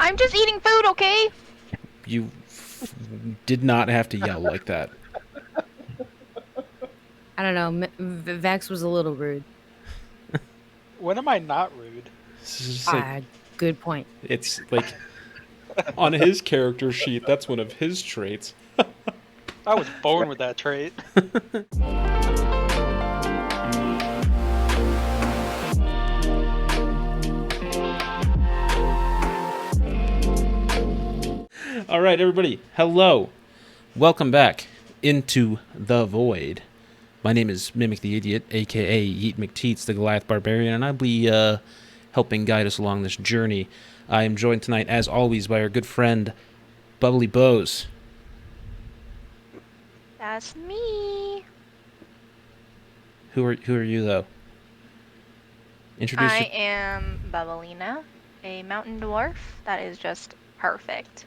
I'm just eating food, okay? You did not have to yell like that. I don't know. Vex was a little rude. When am I not rude? It's just like, Good point. it's like on his character sheet, that's one of his traits. I was born with that trait. All right, everybody. Hello. Welcome back into the void. My name is MimicTheIdiot, a.k.a. Yeet McTeats, the Goliath Barbarian, and I'll be helping guide us along this journey. I am joined tonight, as always, by our good friend, Bubbly Bose. That's me. Who are you, though? Introduce I am Bubblina, a mountain dwarf that is just perfect.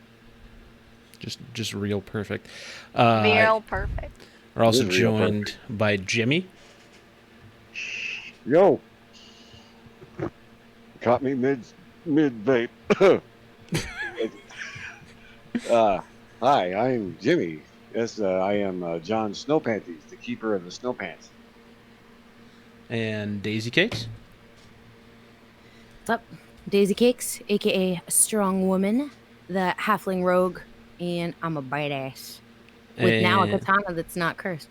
just real perfect. Real perfect. We're also It is real joined by Jimmy. Yo, caught me mid vape. Hi, I'm Jimmy. Yes, I am John Snowpanties, the keeper of the snow pants. And Daisy Cakes. What's up? Daisy Cakes, aka Strong Woman, the halfling rogue, and I'm a badass. With now a And katana that's not cursed.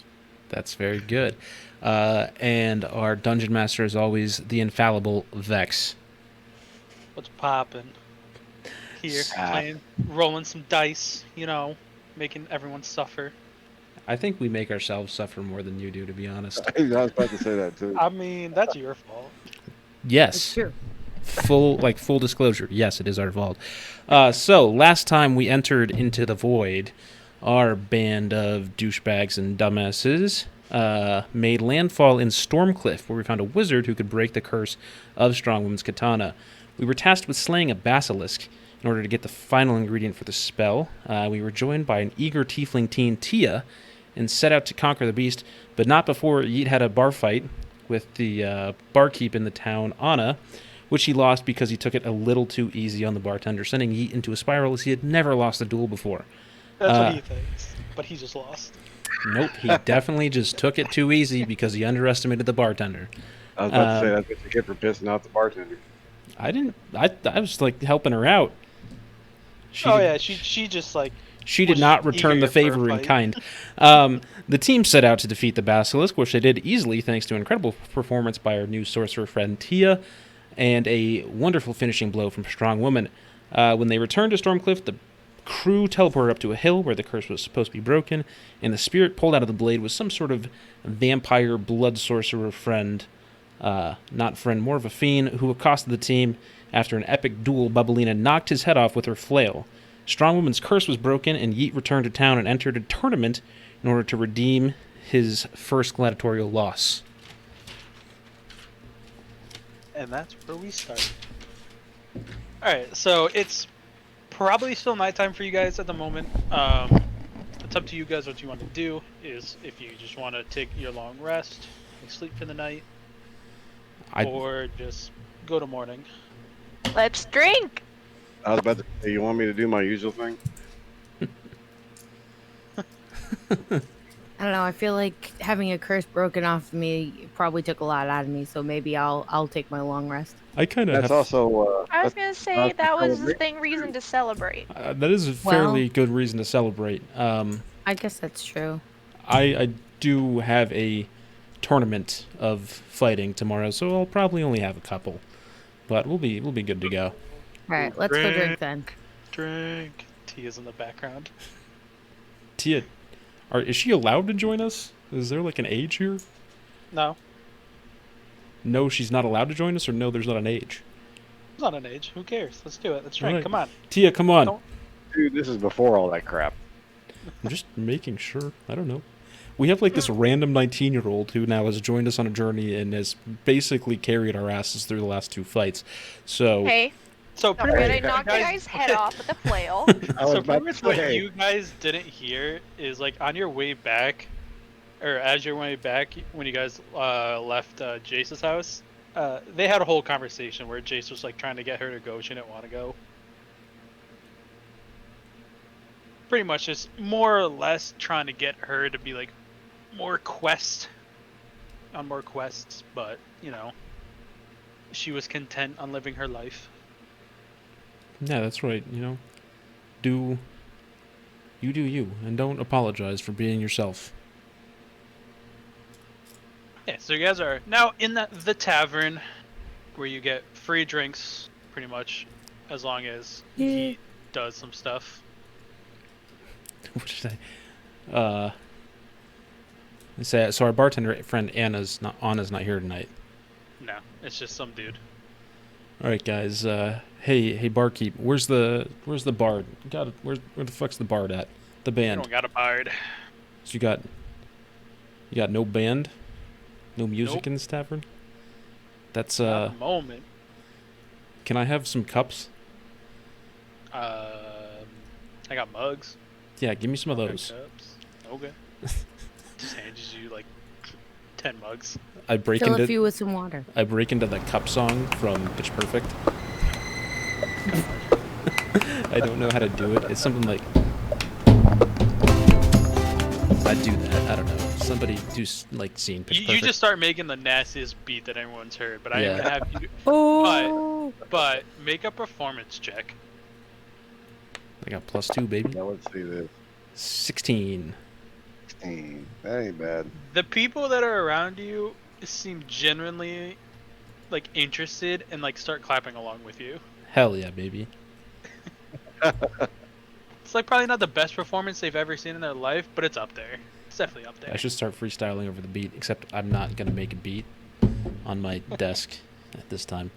that's very good. And our dungeon master, as always, the infallible Vex. What's poppin'? Here, playing, rolling some dice, making everyone suffer. I think we make ourselves suffer more than you do, to be honest. I was about to say that too. I mean, that's your fault. It's Yes. true. Full disclosure. Yes, it is our fault. So last time we entered into the void, our band of douchebags and dumbasses made landfall in Stormcliff, where we found a wizard who could break the curse of Strongwoman's katana. We were tasked with slaying a basilisk in order to get the final ingredient for the spell. We were joined by an eager tiefling teen, Tia, and set out to conquer the beast, but not before Yeet had a bar fight with the barkeep in the town, Anna, which he lost because he took it a little too easy on the bartender, sending Yeet into a spiral as he had never lost a duel before. That's what he thinks, but he just lost. Nope, he definitely just took it too easy because he underestimated the bartender. I was about to say that's what you get for pissing off the bartender. I didn't. I was like helping her out. She just like. She did was not return eager the for a favor in fight. kind. The team set out to defeat the basilisk, which they did easily thanks to an incredible performance by our new sorcerer friend Tia, and a wonderful finishing blow from Strong Woman. When they returned to Stormcliff, the crew teleported up to a hill where the curse was supposed to be broken, and the spirit pulled out of the blade was some sort of vampire blood sorcerer friend. Not friend, more of a fiend, who accosted the team. After an epic duel, Bubblina knocked his head off with her flail. Strong Woman's curse was broken, and Yeet returned to town and entered a tournament in order to redeem his first gladiatorial loss. And that's where we start. Alright, so it's probably still nighttime for you guys at the moment. It's up to you guys what you want to do. Is if you just want to take your long rest and sleep for the night, or just go to morning. Let's drink. I was about to say, you want me to do my usual thing? I don't know. I feel like having a curse broken off of me probably took a lot out of me, so maybe I'll take my long rest. I kind of That's also. I was gonna say that was the celebration. reason to celebrate. that is a fairly good reason to celebrate. I guess that's true. I do have a tournament of fighting tomorrow, so I'll probably only have a couple, but we'll be good to go. All right, let's go drink then. Drink. Tia's in the background. Tia, is she allowed to join us? Is there like an age here? No, No, she's not allowed to join us, or no, there's not an age. it's not an age. Who cares? Let's do it. Let's drink. Alright. Come on. Tia, come on. Don't- Dude, this is before all that crap. I'm just making sure. I don't know. We have like this random 19-year-old who now has joined us on a journey and has basically carried our asses through the last two fights. So Hey, So don't pretty forget I much knocked the guy's head off with a flail. I was So about pretty to much what say. you guys didn't hear is like on your way back, or as your way back when you guys left Jace's house, they had a whole conversation where Jace was like trying to get her to go. She didn't want to go. pretty much just more or less trying to get her to be like more quests, but you know, she was content on living her life. Yeah, that's right. You know, do you, and don't apologize for being yourself. Yeah, so you guys are now in the tavern where you get free drinks pretty much as long as Yeah. Yeet does some stuff. What did so our bartender friend Anna's not here tonight. No, it's just some dude. All right, guys. Hey, barkeep. Where's the bard? Where the fuck's the bard at? The You band. don't got a bard. So you got no band, no music Nope. in this tavern. That's Not at the moment. Can I have some cups? I got mugs. Yeah, give me some of Okay, those. cups. Okay. Just hands you like 10 mugs. I break Fill a into few with some water. I break into the cup song from Pitch Perfect. I don't know how to do it. It's something like I do that. I don't know. Somebody do like scene Pitch You Perfect. just start making the nastiest beat that everyone's heard, but I Yeah. even have you. Oh, But make a performance check. I got +2, baby. Now let's see this. 16. 16. That ain't bad. The people that are around you seem genuinely like interested and like start clapping along with you. Hell yeah, baby. It's like probably not the best performance they've ever seen in their life, but it's up there. It's definitely up there. I should start freestyling over the beat, except I'm not gonna make a beat on my desk at this time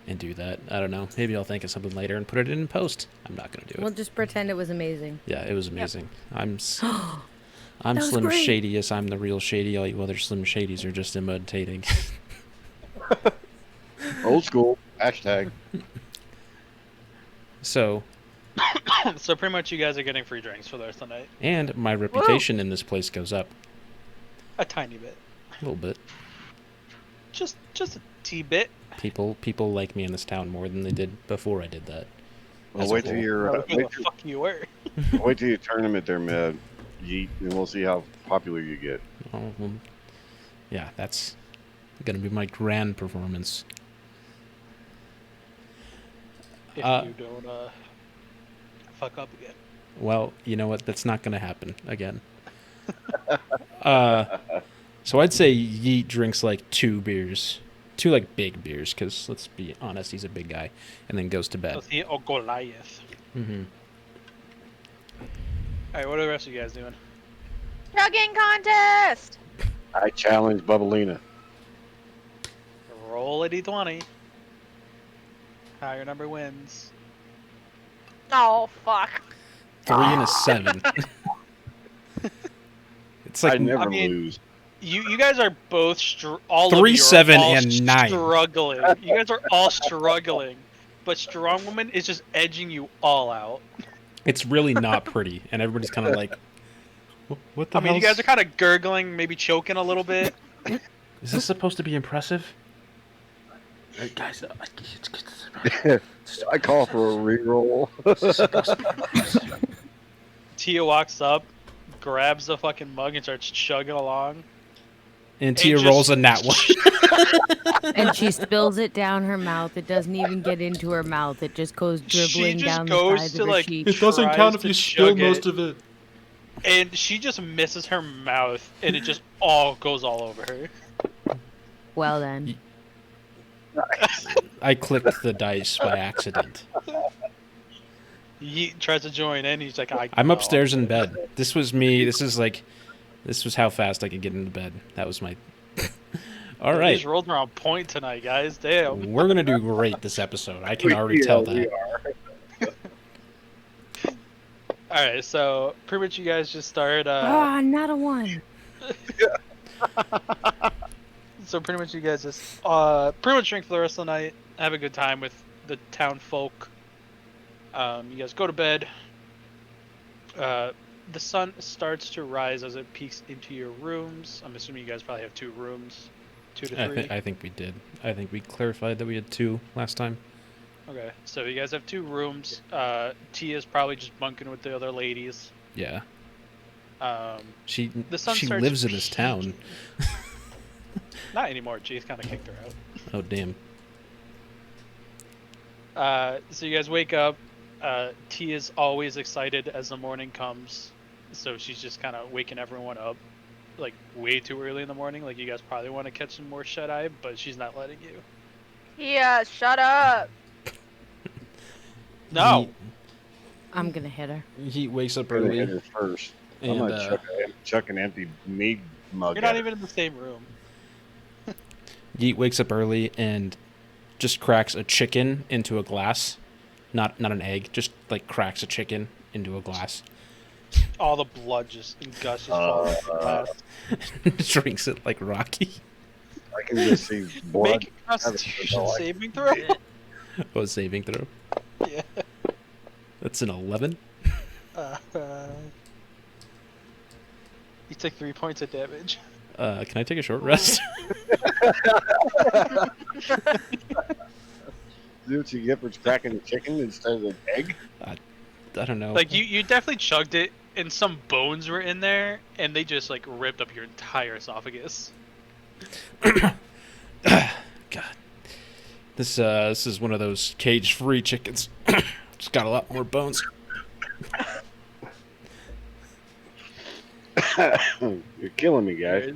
and do that. I don't know. Maybe I'll think of something later and put it in post. I'm not gonna do it. we'll just pretend it was amazing. Yeah, it was amazing. I'm That was Slim great. Shadiest. I'm the real Shady. All you other Slim Shadies are just imitating. Old school. Hashtag. So, So pretty much you guys are getting free drinks for the rest of the night. and my reputation in this place goes up A tiny bit. a little bit. Just a bit. People like me in this town more than they did before I did that. Well, As a wait till whole. your Who the fuck you were. wait till your tournament there, man. Yeet, and we'll see how popular you get. Oh, well, yeah, that's gonna be my grand performance. If you don't fuck up again. Well, you know what? That's not gonna happen again. So I'd say Yeet drinks like 2 beers, 2 like big beers, because let's be honest, he's a big guy, and then goes to bed. Let's see, oh, Goliath. Mm-hmm. Alright, what are the rest of you guys doing? Chugging contest! I challenge Bubblina. Roll a d20. Higher number wins. Oh, fuck. 3 and a 7. It's like I never I mean, lose. You guys are both all 3, of you are 7, all and 9. struggling. You guys are all struggling, but Strong Woman is just edging you all out. It's really not pretty, and everybody's kind of like, "What the I mean, you hell's- guys are kind of gurgling, maybe choking a little bit. Is this supposed to be impressive?" Guys, I call for a reroll. Tia walks up, grabs the fucking mug, and starts chugging along. and Tia just- rolls a nat 1. And she spills it down her mouth. It doesn't even get into her mouth. It just goes dribbling just down goes the side to, of her like, cheek. It doesn't tries count if to you spill chug most it. of it. And she just misses her mouth, and it just all goes all over her. Well then. I clicked the dice by accident. He tries to join in. He's like, I'm upstairs in bed. This was me. This was how fast I could get into bed. That was my. All You right, just rolled around point tonight, guys. Damn. we're gonna do great this episode. I can already tell that. All right, so pretty much you guys just start. Not a 1. So pretty much you guys just pretty much drink for the rest of the night. Have a good time with the town folk. You guys go to bed. The sun starts to rise as it peeks into your rooms. I'm assuming you guys probably have 2 rooms, 2 to 3. I think we did. I think we clarified that we had 2 last time. Okay, so you guys have 2 rooms. Tia's probably just bunking with the other ladies. Yeah. The She sun she starts lives in this town. Not anymore. Jace kind of kicked her out. Oh damn. So you guys wake up. T is always excited as the morning comes, so she's just kind of waking everyone up, like way too early in the morning. Like you guys probably want to catch some more shut eye, but she's not letting you. Yeah, shut up. No. I'm gonna hit her. He wakes up I'm gonna hit early her first. I'm and gonna chuck an empty mead mug You're at not her. even in the same room. Yeet wakes up early and just cracks a chicken into a glass. Not an egg, just like cracks a chicken into a glass. All the blood just and gush just falls into the glass. Drinks it like Rocky. I can just see blood. Make a Constitution saving throw. Oh, saving throw. Yeah. That's an 11. You take 3 points of damage. Can I take a short rest? See what you get for cracking the chicken instead of the egg? I don't know. Like you definitely chugged it, and some bones were in there, and they just like ripped up your entire esophagus. God. This is one of those cage-free chickens. It's got a lot more bones. You're killing me, guys.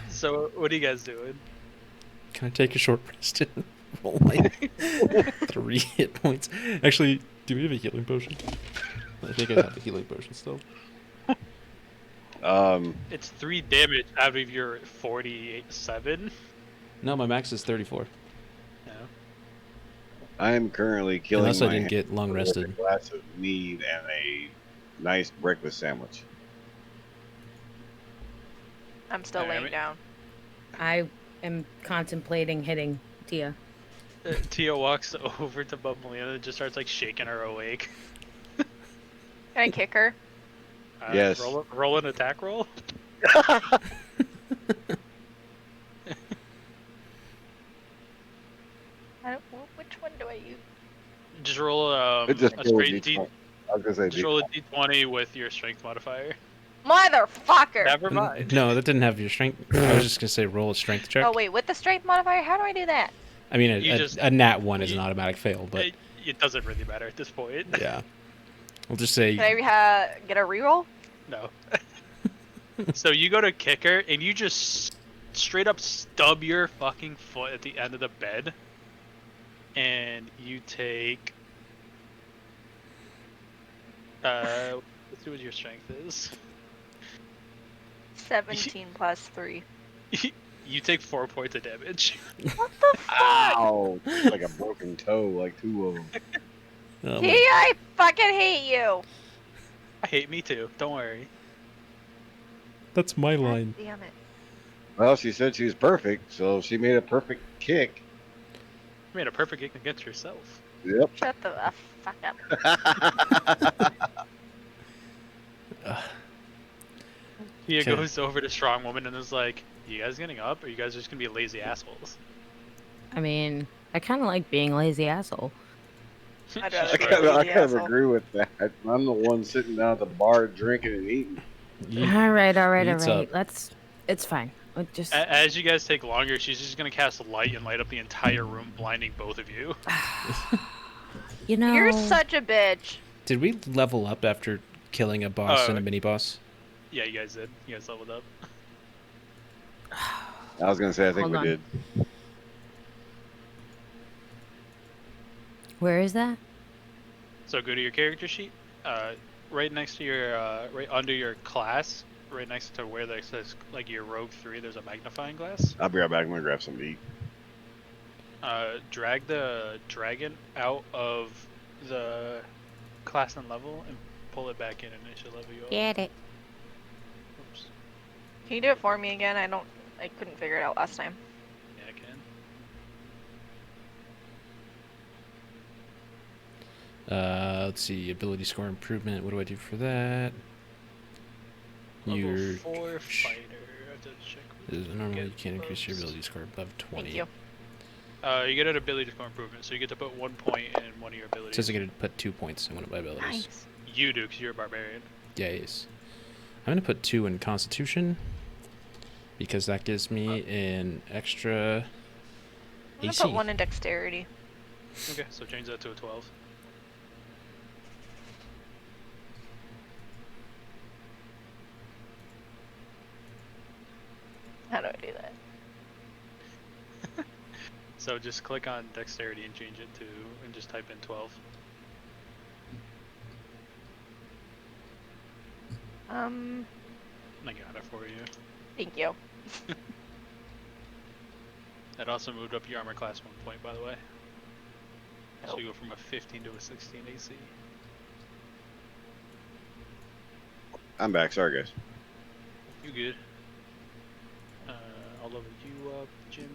So what are you guys doing? Can I take a short rest and roll my 3 hit points? Actually, do we have a healing potion? I think I have a healing potion still. It's 3 damage out of your 47. No, my max is 34. No. I am currently killing Unless I my didn't get long hamster with rested. a glass of mead and a nice breakfast sandwich. I'm still Alright, laying down. I am contemplating hitting Tia. Tia walks over to Bubbleina and just starts like shaking her awake. Can I kick her? Yes. Roll an attack roll. Which one do I use? Just roll It just a rolled a straight D. D20. I was gonna say Just roll a D20 with your strength modifier. Motherfucker! Never mind. No, that didn't have your strength. I was just gonna say roll a strength check. Oh wait, with the strength modifier, how do I do that? I mean, You just- a nat 1 is an automatic fail, but It doesn't really matter at this point. yeah. We'll just say Can I get a reroll? No. So you go to kick her and you just straight up stub your fucking foot at the end of the bed, and you take. Let's see what your strength is. 17 plus 3. You take 4 points of damage. What the fuck? Ow! It's like a broken toe, like 2 of them. oh T, my- I fucking hate you! I hate me too. Don't worry. that's my God line. damn it. Well, she said she was perfect, so she made a perfect kick. You made a perfect kick against yourself. Yep. Shut the fuck up. He Okay. goes over to Strong Woman and is like, "You guys getting up, or you guys just gonna be lazy assholes?" I mean, I kind of like being lazy asshole. I'd I rather be a kind lazy of asshole. agree with that. I'm the one sitting down at the bar drinking and eating. Yeet. All right, Yeet's all right. up. It's fine. Just As you guys take longer, she's just gonna cast light and light up the entire room, blinding both of you. you know. You're such a bitch. Did we level up after killing a boss and a Oh. mini boss? Yeah, you guys did. You guys leveled up. I was gonna say, I think Hold we on. did. Where is that? So go to your character sheet. Right next to your, right under your class, right next to where that says like your Rogue 3, there's a magnifying glass. I'll be right back. I'm gonna grab some to eat. Drag the dragon out of the class and level and pull it back in, and it should level you up. Get it. Oops. Can you do it for me again? I couldn't figure it out last time. Yeah, I can. Let's see, ability score improvement. What do I do for that? Level Your 4 fighter. I have to check. normally you Get can't increase your those. ability score above 20. Thank you. You get an ability score improvement, so you get to put 1 point in one of your It abilities. says I get to put 2 points in one of my abilities. Nice. You do, because you're a barbarian. Yes. I'm going to put 2 in Constitution because that gives me an extra I'm gonna AC. put 1 in dexterity. Okay, so change that to a 12. How do I do that? So just click on dexterity and change it to, and just type in 12. I got it for you. Thank you. That also moved up your armor class 1 point, by the way. So Nope. you go from a 15 to a 16 AC. I'm back. Sorry, guys. You good? I'll level you up, Jimmy.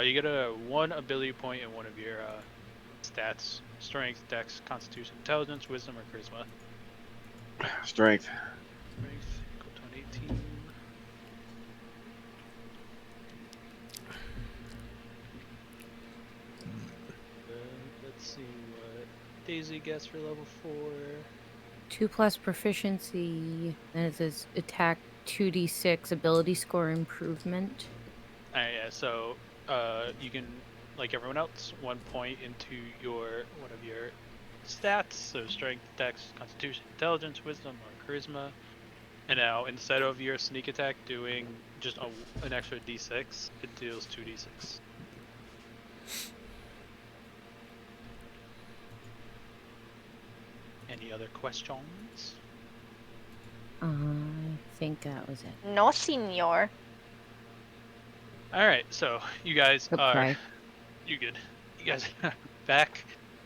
You get a 1 ability point in one of your stats: strength, dex, constitution, intelligence, wisdom, or charisma. Strength. Strength, go to an 18. Let's see what Daisy gets for level 4. 2 plus proficiency. And it says attack 2d6 ability score improvement. Alright, yeah, so you can, like everyone else, 1 point into one of your stats, so strength, dex, constitution, intelligence, wisdom, or charisma. And now instead of your sneak attack doing just an extra d6, it deals 2d6. Any other questions? I think that was it. No, senor. Alright, so you guys Good are... try. You good. You guys are back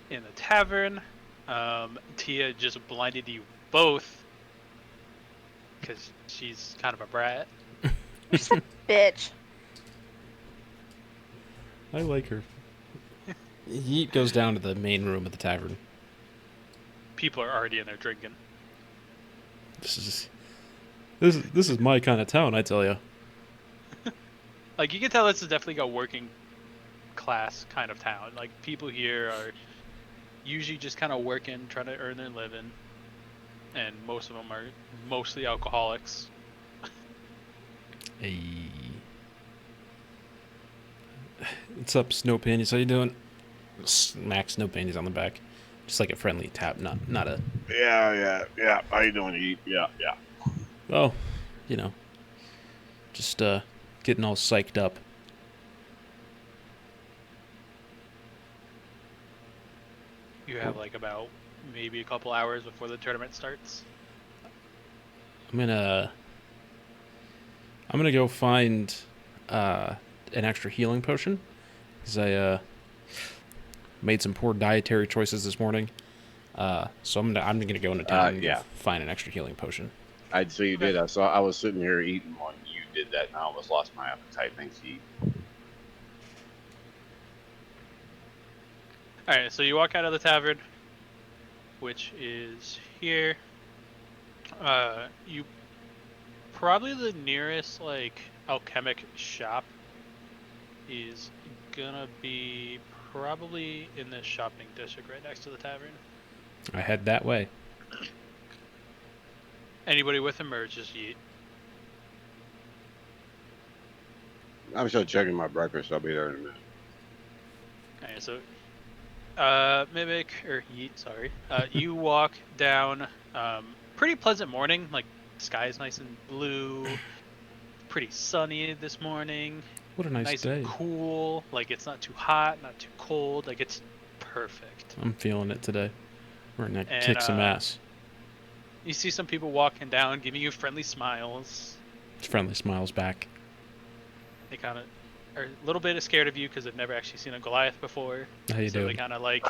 in the tavern. Tia just blinded you both because she's kind of a brat. You're just a bitch. I like her. Yeet goes down to the main room of the tavern. People are already in there drinking. This is my kind of town, I tell you. Like, you can tell this is definitely a working class kind of town. Like, people here are usually just kind of working, trying to earn their living. And most of them are mostly alcoholics. Hey. What's up, Snow Panties? How you doing? Smack Snow Panties on the back. Just like a friendly tap, not a... Yeah. How you doing, Yeet? Yeah. Oh, you know. Just, getting all psyched up. You have, like, about maybe a couple hours before the tournament starts. I'm gonna go find an extra healing potion because I made some poor dietary choices this morning. So I'm gonna go into town and yeah. find an extra healing potion. I'd say you did. I was sitting here eating one. You did that, and I almost lost my appetite. Thanks, Yeet. Alright, so you walk out of the tavern, which is here. You probably the nearest, like, alchemic shop is gonna be probably in the shopping district right next to the tavern. I head that way. Anybody with him, or just Yeet? I'm still checking my breakfast. I'll be there in a minute. Alright, so Mimic, or Yeet, sorry. You walk down, pretty pleasant morning, like, sky is nice and blue, pretty sunny this morning, What a nice day. and cool, like, it's not too hot, not too cold, like, it's perfect. I'm feeling it today. We're gonna And, kick some ass. You see some people walking down, giving you friendly smiles. Friendly smiles back. They kind of are a little bit scared of you because they've never actually seen a Goliath before. How you So doing? they kind of like,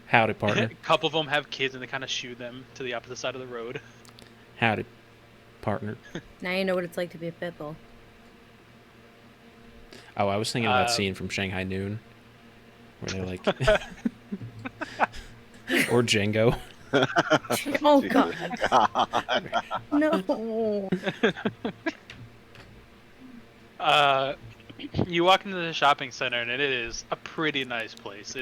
Howdy, partner. a couple of them have kids and they kind of shoo them to the opposite side of the road. Howdy, partner. Now you know what it's like to be a pit bull. Oh, I was thinking of that scene from Shanghai Noon, where they're like, or Django. Oh god. No. You walk into the shopping center and it is a pretty nice place.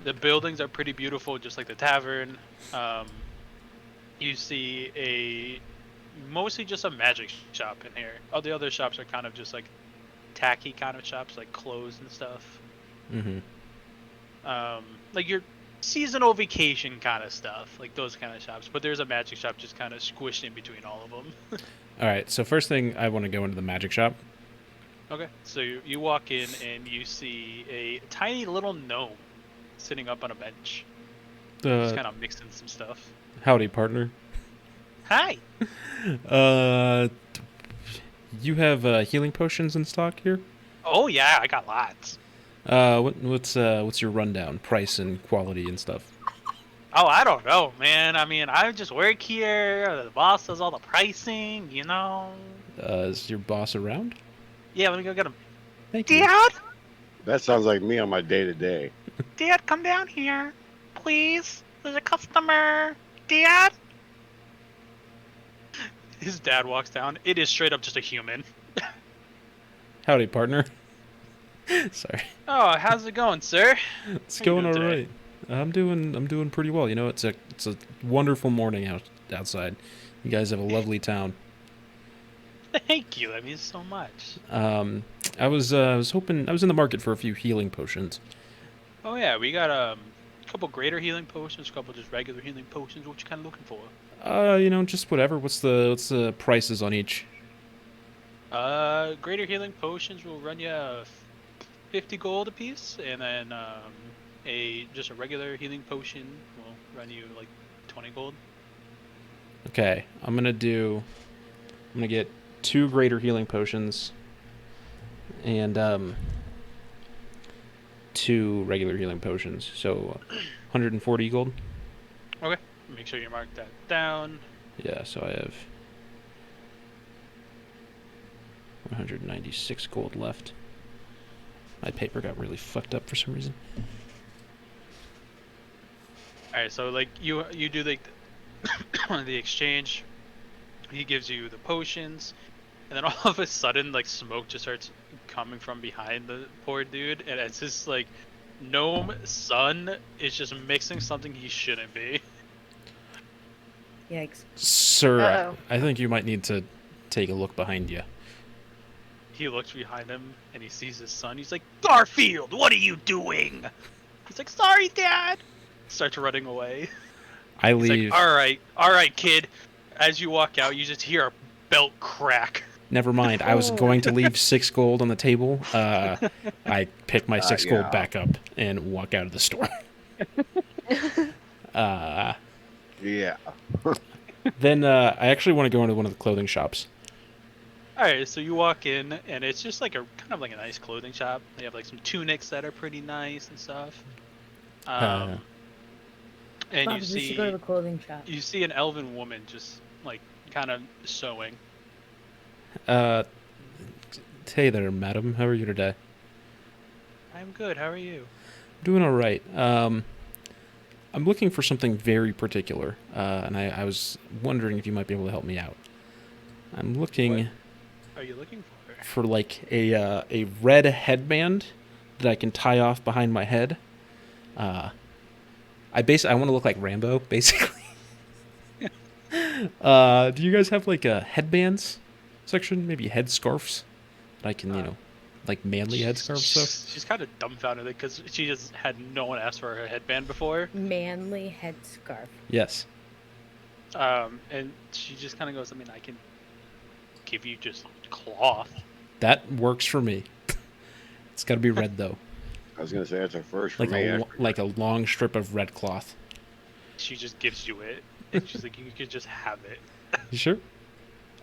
The buildings are pretty beautiful, just like the tavern. you see mostly just a magic shop in here. All the other shops are kind of just like tacky kind of shops, like clothes and stuff. Mm-hmm. Like your seasonal vacation kind of stuff, like those kind of shops. But there's a magic shop just kind of squished in between all of them. All right. So first thing, I want to go into the magic shop. Okay, so you walk in and you see a tiny little gnome sitting up on a bench, just kind of mixing some stuff. Howdy, partner. Hi. You have healing potions in stock here? Oh yeah, I got lots. What's your rundown, price and quality and stuff? Oh, I don't know, man. I mean, I just work here. The boss does all the pricing, you know. Is your boss around? Yeah, let me go get him. Thank you. Dad, That sounds like me on my day to day. Dad, come down here, please. There's a customer. Dad. His dad walks down. It is straight up just a human. Howdy, partner. Sorry. Oh, how's it going, sir? It's How you going all doing right. today? I'm doing pretty well. You know, it's a wonderful morning outside. You guys have a lovely town. Thank you. That means so much. I was hoping I was in the market for a few healing potions. Oh yeah, we got a couple greater healing potions, a couple just regular healing potions. What you kind of looking for? Just whatever. What's the prices on each? Greater healing potions will run you 50 gold a piece, and then just a regular healing potion will run you like 20 gold. Okay, I'm gonna get 2 greater healing potions and 2 regular healing potions. So 140 gold. Okay. Make sure you mark that down. Yeah, so I have 196 gold left. My paper got really fucked up for some reason. All right, so like you do like the exchange. He gives you the potions, and then all of a sudden, like smoke just starts coming from behind the poor dude, and it's his like gnome son is just mixing something he shouldn't be. Yikes. Sir, Uh-oh. I think you might need to take a look behind you. He looks behind him and he sees his son. He's like, Garfield, what are you doing? He's like, sorry, Dad. Starts running away. I He's leave. like, all right, kid. As you walk out, you just hear a belt crack. Never mind. I was going to leave 6 gold on the table. I pick my 6 gold Yeah. back up and walk out of the store. Yeah. Then I actually want to go into one of the clothing shops. All right, so you walk in, and it's just like a kind of like a nice clothing shop. They have like some tunics that are pretty nice and stuff. And Bob, you we should go to the see clothing shop. an elven woman just like kind of sewing. Hey there, madam. How are you today? I'm good. How are you? Doing all right. I'm looking for something very particular, and I was wondering if you might be able to help me out. I'm looking What are you looking for? for like a red headband that I can tie off behind my head. I want to look like Rambo, basically. Do you guys have like a headbands section? Maybe headscarves that I can, like manly headscarves stuff? She's kind of dumbfounded because she just had no one ask for her headband before. Manly headscarf. Yes. And she just kind of goes, I mean, I can give you just cloth. That works for me. It's got to be red though, I was gonna say that's a first for like me. like a long strip of red cloth. She just gives you it. And she's like, you could just have it. You sure?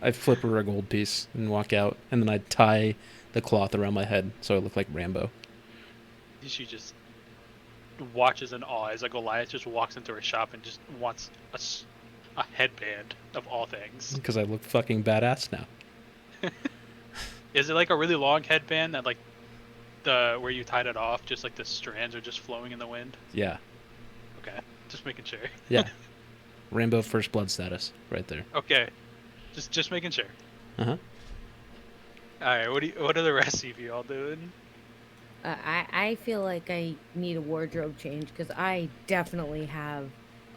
I flip her a gold piece and walk out, and then I tie the cloth around my head so I look like Rambo. She just watches in awe as like Goliath just walks into her shop and just wants a headband of all things. Because I look fucking badass now. Is it like a really long headband that like the where you tied it off, just like the strands are just flowing in the wind? Yeah. Okay, just making sure. Yeah. Rambo first blood status right there. Okay, just making sure. Uh-huh. All right, what are the rest of you all doing? I feel like I need a wardrobe change because I definitely have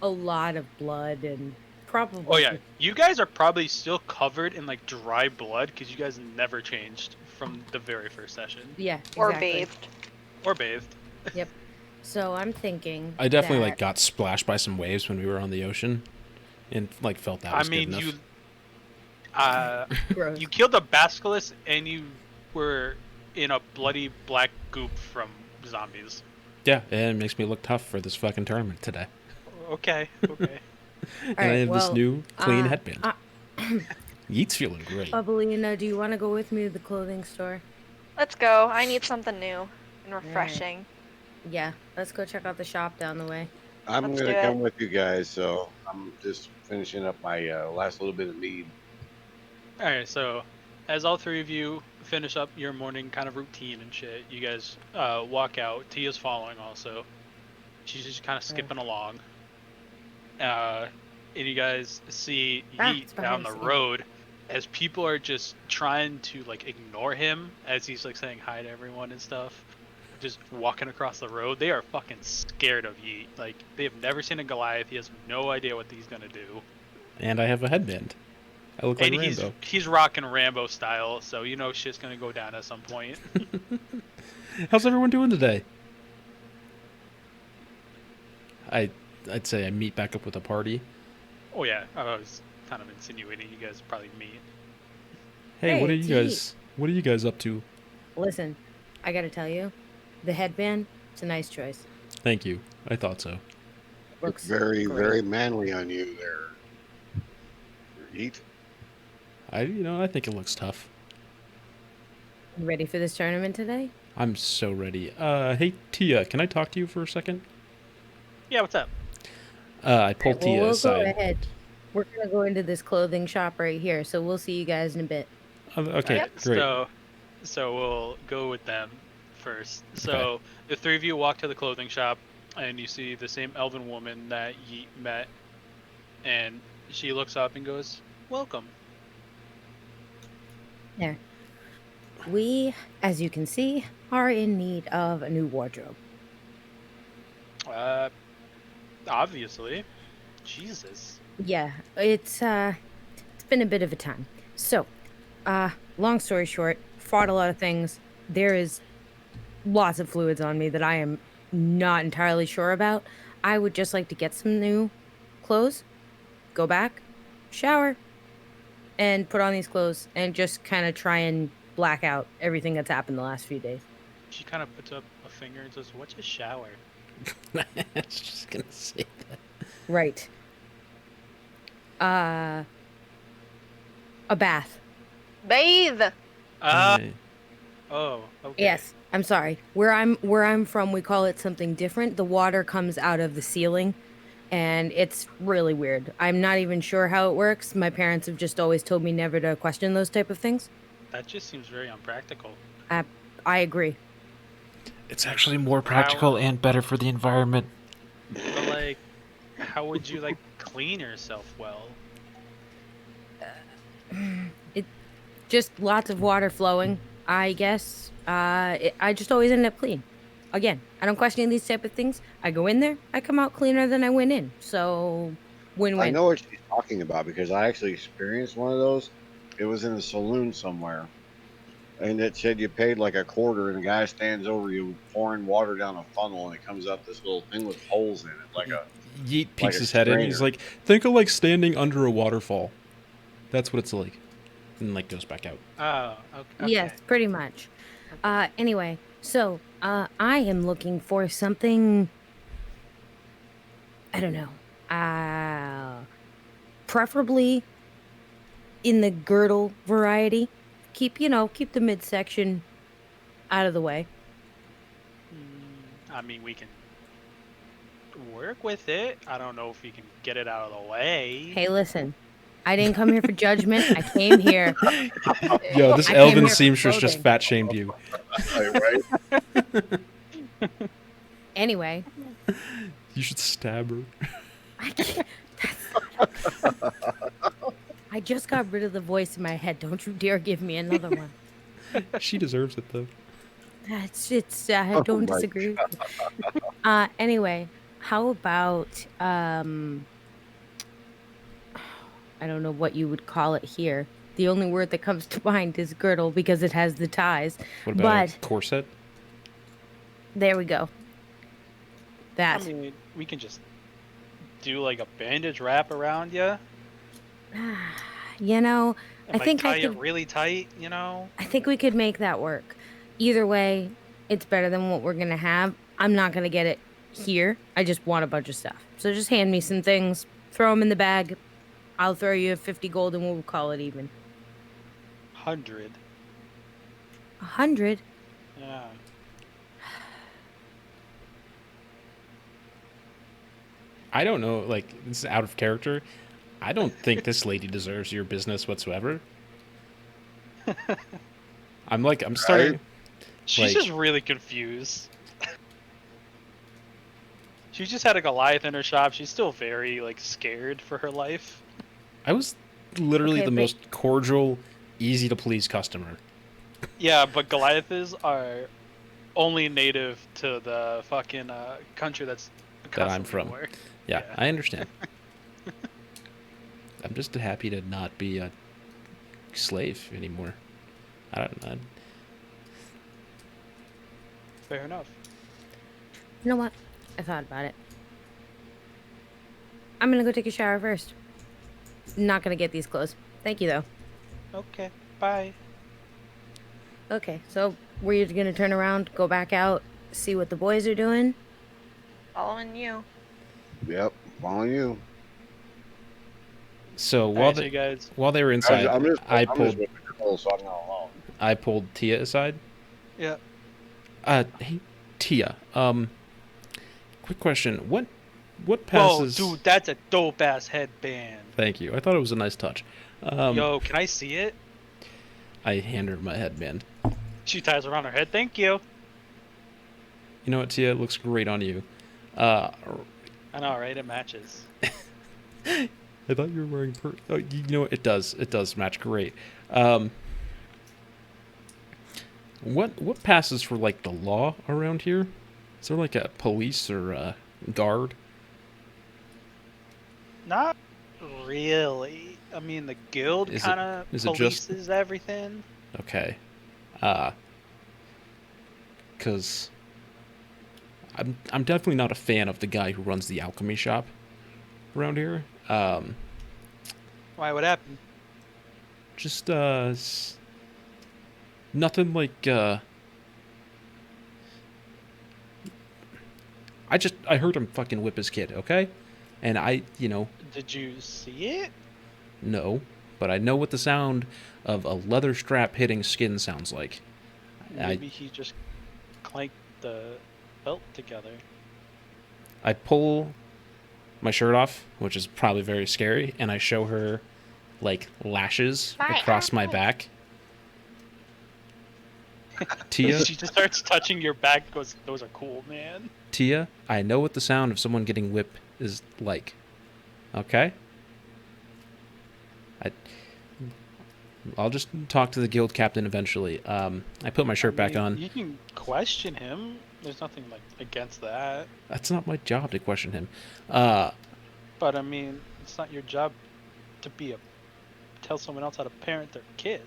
a lot of blood and Probably. Oh yeah, you guys are probably still covered in like dry blood because you guys never changed from the very first session Yeah, Or exactly. bathed. or bathed. Yep. So I'm thinking I definitely that like got splashed by some waves when we were on the ocean, and like felt that I was good mean, enough. gross. you killed a basilisk and you were in a bloody black goop from zombies. Yeah, and it makes me look tough for this fucking tournament today. Okay, okay. All And I right, have this well, new clean uh, headband. Yeet's feeling great. Bubbleina, do you want to go with me to the clothing store? Let's go. I need something new and right. refreshing. Yeah, let's go check out the shop down the way. I'm Let's gonna do come it. with you guys, so I'm just finishing up my last little bit of mead. All right, so as all three of you finish up your morning kind of routine and shit, you guys walk out. Tia's following also. She's just kind of skipping along. And you guys see Yeet it's down behind the the scene. road as people are just trying to like ignore him as he's like saying hi to everyone and stuff. Just walking across the road. They are fucking scared of Yeet. Like they have never seen a Goliath. He has no idea what he's gonna do. And I have a headband. I look like And Rambo. he's rocking Rambo style, so you know shit's gonna go down at some point. How's everyone doing today? I'd say I meet back up with a party. Oh yeah, I was kind of insinuating you guys probably meet. Hey, Hey, what are it's you guys? What are you guys up to? Listen, I gotta tell you, the headband, it's a nice choice. Thank you. I thought so. Looks Very, great. very manly on you there. Eat. I think it looks tough. You ready for this tournament today? I'm so ready. Hey Tia, can I talk to you for a second? Yeah, what's up? I pulled Well, Tia we'll aside. go ahead. We're gonna go into this clothing shop right here, so we'll see you guys in a bit. Okay, Alright, great. So we'll go with them first. So the three of you walk to the clothing shop, and you see the same elven woman that Yeet met, and she looks up and goes, "Welcome." There. We, as you can see, are in need of a new wardrobe. Obviously, Jesus. Yeah, it's been a bit of a time. So, long story short, fought a lot of things. There is lots of fluids on me that I am not entirely sure about. I would just like to get some new clothes, go back, shower, and put on these clothes and just kind of try and black out everything that's happened the last few days. She kind of puts up a finger and says, "What's a shower?" I was just gonna say that. Right. A bath. Bathe. Right. Oh, okay. Yes, I'm sorry. Where I'm from, we call it something different. The water comes out of the ceiling, and it's really weird. I'm not even sure how it works. My parents have just always told me never to question those type of things. That just seems very unpractical. I agree. It's actually more practical and better for the environment. But like, how would you like clean yourself well? Just lots of water flowing, I guess. I just always end up clean. Again, I don't question these type of things. I go in there, I come out cleaner than I went in. So, win-win. I know what she's talking about because I actually experienced one of those. It was in a saloon somewhere, and it said you paid like a quarter, and the guy stands over you pouring water down a funnel, and it comes out this little thing with holes in it, like a Yeet peeks like a his head in. He's strainer. like, think of like standing under a waterfall. That's what it's like. And like goes back out. Oh, okay. Yes, pretty much. Anyway, so I am looking for something. I don't know. Preferably in the girdle variety. Keep the midsection out of the way. I mean, we can work with it. I don't know if we can get it out of the way. Hey, listen. I didn't come here for judgment. I came here. Yo, this I came elven here for seamstress just clothing. fat shamed you. right? Anyway, You should stab her. I can't. I just got rid of the voice in my head. Don't you dare give me another one. She deserves it though. I Oh don't my disagree with you. Anyway, how about I don't know what you would call it here. The only word that comes to mind is girdle because it has the ties. What about But a corset? there we go. I That. mean, we can just do like a bandage wrap around you. You know, And I like think tie I it could. really tight, you know? I think we could make that work. Either way, it's better than what we're gonna have. I'm not gonna get it here. I just want a bunch of stuff. So just hand me some things. Throw them in the bag. I'll throw you 50 gold and we'll call it even. 100. 100. Yeah. I don't know. Like, this is out of character. I don't think this lady deserves your business whatsoever. I'm starting. Right? She's Like- just really confused. She just had a Goliath in her shop. She's still very like scared for her life. I was literally Okay, the but- most cordial, easy to please customer. Yeah, but Goliaths are only native to the fucking country that's That I'm accustomed to from. war. Yeah, Yeah. I understand. I'm just happy to not be a slave anymore. I don't know. Fair enough. You know what? I thought about it. I'm gonna go take a shower first. Not gonna get these clothes. Thank you, though. Okay. Bye. Okay, so we're gonna turn around, go back out, see what the boys are doing. Following you. Yep. Following you. So All while right, so you they, guys. while they were inside, I'm just I with pulled the girl, so I'm not alone. Tia aside. Yeah. Hey, Tia. Quick question. What Whoa, passes? dude, that's a dope ass headband. Thank you. I thought it was a nice touch. Yo, can I see it? I hand her my headband. She ties around her head. Thank you. You know what, Tia? It looks great on you. I know, right? It matches. I thought you were wearing oh, you know what? It does. It does match great. What passes for like the law around here? Is there like a police or a guard? Not really. I mean, the guild Is it- kind of is it just- polices everything. Okay. Cause I'm definitely not a fan of the guy who runs the alchemy shop around here. Why? What happened? Just nothing like I heard him fucking whip his kid, okay? And Did you see it? no, but I know what the sound of a leather strap hitting skin sounds like. Maybe he just clanked the belt together. I pull my shirt off, which is probably very scary, and I show her like lashes My across my eyes. back. Tia, She just starts touching your back. And goes, those are cool, man. Tia, I know what the sound of someone getting whipped is like. Okay? I'll just talk to the guild captain eventually. I put my shirt back mean, on. You can question him. There's nothing like against that. That's not my job to question him. But I mean, it's not your job to tell someone else how to parent their kid.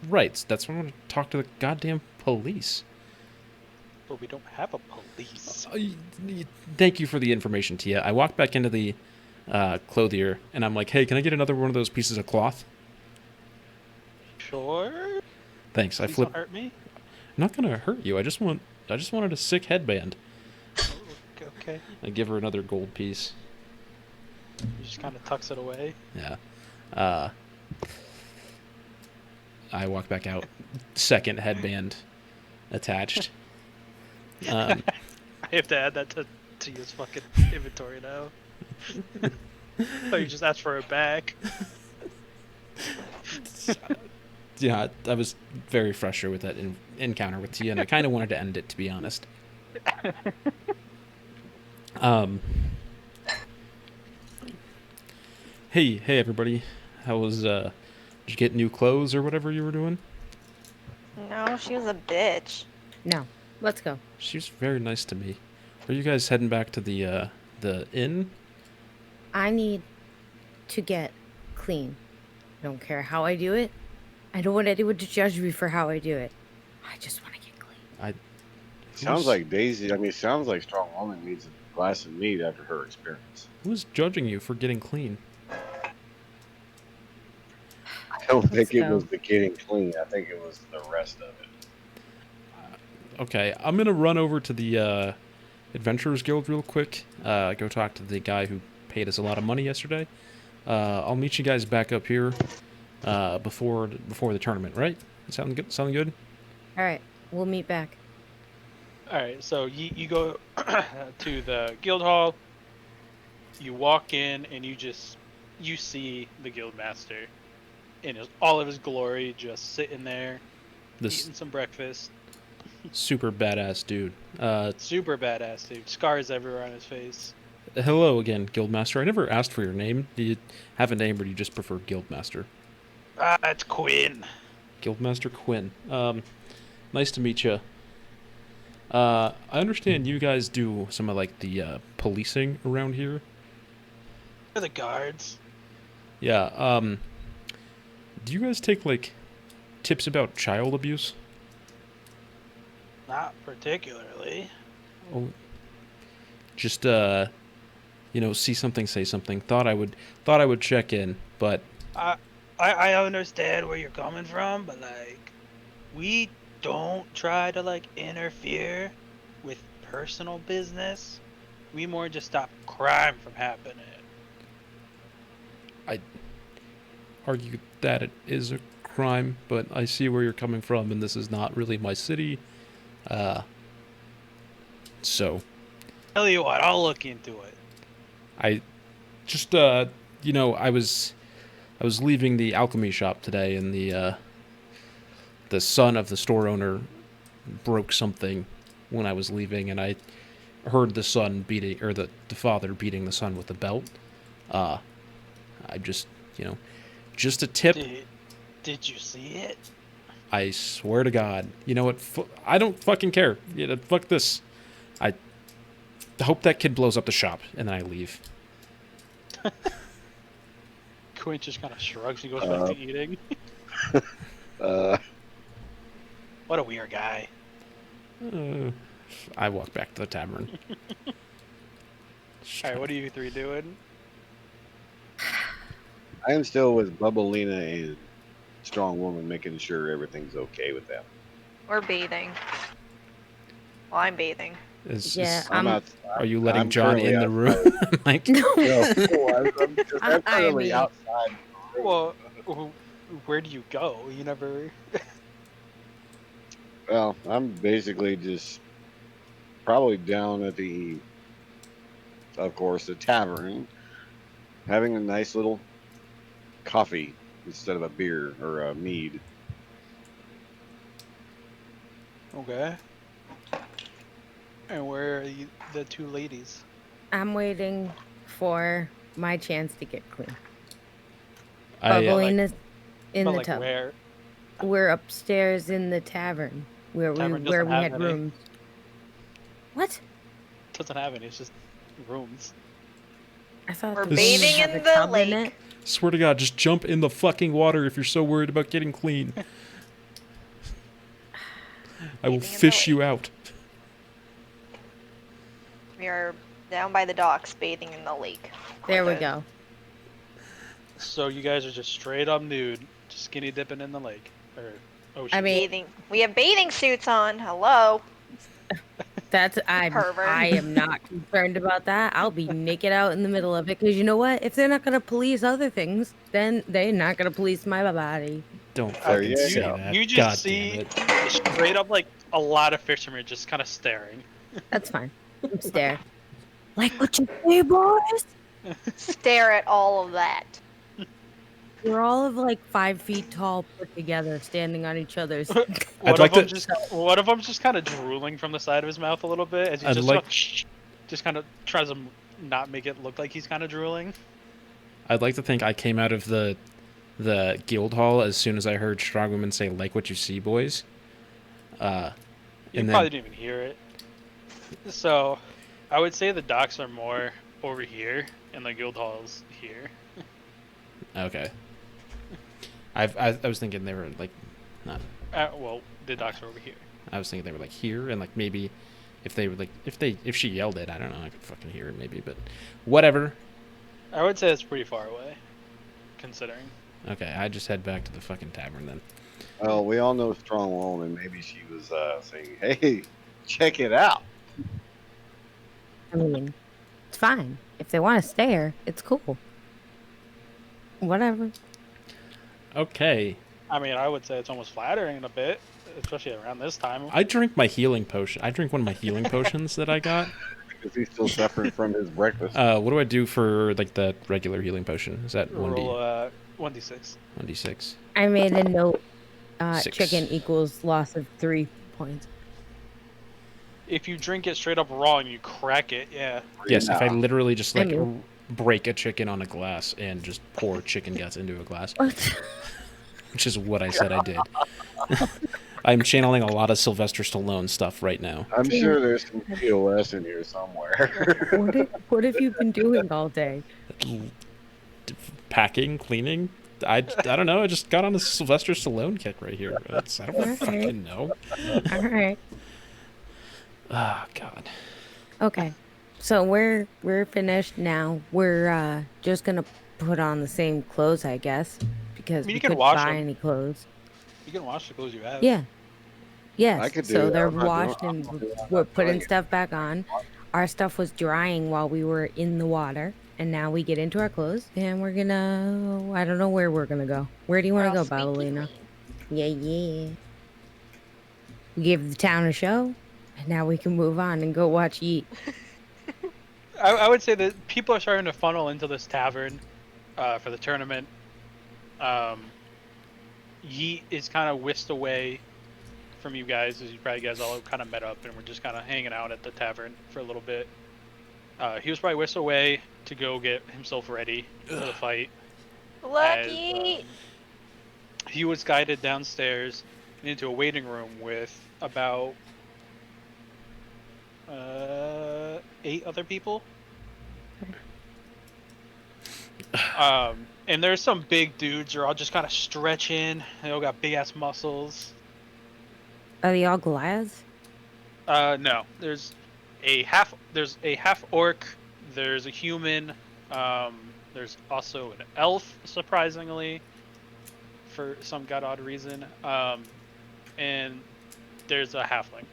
Right, that's why I want to talk to the goddamn police. But we don't have a police. Thank you for the information, Tia. I walk back into the clothier, and I'm like, hey, can I get another one of those pieces of cloth? Sure. Thanks. I Please flip. don't hurt me. I'm not gonna hurt you. I just wanted a sick headband. Okay. I give her another gold piece. He just kind of tucks it away. Yeah. I walk back out. Second headband attached. I have to add that to his fucking inventory now. Oh, you just asked for it back. Yeah, I was very frustrated with that encounter with Tia, and I kind of wanted to end it, to be honest. Hey, everybody. How was, did you get new clothes or whatever you were doing? No, she was a bitch. No, let's go. She was very nice to me. Are you guys heading back to the inn? I need to get clean. I don't care how I do it. I don't want anyone to judge me for how I do it. I just want to get clean. Sounds like Daisy. I mean, sounds like Strong Woman needs a glass of mead after her experience. Who's judging you for getting clean? I don't think it go. was the getting clean. I think it was the rest of it. Okay, I'm gonna run over to the Adventurers Guild real quick. Go talk to the guy who paid us a lot of money yesterday. I'll meet you guys back up here before the tournament, right? Sound good? Sound good? All right, we'll meet back. All right, so you go to the guild hall. You walk in and you see the guild master in all of his glory, just sitting there This eating some breakfast. super badass dude. Super badass dude. Scars everywhere on his face. Hello again, Guildmaster. I never asked for your name. Do you have a name, or do you just prefer Guildmaster? It's Quinn. Guildmaster Quinn. Nice to meet you. I understand you guys do some of like the policing around here. They're the guards. Yeah. Do you guys take like tips about child abuse? Not particularly. Oh, just see something, say something. Thought I would check in, but I understand where you're coming from, but like, we don't try to like interfere with personal business. We more just stop crime from happening. I argue that it is a crime, but I see where you're coming from, and this is not really my city. So Tell you what, I'll look into it. I just I was leaving the alchemy shop today, and the son of the store owner broke something when I was leaving, and I heard the son beating, or the father beating the son with a belt. I just just a tip. Did you see it? I swear to God. You know what? I don't fucking care. Fuck this. I hope that kid blows up the shop, and then I leave. Quinn just kind of shrugs and goes back to eating. What a weird guy. I walk back to the tavern. Alright, what are you three doing? I am still with Bubbalina and Strong Woman, making sure everything's okay with them. We're bathing. Well, I'm bathing. Yeah, I'm out. Are you letting I'm John in the room? Like, No. I'm I currently mean- outside. Well, where do you go? You never. Well, I'm basically just probably down at of course, the tavern, having a nice little coffee instead of a beer or a mead. Okay. And where are the two ladies? I'm waiting for my chance to get clean. I Bubbalina's in But the like tub. where? We're upstairs in the tavern where Tavern we doesn't have had any. rooms. What? Doesn't have any. It's just rooms. I thought We're the room bathing had in a the tub in lake. it. swear to God, just jump in the fucking water if you're so worried about getting clean. I will Bathing in the fish you lake. out. We are down by the docks bathing in the lake. There we Quite go. So you guys are just straight up nude, just skinny dipping in the lake or ocean. I mean- Bathing. We have bathing suits on. Hello. I Pervert. am not concerned about that. I'll be naked out in the middle of it because you know what? If they're not gonna police other things, then they're not gonna police my body. Don't There fucking you say go. that. You just God see damn it. straight up like a lot of fishermen just kind of staring. That's fine. I'm stare. Like what you say, boys? Stare at all of that. We're all of like 5 feet tall, put together, standing on each other's. I'd like to- One of them's just kind of drooling from the side of his mouth a little bit as he I'd just like- just kind of tries to not make it look like he's kind of drooling. I'd like to think I came out of the guild hall as soon as I heard strong women say, "Like what you see, boys." You And probably then didn't even hear it. So, I would say the docks are more over here, and the guild hall's here. Okay. I was thinking they were like, not. Well, the docks are over here. I was thinking they were like here, and like maybe if they were like if she yelled it, I don't know, I could fucking hear it maybe, but whatever. I would say it's pretty far away, considering. Okay, I just head back to the fucking tavern then. Well, we all know Strong Woman. Maybe she was saying, "Hey, check it out." I mean, it's fine. If they want to stare, it's cool. Whatever. Okay, I mean, I would say it's almost flattering a bit, especially around this time. I drink my healing potion. I drink one of my healing potions that I got. Because he's still suffering from his breakfast. What do I do for like the regular healing potion? Is that one Roll d 1d6. 1d6? I made a note. 6. Chicken equals loss of 3 points. If you drink it straight up raw and you crack it, yeah. Yes, if I Nah. literally just I like mean- break a chicken on a glass and just pour chicken guts into a glass, What? which is what I said I did. I'm channeling a lot of Sylvester Stallone stuff right now. I'm sure there's some POS in here somewhere. What have you been doing all day? Packing, cleaning. I don't know. I just got on a Sylvester Stallone kick right here. I don't Alright. fucking know. All right. Oh God. Okay. So we're finished now. We're just gonna put on the same clothes, I guess, because I mean, we you can couldn't wash buy them. any clothes. You can wash the clothes you have. Yeah. Yes. I could do so that. they're I'm not doing- washed I'm and not doing- I'm we're not putting doing it. stuff back on. Our stuff was drying while we were in the water, and now we get into our clothes, and we're gonna. I don't know where we're gonna go. Where do you want to go, Ballerina? Yeah, yeah. We gave the town a show, and now we can move on and go watch Yeet. I would say that people are starting to funnel into this tavern for the tournament. Yeet is kind of whisked away from you guys, as you probably guys all kind of met up and we're just kind of hanging out at the tavern for a little bit. He was probably whisked away to go get himself ready for the fight. Lucky. He was guided downstairs and into a waiting room with about 8 other people. And there's some big dudes. They're all just kind of stretching. They all got big ass muscles. Are they all Goliaths? No. There's a half orc. There's a human. There's also an elf, surprisingly, for some god odd reason. And there's a halfling.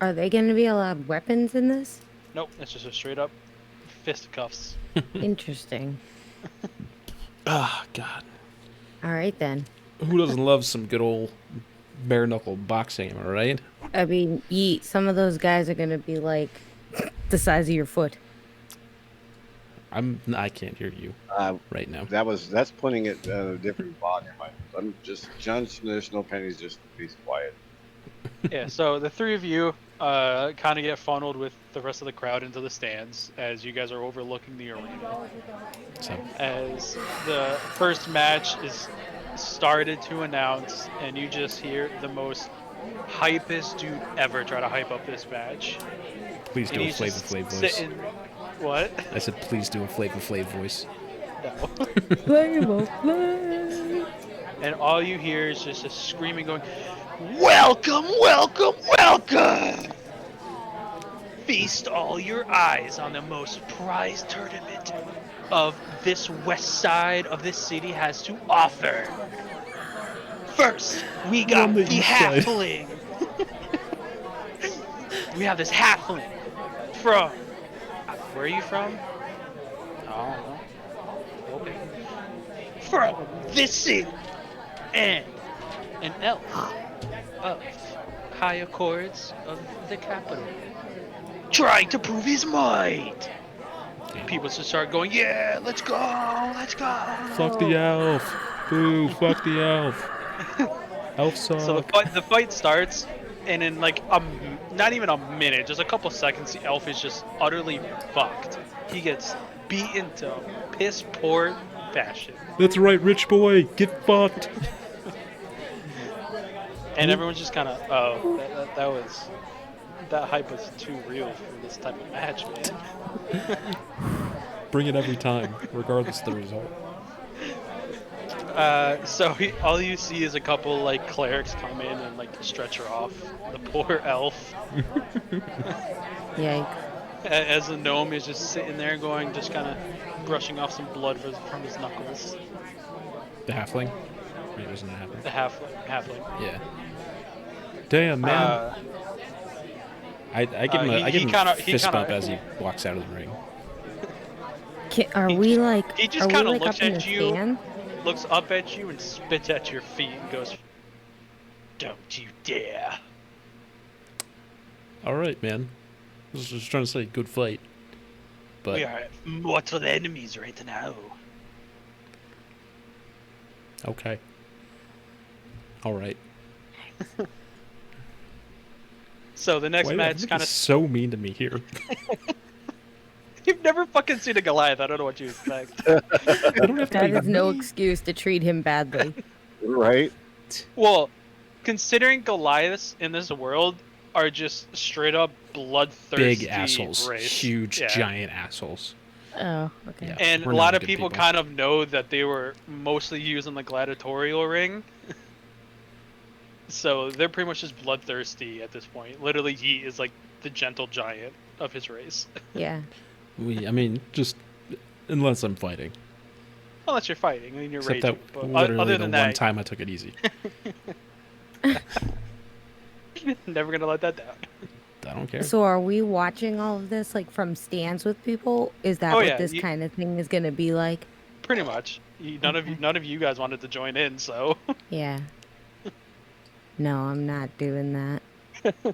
Are they going to be allowed weapons in this? Nope, it's just a straight up fisticuffs. Interesting. Oh God. All right then. Who doesn't love some good old bare knuckle boxing? Am I right? I mean, Yeet, some of those guys are going to be like the size of your foot. I can't hear you right now. That's putting it at a different volume. I'm just John Snow Penny's just be quiet. Yeah, so the three of you kind of get funneled with the rest of the crowd into the stands as you guys are overlooking the arena. So As the first match is started to announce, and you just hear the most hypest dude ever try to hype up this match. please do And a he's Flavor just Flav voice. sitting. What? I said please do a Flavor Flav voice. No. Flavor Flav. And all you hear is just a screaming going, "Welcome, welcome, welcome! Feast all your eyes on the most prized tournament of this west side of this city has to offer. First, we got the halfling. We have this halfling from... Where are you from? Oh, okay. From this city. And an elf of high accords of the capital, trying to prove his might. People just start going, yeah, let's go, let's go. Fuck the elf. Boo, fuck the elf. Elf suck. So the fight starts, and in like not even a minute, just a couple seconds, the elf is just utterly fucked. He gets beaten to piss poor fashion. That's right, rich boy. Get fucked. And everyone's just kind of, that hype was too real for this type of match, man. Bring it every time, regardless of the result. So all you see is a couple like clerics come in and like stretch her off. The poor elf, Yikes. as the gnome is just sitting there going, just kind of brushing off some blood from his knuckles. The halfling? Wait, wasn't a halfling? The halfling. Yeah. Damn, man. I give him he a kinda- he fist kinda- bump as he walks out of the ring. Are He we ju- like? he just are we kinda like looks up in at the you. stand? Looks up at you and spits at your feet and goes, "Don't you dare!" All right, man. I was just trying to say good fight. But We are mortal enemies right now. okay. All right. So the next Why match kind of. so mean to me here? You've never fucking seen a Goliath. I don't know what you expect. I don't have to That be is no mean. excuse to treat him badly. Right? Well, considering Goliaths in this world are just straight up bloodthirsty Big assholes. race. Huge, Yeah. giant assholes. Oh, okay. Yeah. And We're a not lot of good people kind of know that they were mostly used in the gladiatorial ring. So they're pretty much just bloodthirsty at this point. Literally, Yeet is like the gentle giant of his race. Yeah. I mean, just unless I'm fighting. Unless you're fighting, I mean, you're Except raging. that But literally other the than one that, time I took it easy. never gonna let that down. I don't care. So are we watching all of this like from stands with people? Is that Oh, what yeah, this kind of thing is gonna be like? Pretty much. None of you guys wanted to join in, so. Yeah. No, I'm not doing that. All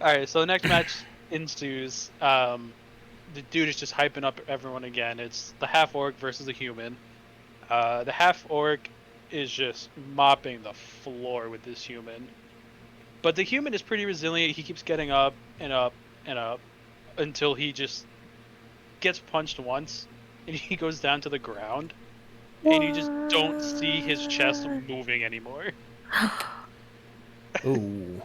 right, so the next match ensues. The dude is just hyping up everyone again. It's the half orc versus the human. The half orc is just mopping the floor with this human, but the human is pretty resilient. He keeps getting up and up and up until he just gets punched once and he goes down to the ground, and you just don't see his chest moving anymore. Ooh.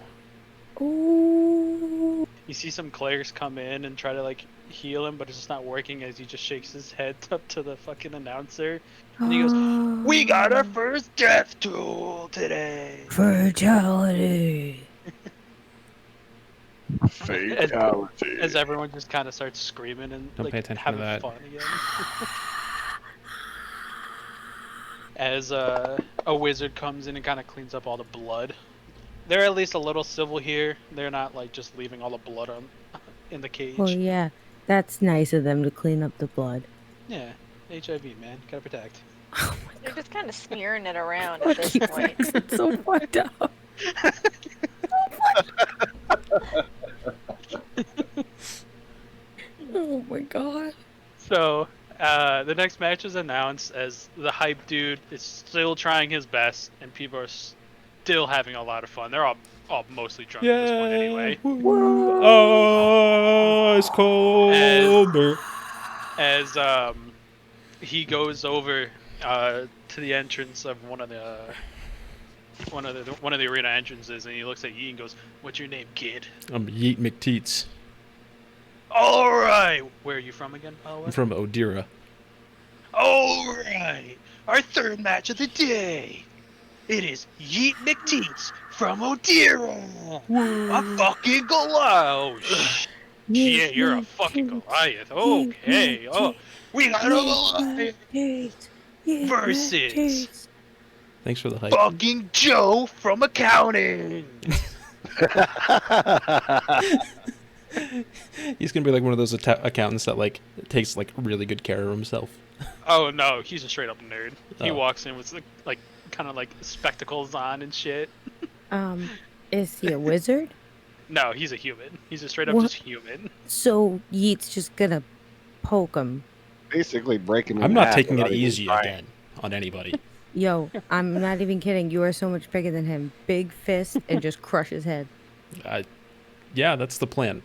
Ooh. You see some clerics come in and try to like heal him, but it's just not working as he just shakes his head up to the fucking announcer. And he goes, "We got our first death tool today." Fatality. Fatality. As everyone just kind of starts screaming and Don't like pay attention to having that. fun again. As a wizard comes in and kind of cleans up all the blood. They're at least a little civil here. They're not like just leaving all the blood on in the cage. Well, yeah, that's nice of them to clean up the blood. Yeah, HIV, man, gotta protect. Oh my They're just kind of smearing it around at this point. It's so fucked up. Oh my god. So, the next match is announced as the hype dude is still trying his best, and people are still having a lot of fun. They're all mostly drunk at this point anyway. Ice cold beer. As he goes over to the entrance of one of the arena entrances, and he looks at Yi and goes, "What's your name, kid?" I'm Yeet McTeats. All right. Where are you from again, by the way? I'm from Odira. All right. Our third match of the day. It is Yeet McTeats from Odira. A fucking Goliath. Yeah, you're a fucking Goliath. Okay. Oh, we got a Goliath versus Thanks for the hype. fucking Joe from accounting. He's gonna be like one of those accountants that like takes like really good care of himself. Oh no, he's a straight up nerd. He Oh. walks in with like kind of like spectacles on and shit. Is he a wizard? No, he's a human. He's a straight up What? just human. So Yeet's just gonna poke him. Basically breaking. I'm in not half taking it without even easy trying. again on anybody. Yo, I'm not even kidding. You are so much bigger than him. Big fist and just crush his head. Yeah, that's the plan.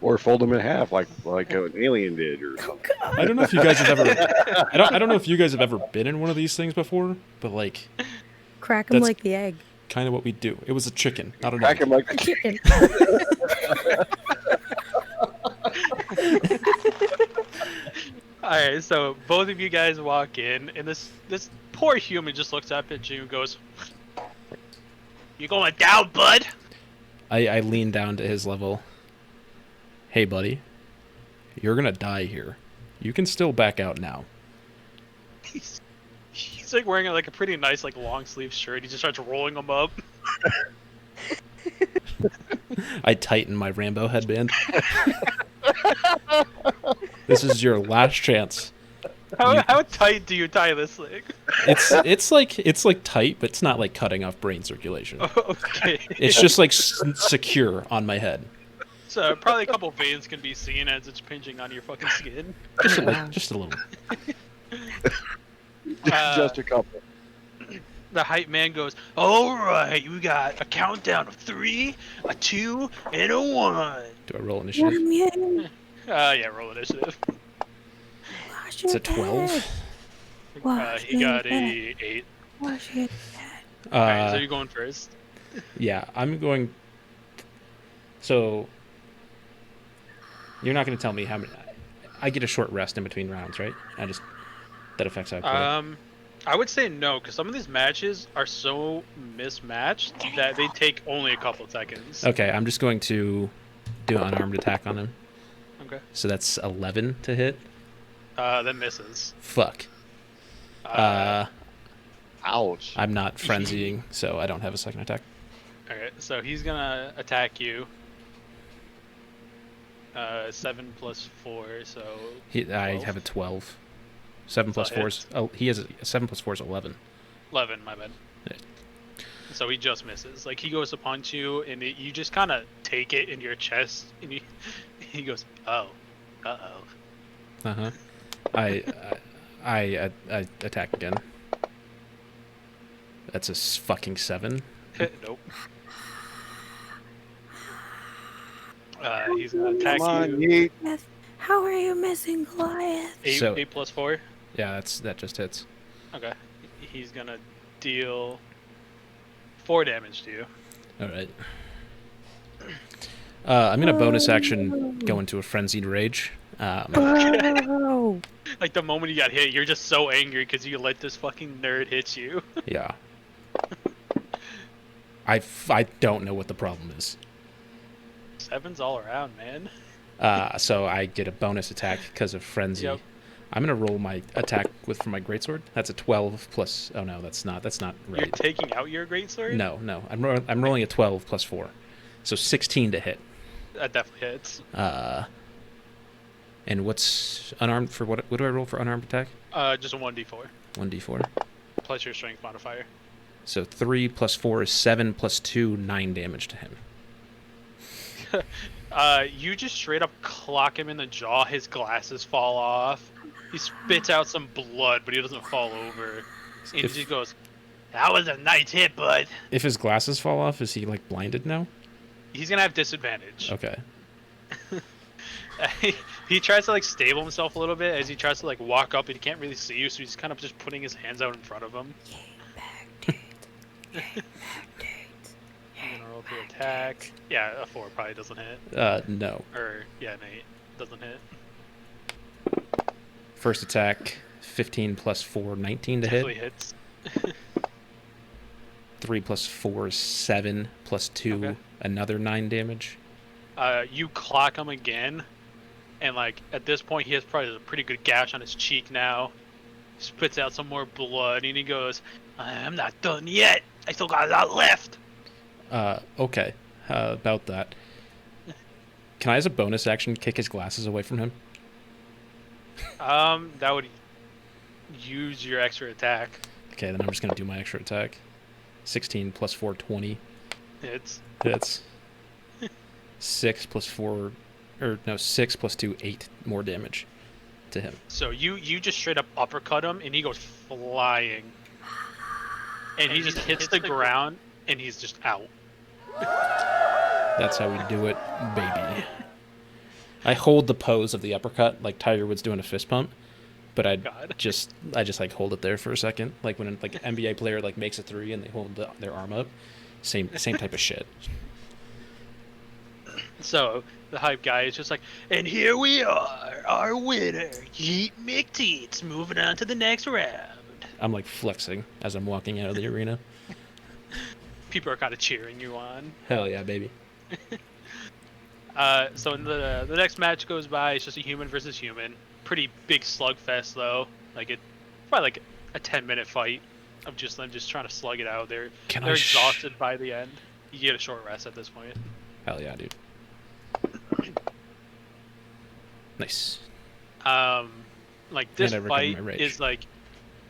Or fold them in half like an alien did or something. I don't know if you guys have ever. I don't know if you guys have ever been in one of these things before, but like, Crack him That's- like the egg. kind of what we do. It was a chicken, not an Crack egg. him like A chicken. Alright, so both of you guys walk in, and this poor human just looks up at you and goes, "You going down, bud?" I lean down to his level. Hey, buddy. You're gonna die here. You can still back out now. He's like wearing like a pretty nice like long sleeve shirt. He just starts rolling them up. I tighten my Rambo headband. This is your last chance. How tight do you tie this thing? It's like tight, but it's not like cutting off brain circulation. Okay. It's just like secure on my head. So probably a couple veins can be seen as it's pinching on your fucking skin. Just a little. Just a couple. The hype man goes, "All right, we got a countdown of 3, a 2, and a 1." Do I roll initiative? Yeah, roll initiative. It's a 12. He got a 8. Alright, so you're going first. Yeah, I'm going. So you're not going to tell me how many. I get a short rest in between rounds, right? That affects output. I would say no, because some of these matches are so mismatched that they take only a couple seconds. Okay, I'm just going to do an unarmed attack on him. Okay. So that's 11 to hit. That misses. Fuck. Ouch. I'm not frenzying, so I don't have a second attack. Okay, so he's gonna attack you. 7 plus 4, so. I 12. have a 12. 7 plus So 4 is. Oh, he has a 7 plus 4 is 11. 11, my bad. Yeah. So he just misses. Like he goes to punch you, and you just kind of take it in your chest, and he goes, "Oh, uh-oh." Uh huh. I attack again. That's a fucking 7. Nope. He's gonna attack Come on, you. Yeet. How are you missing Goliath? 8, So- 8 plus 4. Yeah, that just hits. Okay. He's gonna deal 4 damage to you. All right. I'm gonna bonus action go into a frenzied rage. Oh, Like the moment you got hit, you're just so angry because you let this fucking nerd hit you. Yeah. I don't know what the problem is. 7's all around, man. So I get a bonus attack because of frenzy. Yep. I'm gonna roll my attack from my greatsword. That's a 12 plus. Oh no, that's not You're right. taking out your greatsword? No. I'm rolling a 12 plus 4, so 16 to hit. That definitely hits. And what's unarmed for what? What do I roll for unarmed attack? Just a 1d4 1d4. plus your strength modifier. So 3 plus 4 is 7 plus 2, 9 damage to him. You just straight up clock him in the jaw. His glasses fall off. He spits out some blood, but he doesn't fall over. And he just goes, "That was a nice hit, bud." If his glasses fall off, is he like blinded now? He's gonna have disadvantage. Okay. He tries to like stable himself a little bit as he tries to like walk up, and he can't really see you, so he's kind of just putting his hands out in front of him. I'm gonna roll to attack. Yeah, a 4 probably doesn't hit. No. Or yeah, an 8 doesn't hit. First attack, 15 plus 4, 19 to Definitely hit. hits. 3 plus 4 is 7 plus 2, Okay. another 9 damage. You clock him again, and like at this point he has probably a pretty good gash on his cheek now. Spits out some more blood, and he goes, "I'm not done yet. I still got a lot left." Okay. About that. Can I, as a bonus action, kick his glasses away from him? That would use your extra attack. Okay, then I'm just going to do my extra attack. 16 plus 4, 20. It's Hits. 6 plus 4, or no, 6 plus 2, 8 more damage to him. so you just straight up uppercut him, and he goes flying, and he just hits the ground, and he's just out. That's how we do it, baby. I hold the pose of the uppercut like Tiger Woods doing a fist pump, but I God. just like hold it there for a second, like when like an NBA player like makes a 3 and they hold their arm up. Same type of shit. So the hype guy is just like, and here we are, our winner, Yeet McTeats, moving on to the next round. I'm like flexing as I'm walking out of the arena. People are kind of cheering you on. Hell yeah, baby. So in the next match goes by. It's just a human versus human. Pretty big slugfest though. Like it, probably like a 10-minute fight of just them just trying to slug it out. They're exhausted by the end. You get a short rest at this point. Hell yeah, dude. Nice. Like this And I recover fight my rage. is like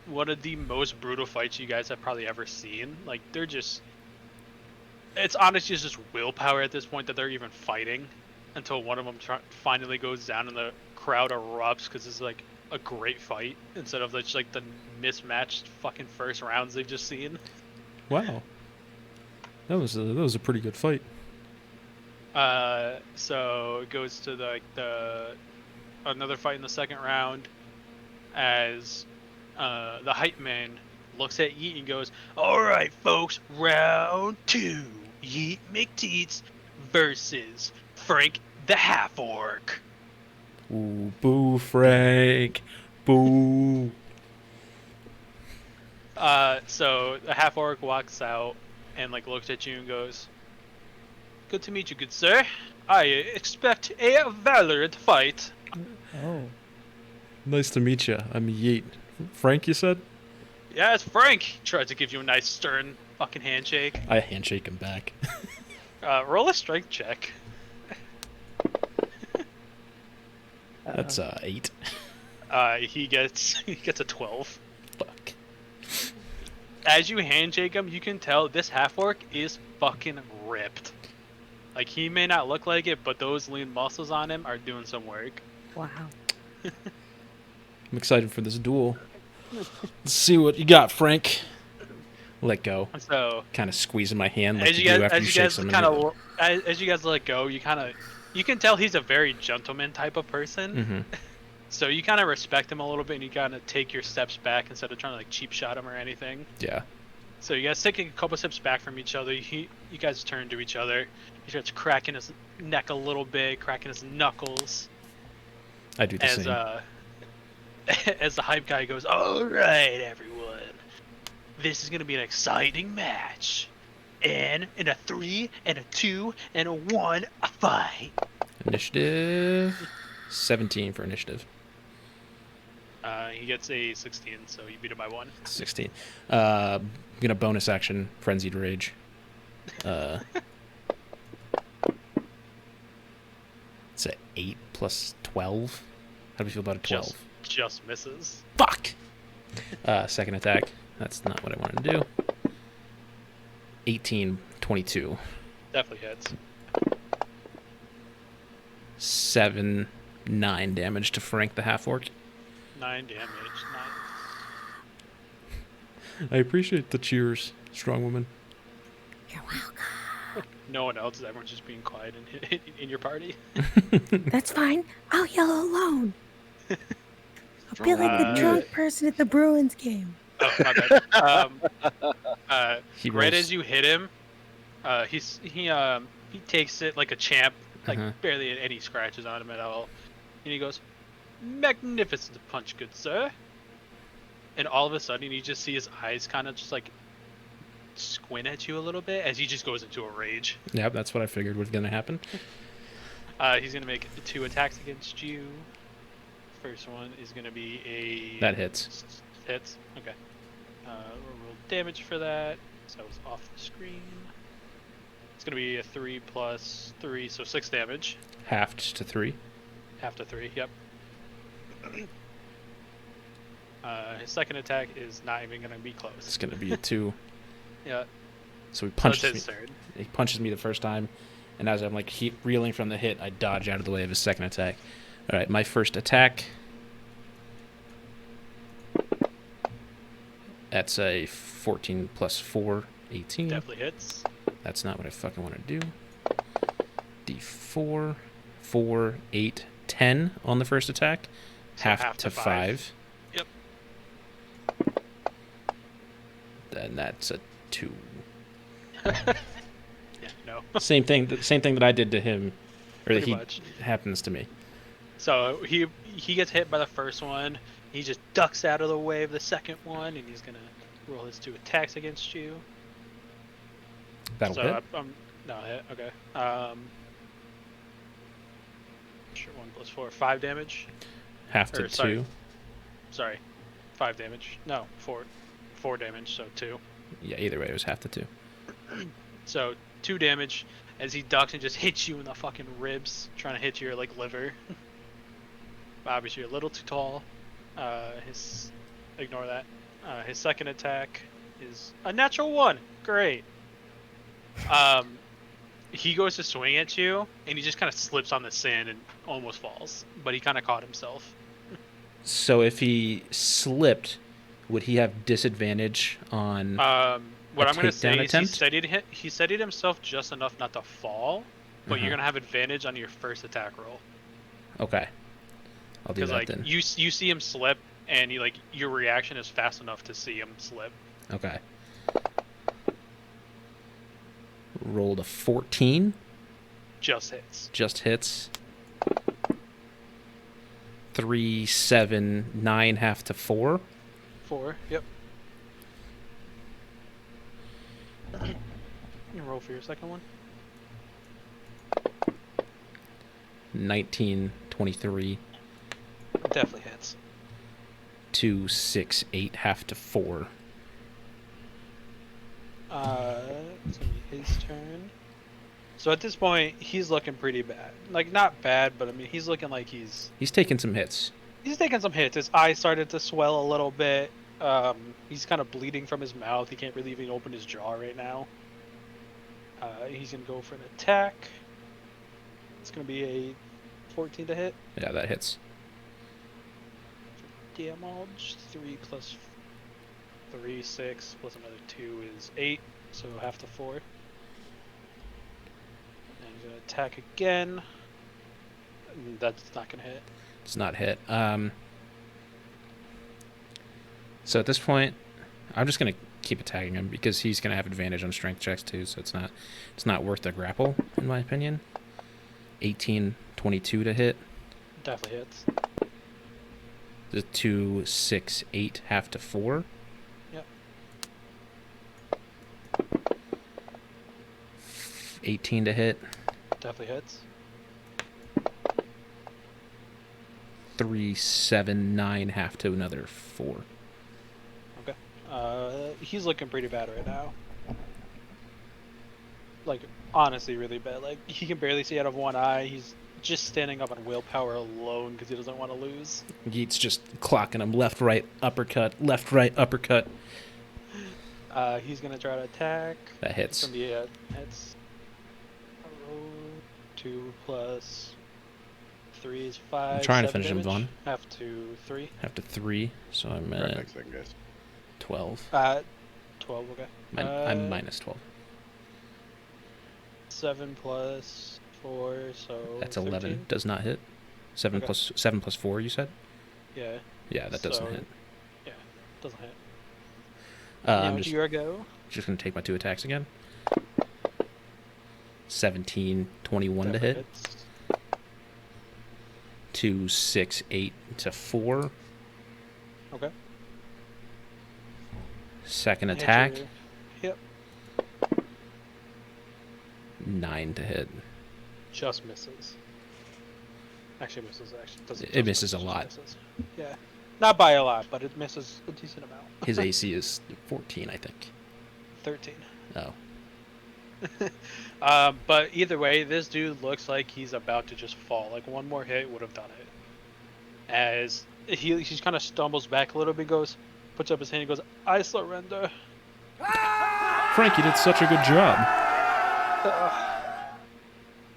one of the most brutal fights you guys have probably ever seen. Like they're just, it's honestly just willpower at this point that they're even fighting, until one of them finally goes down and the crowd erupts because it's like a great fight instead of just like the mismatched fucking first rounds they've just seen. Wow. That was a pretty good fight. So it goes to the another fight in the second round as the hype man looks at Yeet and goes, "All right, folks, round 2, Yeet McTeats versus Frank the Half Orc." Ooh, boo, Frank. Boo. So the Half Orc walks out and like looks at you and goes, "Good to meet you, good sir. I expect a valorant fight." Oh. Nice to meet you. I'm Yeet. Frank, you said? Yeah, it's Frank. He tries to give you a nice stern fucking handshake. I handshake him back. Roll a strength check. That's 8. He gets a 12. Fuck. As you handshake him, you can tell this half orc is fucking ripped. Like he may not look like it, but those lean muscles on him are doing some work. Wow. I'm excited for this duel. Let's see what you got, Frank. Let go. So Kind of squeezing my hand like as you you do guys, after as you you shake guys someone. kind of, as you guys let go, you can tell he's a very gentleman type of person. Mm-hmm. So you kind of respect him a little bit, and you kind of take your steps back instead of trying to like cheap shot him or anything. Yeah. So you guys take a couple steps back from each other. You guys turn to each other. He starts cracking his neck a little bit, cracking his knuckles. I do the same. As the hype guy goes, "All right, everyone, this is gonna be an exciting match, and in a 3 and a 2 and a 1, a fight." Initiative. 17 for initiative. He gets a 16, so you beat him by 1. 16. Gonna bonus action Frenzied Rage. It's a 8 plus 12. How do we feel about a 12? Just misses. Fuck! Second attack. That's not what I wanted to do. 18, 22. Definitely hits. 7, 9 damage to Frank the Half-Orc. 9 damage. 9. I appreciate the cheers, strong woman. You're welcome. No one else. Everyone's just being quiet in your party. That's fine. I'll yell alone. I'll be like the drunk person at the Bruins game. Oh, my bad. He Right rolls- as you hit him, he takes it like a champ, like barely any scratches on him at all, and he goes, "Magnificent punch, good sir." And all of a sudden, you just see his eyes kind of just like squint at you a little bit as he just goes into a rage. Yeah, that's what I figured was gonna happen. He's gonna make 2 attacks against you. First one is gonna be a That hits. Hits. Okay. We'll roll damage for that. So that was off the screen. It's gonna be a 3 plus 3, so 6 damage. Halved to 3. Half to 3. Yep. His second attack is not even gonna be close. It's gonna be a 2. Yeah. So he So punches it's me. his turn. He punches me the first time, and as I'm like reeling from the hit, I dodge out of the way of his second attack. All right, my first attack. That's a 14 plus 4, 18. Definitely hits. That's not what I fucking want to do. D4, 4, 8, 10 on the first attack. So half to 5. Yep. Then that's a 2. Yeah. No. Same thing that I did to him Or pretty he much. happens to me. So he gets hit by the first one. He just ducks out of the way of the second one, and he's gonna roll his 2 attacks against you. That'll So hit. I'm no hit. Okay. Sure. 1 + 4, 5 damage. Half to Or, sorry. 2. Sorry, 5 damage. No, 4 damage. So 2. Yeah, either way, it was half to 2. So 2 damage as he ducks and just hits you in the fucking ribs, trying to hit your like liver. Obviously, you're a little too tall. Ignore that. His second attack is a natural 1. Great. He goes to swing at you, and he just kind of slips on the sand and almost falls. But he kind of caught himself. So if he slipped, would he have disadvantage on? What A I'm going to say takedown is attempt? he steadied himself just enough not to fall, but you're Uh-huh. going to have advantage on your first attack roll. Okay, I'll do Because that like then. you see him slip, and your reaction is fast enough to see him slip. Okay. Rolled a 14. Just hits. Just hits. 3, 7, 9, half to 4. 4. Yep. You roll for your second one. 19, 23. Definitely hits. 2, 6, 8, half to 4. It's gonna be his turn. So at this point, he's looking pretty bad. Like not bad, but I mean he's looking like he's taking some hits. taking some hits. His eye started to swell a little bit. He's kind of bleeding from his mouth. He can't really even open his jaw right now. He's gonna go for an attack. It's gonna be a 14 to hit. Yeah, that hits. Damage 3 plus 3, 6 plus another 2 is 8, so half to 4. And he's gonna attack again. And that's not gonna hit. It's not hit. So at this point, I'm just gonna keep attacking him because he's gonna have advantage on strength checks too. So it's not worth the grapple in my opinion. 18, 22 to hit. Definitely hits. The 2, 6, 8, half to 4. Yep. 18 to hit. Definitely hits. 3, 7, 9, half to another 4. Okay. He's looking pretty bad right now. Like, honestly, really bad. Like, he can barely see out of one eye. He's just standing up on willpower alone because he doesn't want to lose. Yeet's just clocking him left, right, uppercut, left, right, uppercut. He's gonna try to attack. That It's hits. gonna be a hits. 2 plus 3 is 5. I'm trying to 7 finish him, damage. Vaughn. Half to 3. Half to 3, so I'm Right at next thing, guys. 12. 12. Okay. I'm minus 12. 7 plus 4, so That's 13? 11. Does not hit. 7 Okay. plus 7 plus 4, you said? Yeah, Yeah, that doesn't So- hit. doesn't hit. I'm Damage just your go. going to take my 2 attacks again. 17, 21 to Definitely hit. hits. 2, 6, 8 to 4. Okay. Second Hit attack, your- Yep. 9 to hit. Just misses. Actually misses. Actually, doesn't. It just misses a just lot. misses. Yeah. Not by a lot, but it misses a decent amount. His AC is 14, I think. 13. Oh. But either way, this dude looks like he's about to just fall. Like one more hit would have done it. As he kind of stumbles back a little bit, puts up his hand, and goes, "I surrender." Frank, you did such a good job.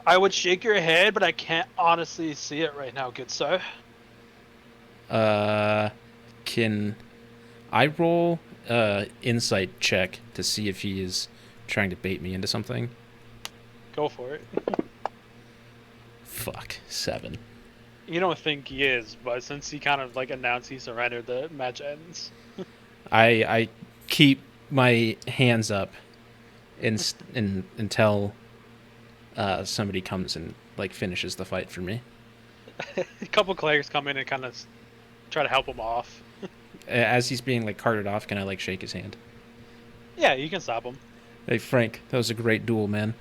I would shake your head, but I can't honestly see it right now, good sir. Can I roll insight check to see if he is trying to bait me into something? Go for it. Fuck, 7. You don't think he is, but since he kind of like announced he surrendered, the match ends. I keep my hands up until somebody comes and like finishes the fight for me. A couple clerics come in and kind of try to help him off. As he's being like carted off, can I like shake his hand? Yeah, you can stop him. Hey Frank, that was a great duel, man.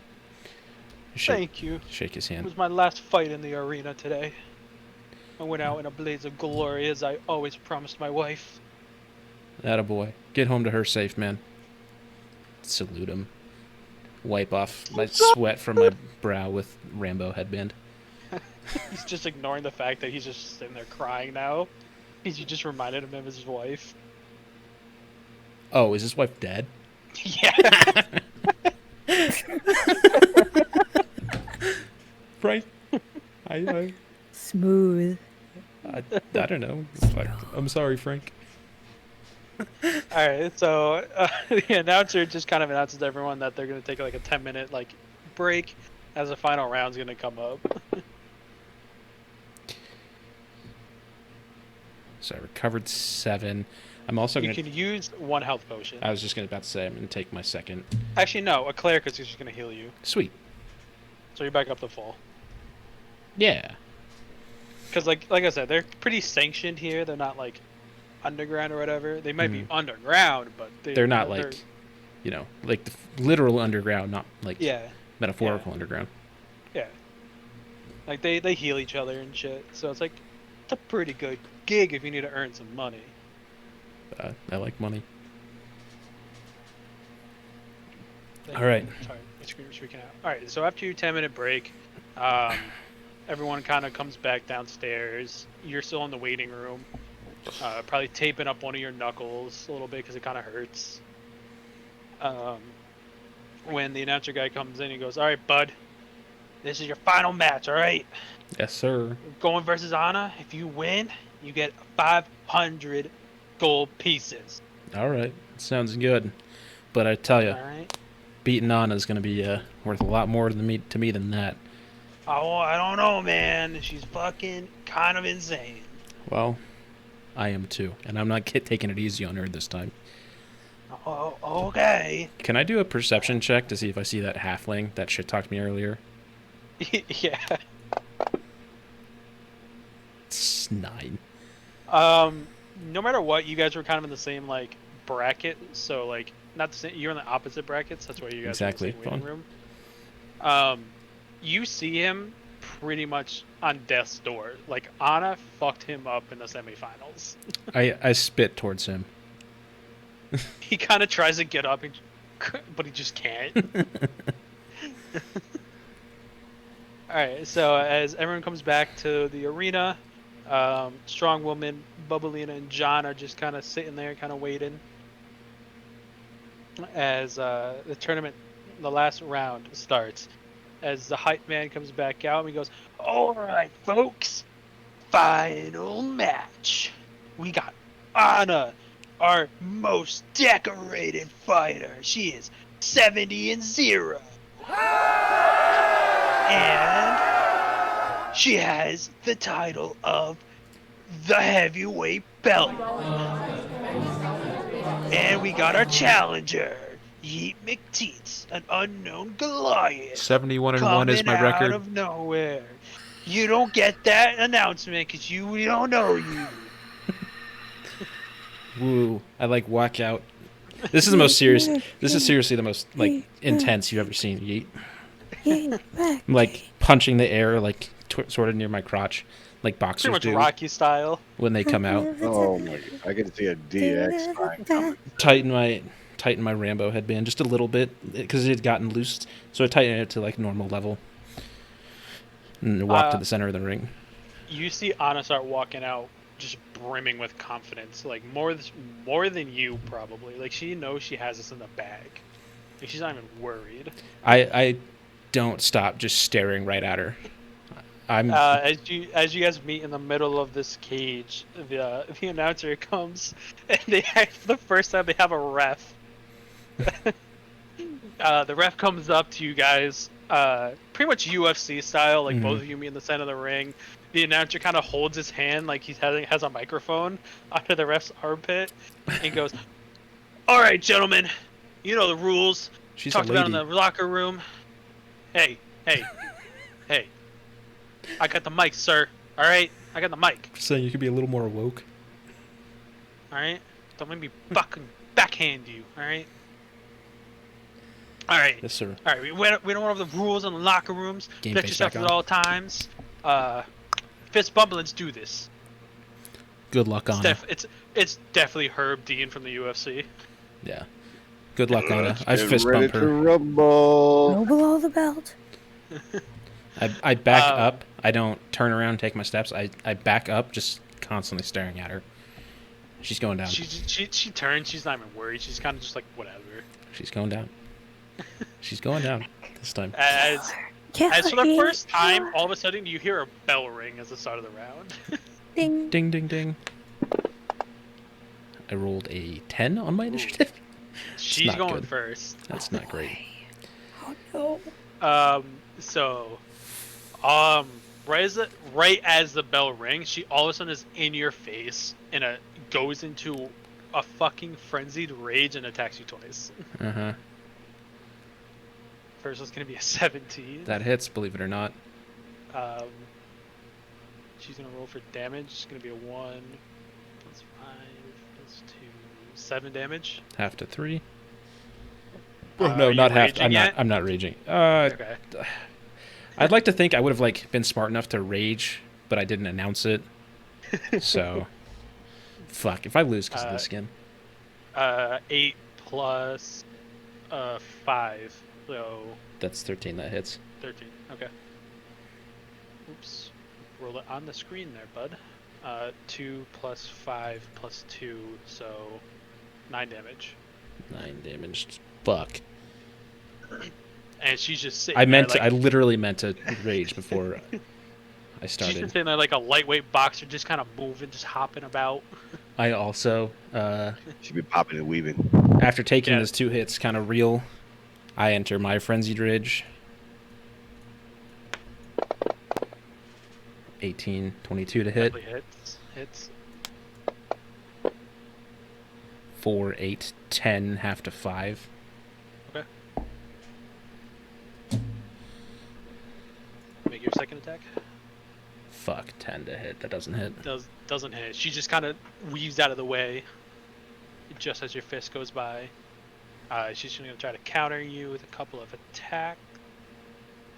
Thank you. Shake his It hand. was my last fight in the arena today. I went out in a blaze of glory as I always promised my wife. Attaboy. Get home to her safe, man. Salute him. Wipe off my sweat from my brow with Rambo headband. He's just ignoring the fact that he's just sitting there crying now. Because you just reminded him of his wife. Oh, is his wife dead? Yeah. Frank? I Smooth. don't know. I'm sorry, Frank. Alright, so the announcer just kind of announces to everyone that they're going to take like a 10-minute like break as the final round's going to come up. So I recovered 7. I'm also You going to... can use 1 health potion. I was just about to say I'm going to take my second. Actually, no, a cleric is just going to heal you. Sweet. So you're back up to full. Yeah. Because like I said, they're pretty sanctioned here. They're not like underground or whatever. They might be underground, but They're not like, you know, like the literal underground, not like yeah, metaphorical underground. yeah. Like they heal each other and shit. So it's like it's a pretty good gig if you need to earn some money. I like money. All right. Sorry, my screen was freaking out. All right, so after your 10-minute break, everyone kind of comes back downstairs. You're still in the waiting room, probably taping up one of your knuckles a little bit because it kind of hurts. When the announcer guy comes in, he goes, "All right, bud, this is your final match. All right, Yes, sir. going versus Anna. If you win, you get 500 gold pieces. All right. Sounds good. But I tell you, All right." beating Anna is going to be worth a lot more to me than that. Oh, I don't know, man. She's fucking kind of insane. Well, I am too, and I'm not taking it easy on her this time. Oh, okay. Can I do a perception check to see if I see that halfling that shit talked me earlier? Yeah. It's 9. No matter what, you guys were kind of in the same like bracket, so like not the same. You're in the opposite brackets. That's why you guys Exactly. are in the same waiting room. You see him pretty much on death's door. Like Anna fucked him up in the semifinals. I spit towards him. He kind of tries to get up, but he just can't. All right. So as everyone comes back to the arena, Strong Woman, Bubbalina, and John are just kind of sitting there, kind of waiting. As the tournament, the last round starts, as the hype man comes back out and he goes, "All right, folks, final match. We got Anna, our most decorated fighter. She is 70-0, and she has the title of the heavyweight belt. And we got our challenger, Yeet McTeats, an unknown Goliath. 71-1 is my coming record. out of nowhere. You don't get that announcement because we don't know you." Woo! I like walk out. This is the most serious. This is seriously the most like intense you've ever seen, Yeet. I'm like punching the air, like sort of near my crotch, like Pretty boxers much do Rocky style. when they come out. Oh my god. I can see a DX sign coming. Tighten my Rambo headband just a little bit because it had gotten loose, so I tightened it to like normal level. And walk to the center of the ring. You see Anna start walking out, just brimming with confidence, like more than you probably. Like she knows she has this in the bag. Like she's not even worried. I don't stop just staring right at her. I'm As you guys meet in the middle of this cage, the announcer comes, and for the first time they have a ref. The ref comes up to you guys, pretty much UFC style, like both of you meet in the center of the ring. The announcer kind of holds his hand like he has a microphone under the ref's armpit, and goes, "All right, gentlemen, you know the rules. she's Talked a about in lady. the locker room. Hey, I got the mic, sir. All right, I got the mic. Just saying you could be a little more woke. All right, don't make me fucking backhand you. All right. All right. Yes, sir. All right. We don't want the rules in the locker rooms. Game Protect face yourself back at on. all times. Fist bump. Let's do this. Good luck on it. It's definitely Herb Dean from the UFC. Yeah. Good luck on it. Let's I get fist ready bump to her. rumble. No below the belt. I back up. I don't turn around and take my steps. I back up, just constantly staring at her. She's going down. She turns. She's not even worried. She's kind of just like whatever. She's going down. She's going down this time. As for the first time, all of a sudden you hear a bell ring as the start of the round. Ding. Ding, ding, ding. I rolled a 10 on my initiative. She's not going good. first. That's not great. Oh no. Right as the bell rings, she all of a sudden is in your face and goes into a fucking frenzied rage and attacks you twice. Uh-huh. First one's gonna be a 17. That hits, believe it or not. She's gonna roll for damage. It's gonna be a 1 plus 5 plus 2, 7 damage. Half to 3. Are no, you not half. raging yet? I'm not raging. Okay. I'd like to think I would have like been smart enough to rage, but I didn't announce it. So, fuck. If I lose because of the skin, 8 plus 5, so that's 13. That hits. 13. Okay. Oops. Roll it on the screen there, bud. 2 plus 5 plus 2, so 9 damage. 9 damage. Fuck. And she's just sitting I there meant. like, I literally meant to rage before I she's started. just sitting there like a lightweight boxer, just kind of moving, just hopping about. I also, Should be popping and weaving. after taking Yeah. those 2 hits, kind of real. I enter my frenzied rage. 18, 22 to hit. Definitely hits. 4, 8, 10, half to 5. Okay. Make your second attack. Fuck, 10 to hit. That doesn't hit. Doesn't hit. She just kind of weaves out of the way, just as your fist goes by. She's going to try to counter you with a couple of attack.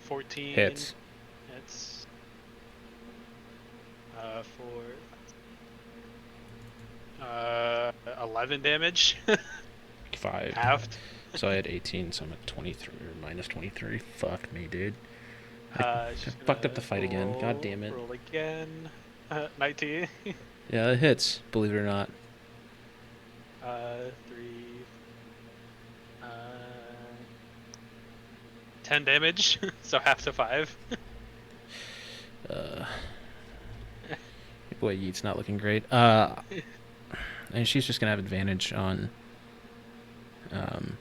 14 Hits. hits. 11 damage. 5. Halved. So I had 18, so I'm at 23, or minus 23. Fuck me, dude. She's fucked up gonna the fight again. God damn it. Roll again. 19. Yeah, it hits, believe it or not. 3. 10 damage, so half to 5. Boy, Yeet's not looking great. And she's just gonna have advantage on. I'm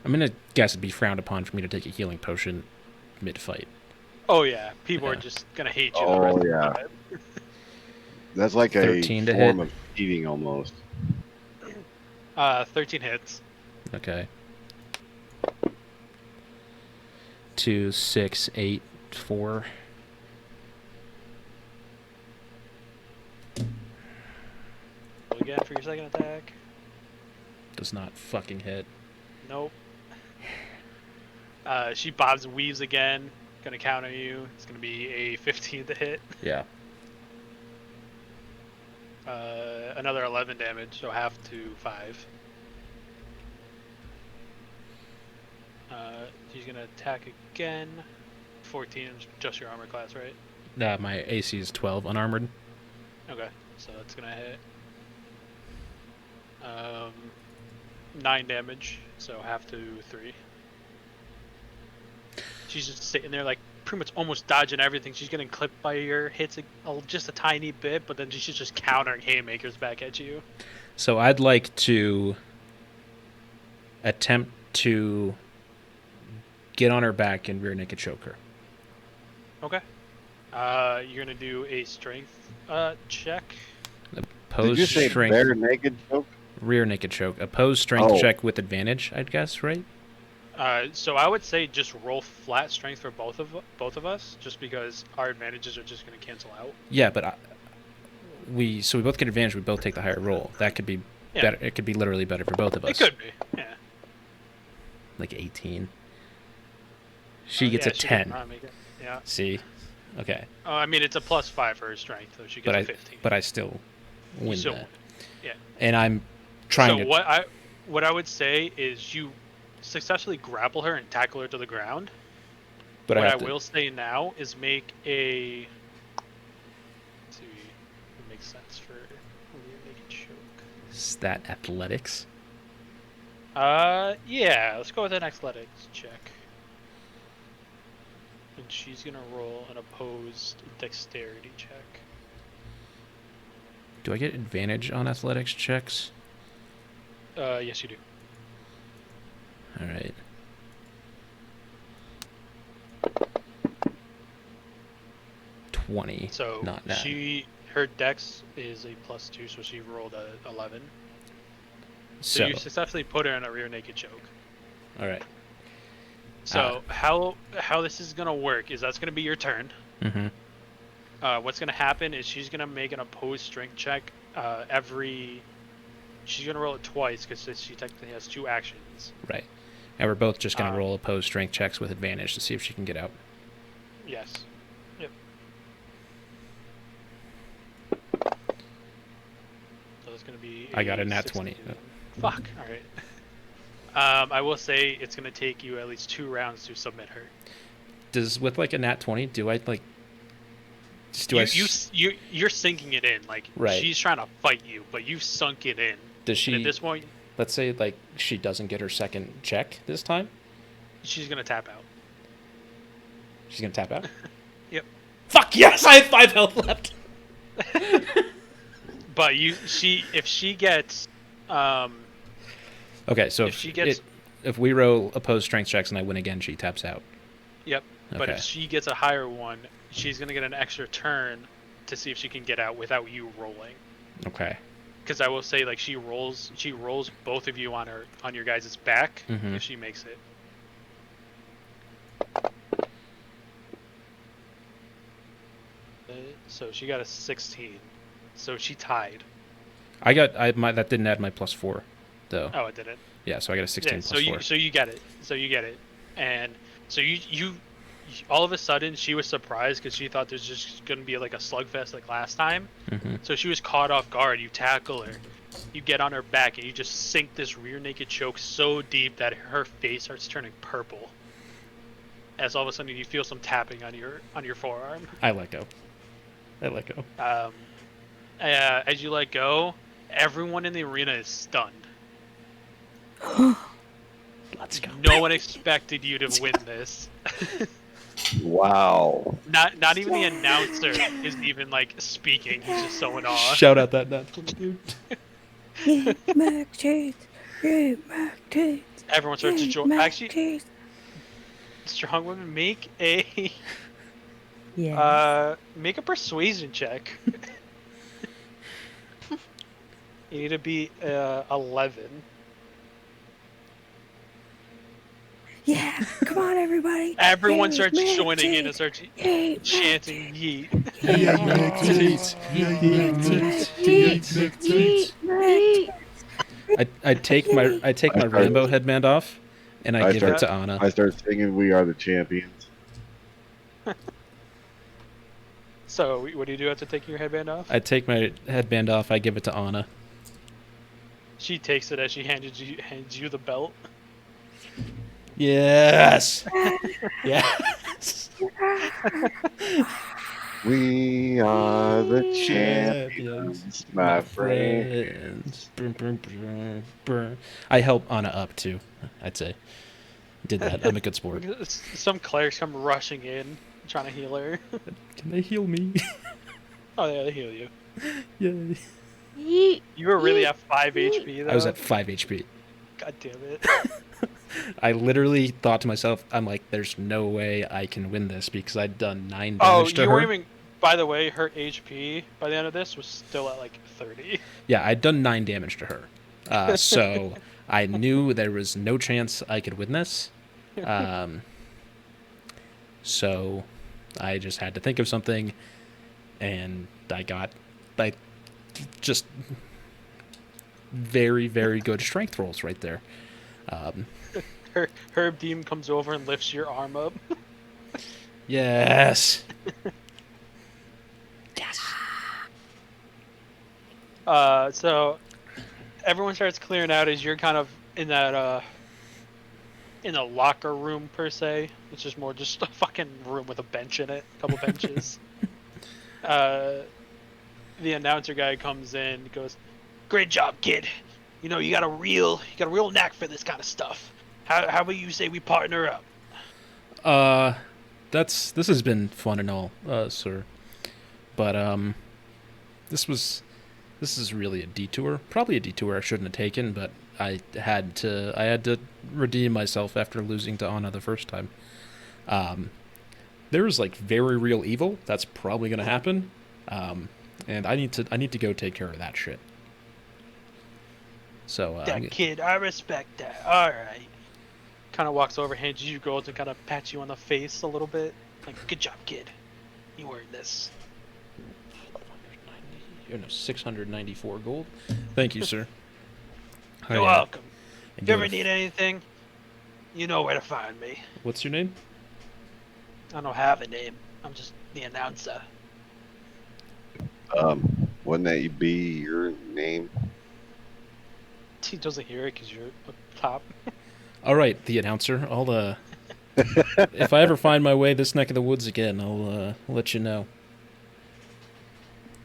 gonna guess it'd be frowned upon for me to take a healing potion mid-fight. Oh yeah, people are Yeah. just gonna hate you the rest of the yeah. time. That's like a 13 to form hit. of cheating almost. 13 hits. Okay. 2, 6, 8, 4. Roll again for your second attack. Does not fucking hit. Nope. She bobs and weaves again. Gonna counter you. It's gonna be a 15 to hit. Yeah. Another 11 damage, so half to 5. She's gonna attack again. 14 is just your armor class, right? My AC is 12 unarmored. Okay, so that's gonna hit. 9 damage, so half to 3. She's just sitting there, like, pretty much almost dodging everything. She's getting clipped by your hits just a tiny bit, but then she's just countering haymakers back at you. So I'd like to attempt to get on her back and rear naked choke her. Okay. You're gonna do a strength check. Did Opposed you say strength, bare naked joke? rear naked choke. Opposed strength Oh. check with advantage, I'd guess, right? So I would say just roll flat strength for both of us, just because our advantages are just going to cancel out. Yeah, but we both get advantage. We both take the higher roll. That could be better. It could be literally better for both of us. It could be. Yeah. Like 18. She gets a 10. Yeah. See? Okay. I mean, it's a +5 for her strength, so she gets a 15. But I still win still that. win. Yeah. And I'm trying to... what I would say is you successfully grapple her and tackle her to the ground. But what I will say now is make a... Let's see if it makes sense for rear naked choke. Is that athletics? Yeah, let's go with an athletics check. And she's gonna roll an opposed dexterity check. Do I get advantage on athletics checks? Yes, you do. All right. So not that. her dex is a +2, so she rolled a 11. So you successfully put her in a rear naked choke. all right. So how this is gonna work is that's gonna be your turn. Mm-hmm. What's gonna happen is she's gonna make an opposed strength check she's gonna roll it twice because she technically has 2 actions. Right. And we're both just gonna roll opposed strength checks with advantage to see if she can get out. Yes. Yep. So it's gonna be. I got a nat 20. Fuck. All right. I will say it's gonna take you at least 2 rounds to submit her. Does with like a nat 20, do I like? You're sinking it in, like right. She's trying to fight you, but you've sunk it in. Does she? And at this point, let's say like she doesn't get her second check this time. She's gonna tap out. She's gonna tap out. Yep. Fuck yes! I have 5 health left. But if she gets. Okay, so if we roll opposed strength checks and I win again, she taps out. Yep. Okay. But if she gets a higher one, she's gonna get an extra turn to see if she can get out without you rolling. Okay. Because I will say, like, she rolls both of you on your guys' back if she makes it. So she got a 16. So she tied. That didn't add my +4, though. Oh, it didn't. Yeah, so I got a 16 so +4. So you get it. And so you all of a sudden she was surprised because she thought there's just gonna be like a slugfest like last time. Mm-hmm. So she was caught off guard. You tackle her, you get on her back, and you just sink this rear naked choke so deep that her face starts turning purple. As all of a sudden you feel some tapping on your forearm. I let go. As you let go, everyone in the arena is stunned. Let's go. No one expected you to win this. Wow. Not even the announcer is even like speaking. He's just so in awe. Shout out that nut, dude. Everyone starts to join. Actually, strong women, make a persuasion check. You need to be 11. Yeah, come on, everybody. Everyone starts joining in and starts chanting Yeet. I take my rainbow headband off, and I give it to Anna. I start singing "We Are the Champions." So, what do you do after taking your headband off? I take my headband off. I give it to Anna. She takes it as she hands you the belt. Yes. Yes. We are the champions, my friends. I help Anna up too. I'd say. Did that. I'm a good sport. Some clerics come rushing in, trying to heal her. Can they heal me? Oh yeah, they heal you. Yay. You were really at 5 HP though. I was at 5 HP. God damn it. I literally thought to myself, I'm like, there's no way I can win this because I'd done 9 damage to her. Weren't even. By the way, her HP by the end of this was still at like 30. Yeah, I'd done 9 damage to her. So I knew there was no chance I could win this. So I just had to think of something, and I got like just very, very good strength rolls right there. Her beam comes over and lifts your arm up. Yes. Yes. So everyone starts clearing out as you're kind of in that in a locker room per se. It's just more just a fucking room with a bench in it, a couple benches. The announcer guy comes in, goes, "Great job, kid. You know you got a real knack for this kind of stuff. How about you say we partner up?" This has been fun and all, sir. But this is really a detour. Probably a detour I shouldn't have taken, but I had to redeem myself after losing to Anna the first time. There is like very real evil that's probably gonna happen, and I need to go take care of that shit. So That kid, I respect that. All right. Kind of walks over, hands you gold, and kind of pats you on the face a little bit. Like, "Good job, kid. You earned this." 694 gold. Thank you, sir. You're I, welcome. I If go you ever to need anything, you know where to find me. What's your name? I don't have a name. I'm just the announcer. Wouldn't that be your name? He doesn't hear it because you're up top. All right, the announcer. I'll if I ever find my way this neck of the woods again, I'll let you know.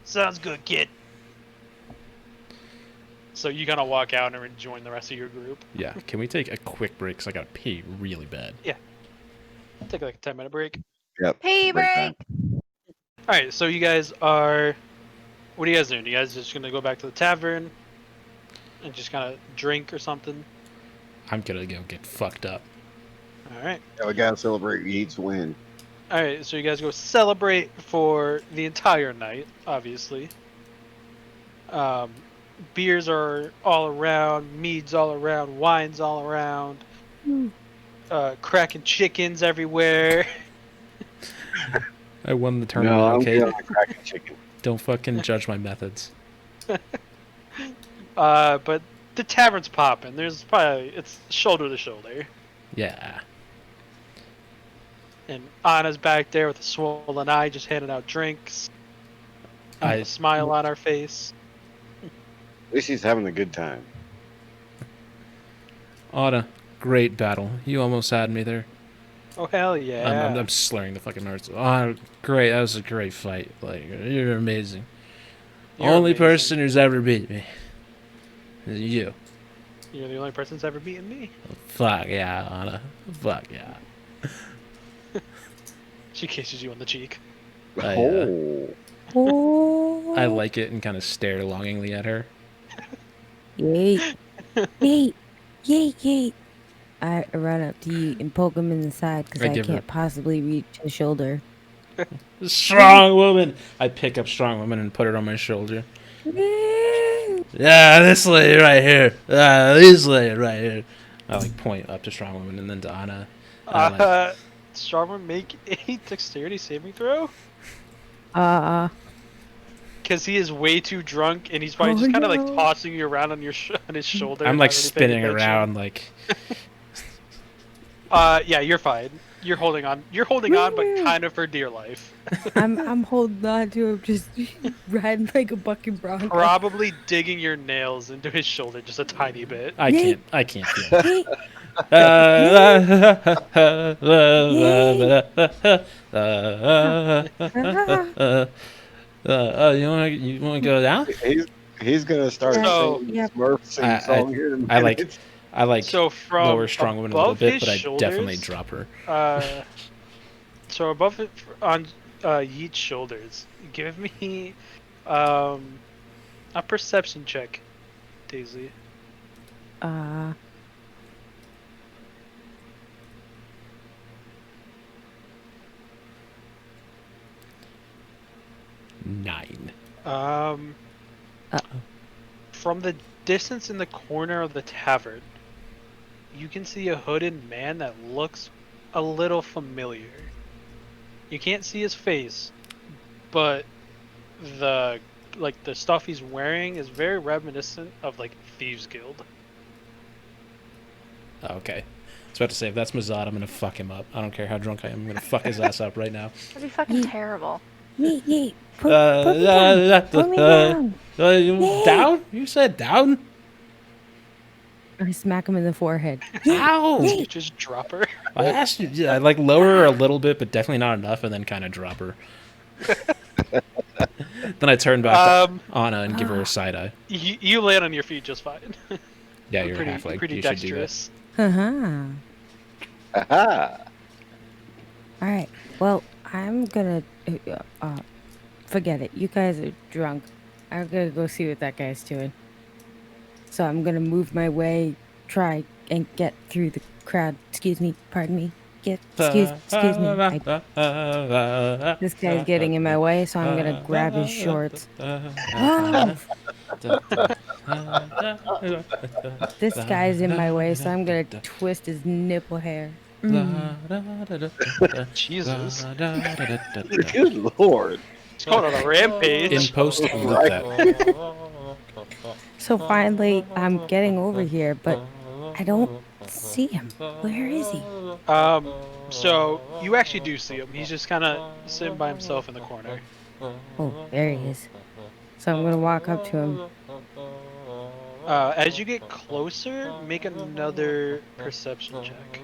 Sounds good, kid. So you kind of walk out and join the rest of your group. Yeah, can we take a quick break? Cause I gotta pee really bad. Take like a 10-minute break. Yep. Pee break. All right, so you guys are. What are you guys doing? You guys just gonna go back to the tavern and just kind of drink or something? I'm gonna go get fucked up. All right. Yeah, we gotta celebrate Yeet's win. All right, so you guys go celebrate for the entire night, obviously. Beers are all around, meads all around, wines all around, cracking chickens everywhere. I won the tournament. No, I'm Okay, good on the cracking chicken. don't fucking judge my methods. But the tavern's popping. It's shoulder to shoulder. Yeah. And Anna's back there with a swollen eye, just handing out drinks. I- A smile on her face. At least he's having a good time. Anna, great battle. You almost had me there. Oh hell yeah! I'm slurring the fucking words. Oh, great. That was a great fight. Like, you're amazing. You're Only amazing. person who's ever beat me is you. You're the only person that's ever beaten me. Fuck yeah, Anna. Fuck yeah. She kisses you on the cheek. Oh. I like it and kind of stare longingly at her. Yeet. Yeet. Yeet. Yeet. I run up to Yeet and poke him in the side because I I give her- can't possibly reach his shoulder. Strong woman. I pick up strong woman and put her on my shoulder. Yeah, this lady right here. This lady right here. I like point up to strong woman and then to Anna. Starman, make a dexterity saving throw. Because he is way too drunk and he's probably Oh, just kind of like no. tossing you around on on his shoulder. I'm not like really paying spinning attention. around like Yeah, you're fine. You're holding on. You're holding on, but kind of for dear life. I'm holding on to him, just riding like a bucking bronco. Probably digging your nails into his shoulder just a tiny bit. I Yeet. can't feel it. You wanna go down? He's gonna start So- singing Yep. Smurf sing I- song here in a I like- minute. I like So from lower strong woman a little above bit, his but I definitely shoulders, drop her. So above it on Yeet's shoulders, give me a perception check, Daisy. Nine. From the distance in the corner of the tavern, you can see a hooded man that looks a little familiar. You can't see his face, but the the stuff he's wearing is very reminiscent of like Thieves Guild. Oh, okay. I was about to say, if that's Mazad, I'm gonna fuck him up. I don't care how drunk I am. I'm gonna fuck his ass up right now. That'd be fucking Yeet. terrible. Yeet. Put me down. Put me down. Down? You said down? I smack him in the forehead. Ow! You just drop her. I asked you. Yeah, I like lower her a little bit, but definitely not enough, and then kind of drop her. Then I turn back to Anna and give her a side eye. You land on your feet just fine. Yeah, you're pretty, halfling. pretty You should do that. dexterous. Uh-huh. Aha! All right. Well, I'm gonna forget it. You guys are drunk. I'm gonna go see what that guy's doing. So I'm gonna move my way, try and get through the crowd. Excuse me. Pardon me. Excuse me. This guy's getting in my way, so I'm gonna grab his shorts. Oh, this guy's in my way, so I'm gonna twist his nipple hair. Jesus. Good lord. He's going on a rampage. In post, look that. So finally, I'm getting over here, but I don't see him. Where is he? So you actually do see him. He's just kind of sitting by himself in the corner. Oh, there he is. So I'm gonna walk up to him. As you get closer, make another perception check.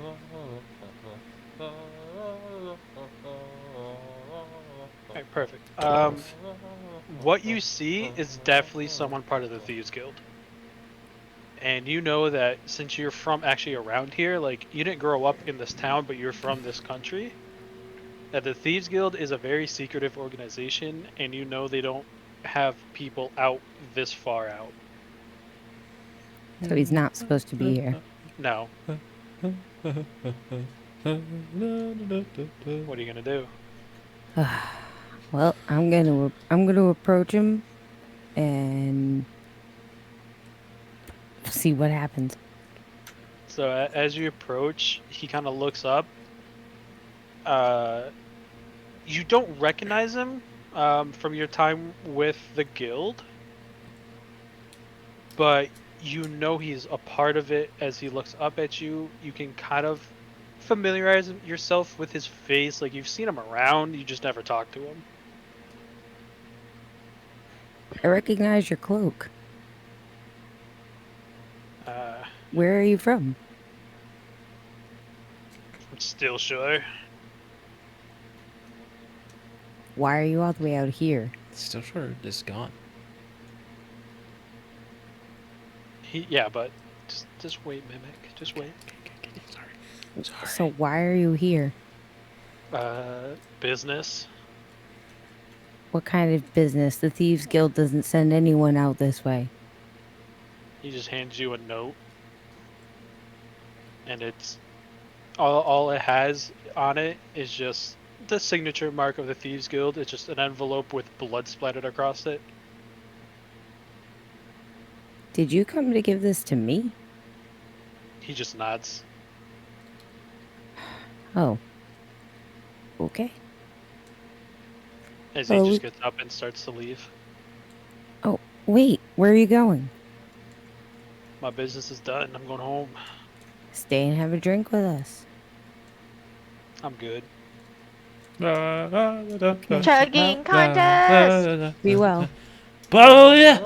Alright, perfect. What you see is definitely someone part of the Thieves Guild. And you know that since you're from actually around here, like you didn't grow up in this town, but you're from this country, that the Thieves Guild is a very secretive organization, and you know they don't have people out this far out. So he's not supposed to be here. No. What are you gonna do? Well, I'm gonna approach him and see what happens. So as you approach, he kind of looks up. You don't recognize him from your time with the guild, but you know he's a part of it. As he looks up at you, you can kind of familiarize yourself with his face. Like you've seen him around, you just never talked to him. I recognize your cloak. I'm Where are you from? still sure. Why are you all the way out here? Still sure it's gone. Yeah, but just wait, Mimic. Just wait. Sorry. So why are you here? Business. What kind of business? The Thieves Guild doesn't send anyone out this way. He just hands you a note, and it's all it has on it is just the signature mark of the Thieves Guild. It's just an envelope with blood splattered across it. Did you come to give this to me? He just nods. Oh. Okay. As he Oh. just gets up and starts to leave. Oh, wait. Where are you going? My business is done. I'm going home. Stay and have a drink with us. I'm good. Chugging contest. Be well. Oh yeah.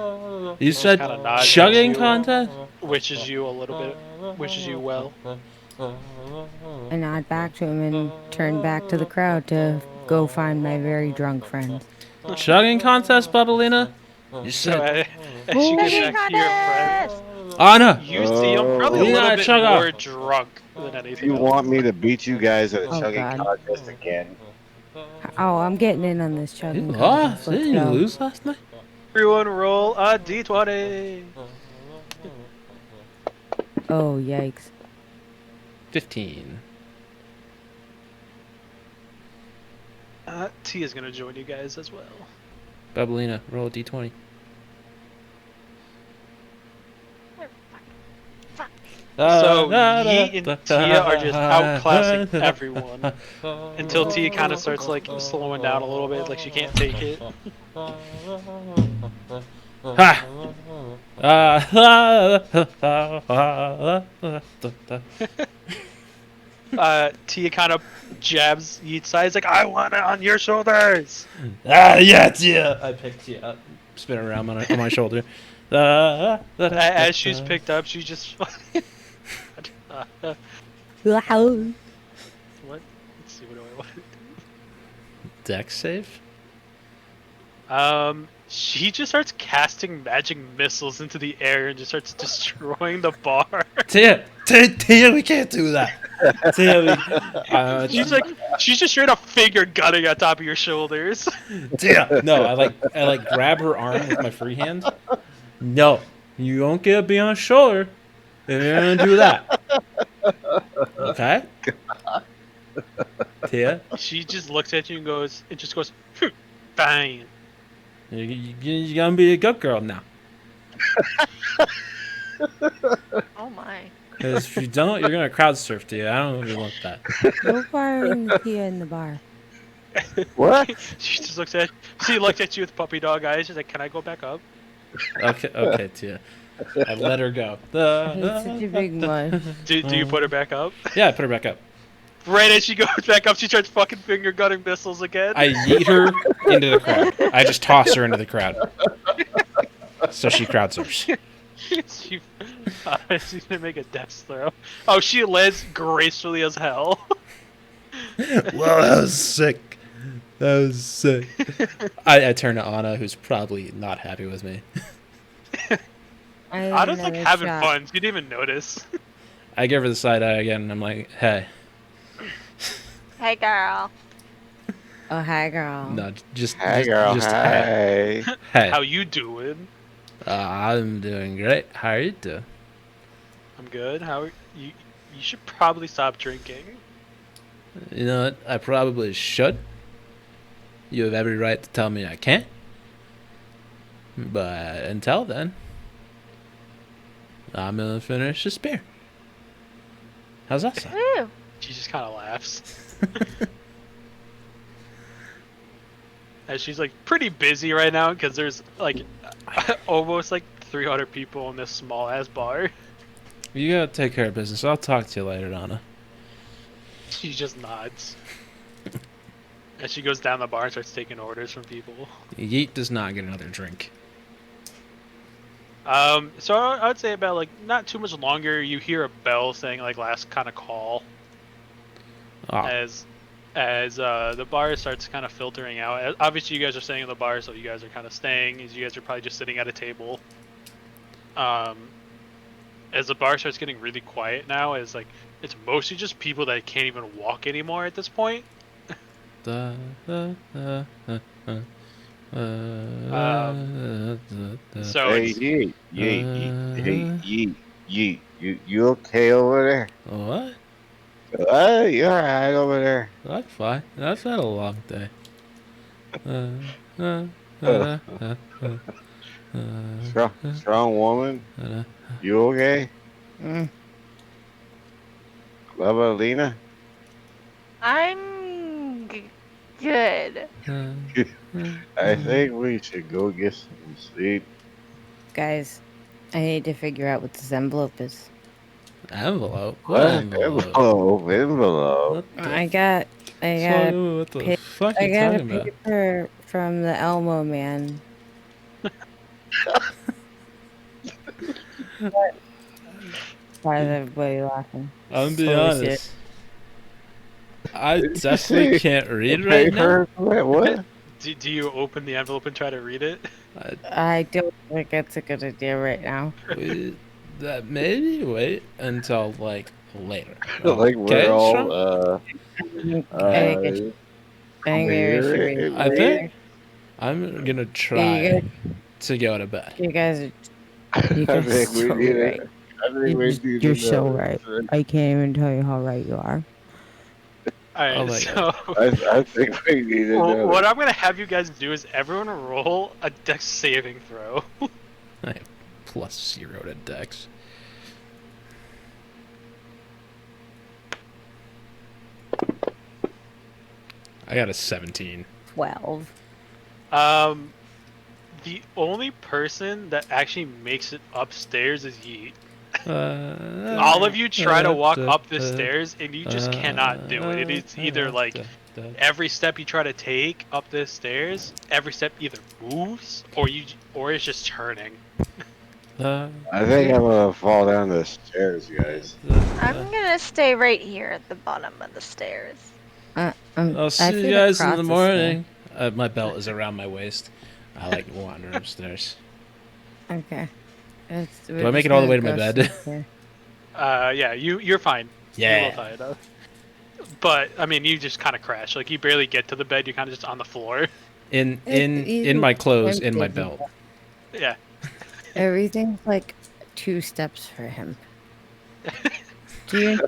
You said kinda nods chugging as you- contest? Wishes you a little bit. Wishes you well. I nod back to him and turn back to the crowd to go find my very drunk friends. Chugging contest, Bubblina? You So said as you Chugging get back to your friends, contest. Anna. you see him probably a Yeah, little bit chug up. more drunk than If anything you else. want me to beat you guys at a Oh, chugging God. contest again, Oh, I'm getting in on this chugging You contest. lost? Let's Didn't you go. lose last night? Everyone roll a d20. Oh, yikes. 15. T is gonna join you guys as well. Bubblina, roll a d20. So Yeet and Tia are just outclassing everyone until Tia kind of starts like slowing down a little bit, like she can't take it. Ha! Tia kind of jabs Yeet's side. He's like, "I want it on your shoulders." Yeah, Tia. I picked Tia up, spin around on my shoulder. As she's picked up, she just. What? Let's see. What do I want? Deck save. She just starts casting magic missiles into the air and just starts destroying the bar. Tia, we can't do that. Tia, She's just straight up finger gunning on top of your shoulders. Tia. No, I like grab her arm with my free hand. No, you won't get me on the shoulder if you're gonna do that. Okay. Tia, She just looks at you and goes, fine. you're gonna be a good girl now. Oh my. Because if you don't, you're gonna crowd surf, Tia. I don't know if you want that. No firing Tia in the bar. What? She just looks at you with puppy dog eyes. She's like, "Can I go back up?" Okay, Tia. I let her go. It's such a big mud. Do you put her back up? Yeah, I put her back up. Right as she goes back up, she starts fucking finger gunning missiles again. I yeet her into the crowd. I just toss her into the crowd. So she crowd surfs. she's gonna make a dex throw. Oh, she lands gracefully as hell. Well, that was sick. I turn to Anna, who's probably not happy with me. I don't think having fun. She didn't even notice. I give her the side eye again, and I'm like, hey. Hey, girl. Oh, hi, girl. No, just Hey, girl. just Hey. hey. How you doing? I'm doing great. How are you doing? I'm good. How are you? You should probably stop drinking. You know what? I probably should. You have every right to tell me I can't. But until then, I'm gonna finish this beer. How's that sound? Woo. She just kind of laughs. And she's like pretty busy right now because there's like almost like 300 people in this small ass bar. You gotta take care of business. I'll talk to you later, Donna. She just nods. And she goes down the bar and starts taking orders from people. Yeet does not get another drink. So I would say about like not too much longer, you hear a bell saying like last kind of call. Oh, As the bar starts kind of filtering out. Obviously, you guys are staying in the bar, so you guys are kind of staying. As you guys are probably just sitting at a table. As the bar starts getting really quiet now, as like it's mostly just people that can't even walk anymore at this point. so Hey, it's, Yeet. You okay over there? what? You alright over there? That's fine. That's had a long day. Strong woman? You okay? Bubba, Lena? I'm good. I think we should go get some sleep. Guys, I need to figure out what this envelope is. Envelope? What envelope? Envelope. What the I got what the pa- fuck I you got a talking about? paper from the Elmo man. Why is everybody laughing? I'm be Holy shit. honest. I definitely can't read right now. What? Do you open the envelope and try to read it? I don't think it's a good idea right now. That maybe wait until like later. Like Okay, we're all Sean? I think maybe we should read it. I think I'm gonna try to go to bed. You guys are I think we so need right. it. I think we need You're to so know. right. I can't even tell you how right you are. Alright, Oh my so I think we need to know. what I'm gonna have you guys do is everyone roll a dex saving throw. I have +0 to Dex. I got a 17. 12. The only person that actually makes it upstairs is Yeet. All of you try to walk up the stairs and you just cannot do it. It's either like every step you try to take up the stairs, every step either moves or it's just turning. I think I'm gonna fall down the stairs, guys. I'm gonna stay right here at the bottom of the stairs. I'll see you guys in the morning. My belt is around my waist. I like wandering upstairs. Okay. Do I make it all the way to my bed? Yeah, you're fine. Yeah. You're well tied up. But I mean, you just kind of crash. Like you barely get to the bed. You're kind of just on the floor. In my clothes, in my belt. Yeah. Everything's like 2 steps for him. Do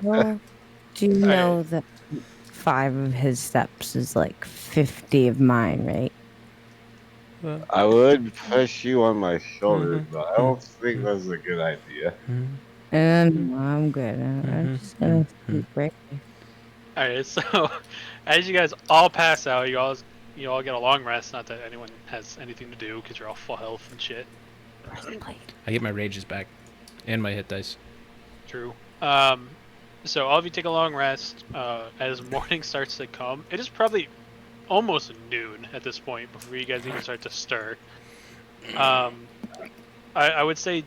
you know that 5 of his steps is like 50 of mine, right? I would push you on my shoulders, but I don't think that's a good idea. I'm good. I'm just gonna sleep right here. All right. So, as you guys all pass out, you all get a long rest. Not that anyone has anything to do because you're all full health and shit. I get my rages back, and my hit dice. True. So all of you take a long rest. As morning starts to come, it is probably almost noon at this point before you guys even start to stir. I would say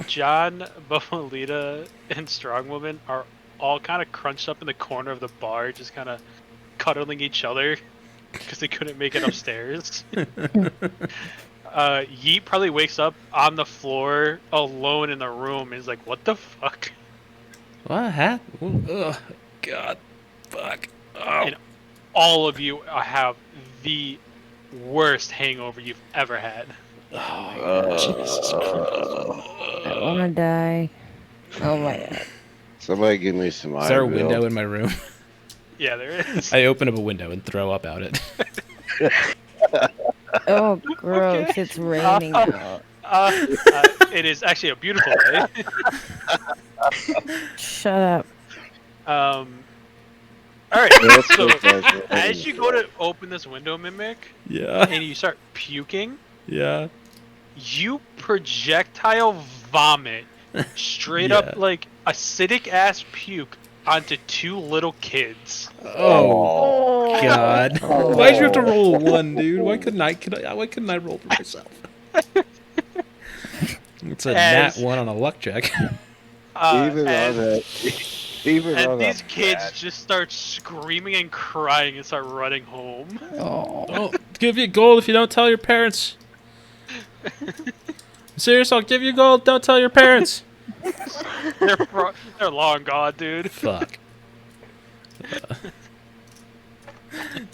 John, Buffalita, and Strongwoman are all kind of crunched up in the corner of the bar, just kind of cuddling each other because they couldn't make it upstairs. Yeet probably wakes up on the floor alone in the room and is like, "What the fuck?" What happened? Oh, God. Fuck. Oh. And all of you have the worst hangover you've ever had. Jesus Christ. I wanna die. Oh my god. Somebody give me some Is there a Advil. window in my room? Yeah, there is. I open up a window and throw up out it. Oh, gross. Okay. It's raining out. It is actually a beautiful day. Shut up. All right. So as you go to open this window, Mimic, Yeah. and you start puking, Yeah. you projectile vomit straight up Yeah. like acidic ass puke onto 2 little kids. Oh, God. Why'd you have to roll a 1, dude? Why couldn't I roll for myself? It's a As- nat 1 on a luck check. Even and, on that. Even and on these a kids bad- just start screaming and crying and start running home. I'll give you gold if you don't tell your parents. Serious, I'll give you gold. Don't tell your parents. They're long gone, dude. Fuck.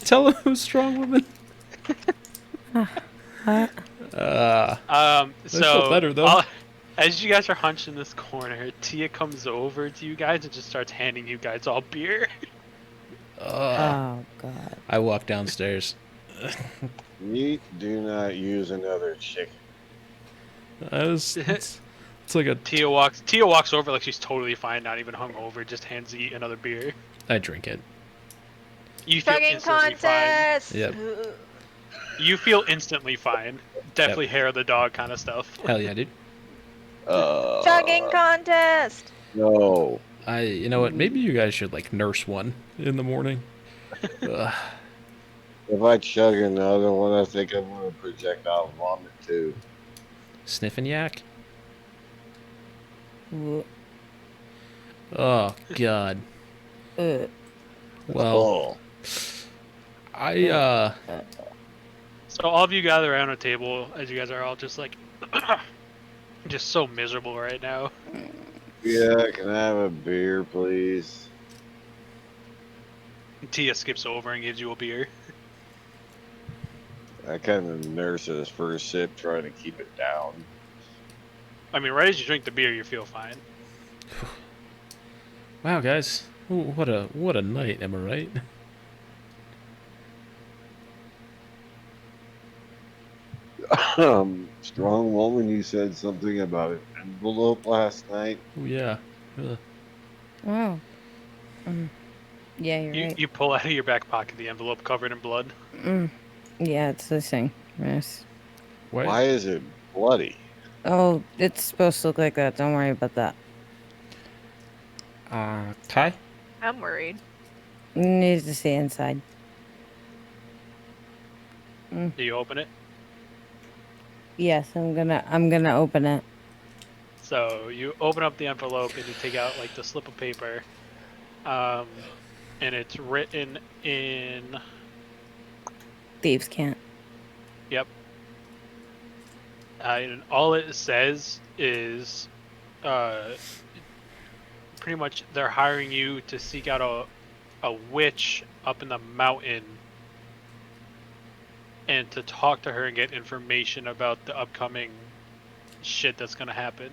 Tell them who's strong woman. So better, though. as you guys are hunched in this corner, Tia comes over to you guys and just starts handing you guys all beer. Oh god. I walk downstairs. Yeet, do not use another chicken. It's like a. Tia walks over like she's totally fine, not even hungover, just hands you another beer. I drink it. You feel Chugging instantly contest. Yep. fine. You feel instantly fine. Definitely hair of the dog kind of stuff. Hell yeah, dude. Chugging contest. No. You know what? Maybe you guys should like nurse one in the morning. Ugh. If I chug another one, I think I'm gonna projectile vomit too. Sniffing yak. Ugh. Oh God. Ugh. Well, I So all of you gather around a table as you guys are all just like, just so miserable right now. Yeah, can I have a beer, please? Tia skips over and gives you a beer. I kind of nurse it as first sip, trying to keep it down. I mean, right as you drink the beer, you feel fine. wow, guys. Ooh, what a night, am I right? Strong woman, you said something about an envelope last night. Oh yeah. Ugh. Wow. Yeah, you're You right. you pull out of your back pocket the envelope covered in blood. Yeah, it's this thing. Yes. What? Why is it bloody? Oh, it's supposed to look like that. Don't worry about that. Ty? I'm worried. Needs to stay inside. Do you open it? Yes, I'm gonna open it. So you open up the envelope and you take out like the slip of paper, and it's written in. Thieves can't. Yep. And all it says is, pretty much they're hiring you to seek out a witch up in the mountain, and to talk to her and get information about the upcoming shit that's gonna happen.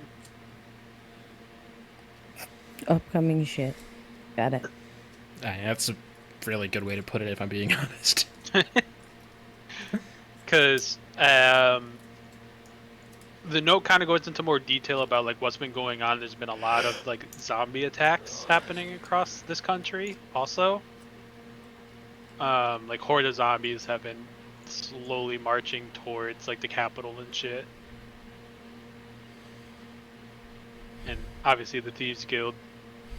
Upcoming shit. Got it. That's a really good way to put it, if I'm being honest. Because the note kind of goes into more detail about like what's been going on. There's been a lot of like zombie attacks happening across this country. Also, like horde of zombies have been slowly marching towards like the capital and shit. And obviously, the Thieves Guild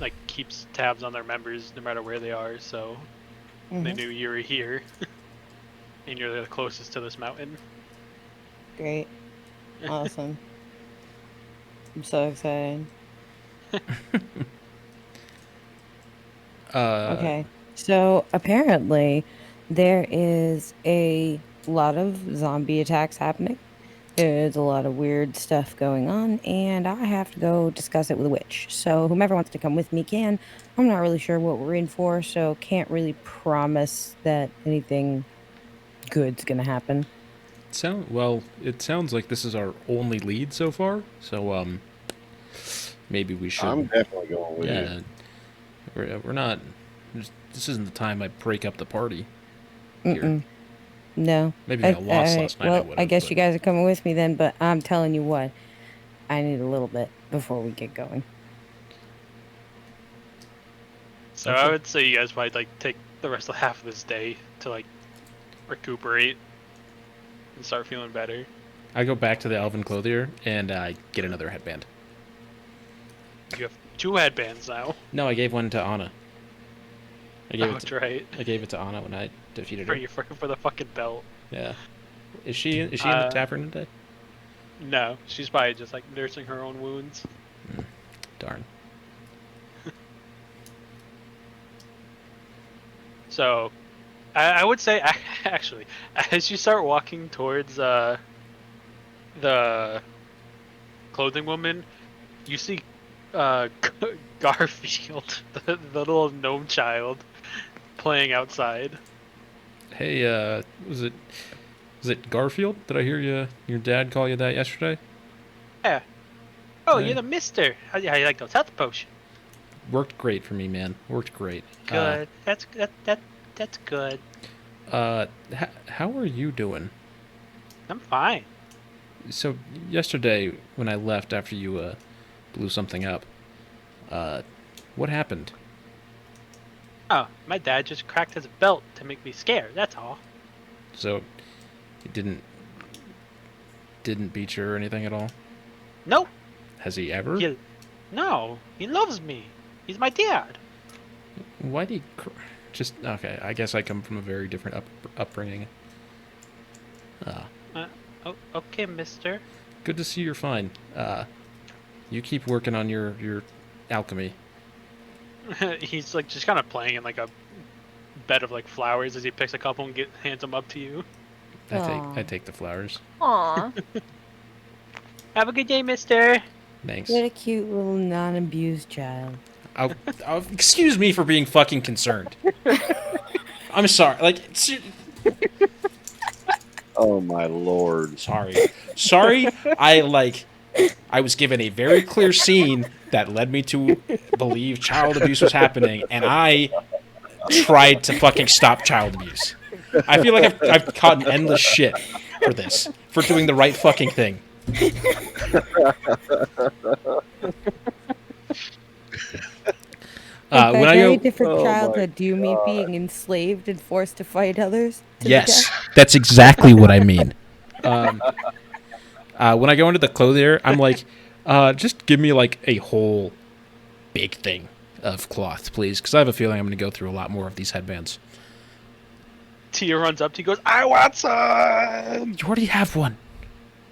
like keeps tabs on their members no matter where they are. So they knew you were here, and you're the closest to this mountain. Great. Awesome. I'm so excited. Okay. So apparently there is a lot of zombie attacks happening. There's a lot of weird stuff going on, and I have to go discuss it with a witch. So whomever wants to come with me can. I'm not really sure what we're in for, so can't really promise that anything good's gonna happen. It sounds like this is our only lead so far. So maybe we should. I'm definitely going with Yeah, you. we're not. This isn't the time I break up the party. Here. No. Maybe if I lost last night, I Well, would I have. guess you guys are coming with me then, but I'm telling you what, I need a little bit before we get going. So Okay. I would say you guys might like take the rest of half of this day to like recuperate and start feeling better. I go back to the Elven Clothier and get another headband. You have 2 headbands now. No, I gave one to Anna. That's right. I gave it to Anna when I defeated For her. you for the fucking belt. Yeah. Is she in the tavern today? No, she's probably just like nursing her own wounds. Darn. So, I would say actually, as you start walking towards the clothing woman, you see Garfield, the little gnome child, playing outside. Hey, was it Garfield? Did I hear your dad call you that yesterday? Yeah. Oh, Hey. you're the Mister. How you like those health potions? Worked great for me, man. Worked great. Good. That's good. How are you doing? I'm fine. So yesterday when I left after you blew something up, what happened? Oh, my dad just cracked his belt to make me scared. That's all. So he didn't beat you or anything at all? Nope. Has he ever? No, he loves me. He's my dad. Why did he just okay? I guess I come from a very different upbringing. Okay, Mister. Good to see you're fine. You keep working on your alchemy. He's like just kind of playing in like a bed of like flowers as he picks a couple and hands them up to you. I take the flowers. Aw. Have a good day, Mister. Thanks. What a cute little non-abused child. Excuse me for being fucking concerned. I'm sorry. Like, Oh my lord. sorry. I was given a very clear scene that led me to believe child abuse was happening, and I tried to fucking stop child abuse. I feel like I've caught endless shit for this, for doing the right fucking thing. By When I very go, different Oh my childhood, do you mean being enslaved and forced to fight others to the yes, death? that's exactly what I mean. Um, when I go into the clothier, I'm like, just give me like a whole big thing of cloth, please, because I have a feeling I'm going to go through a lot more of these headbands. Tia runs up to you, goes, "I want some. You already have one.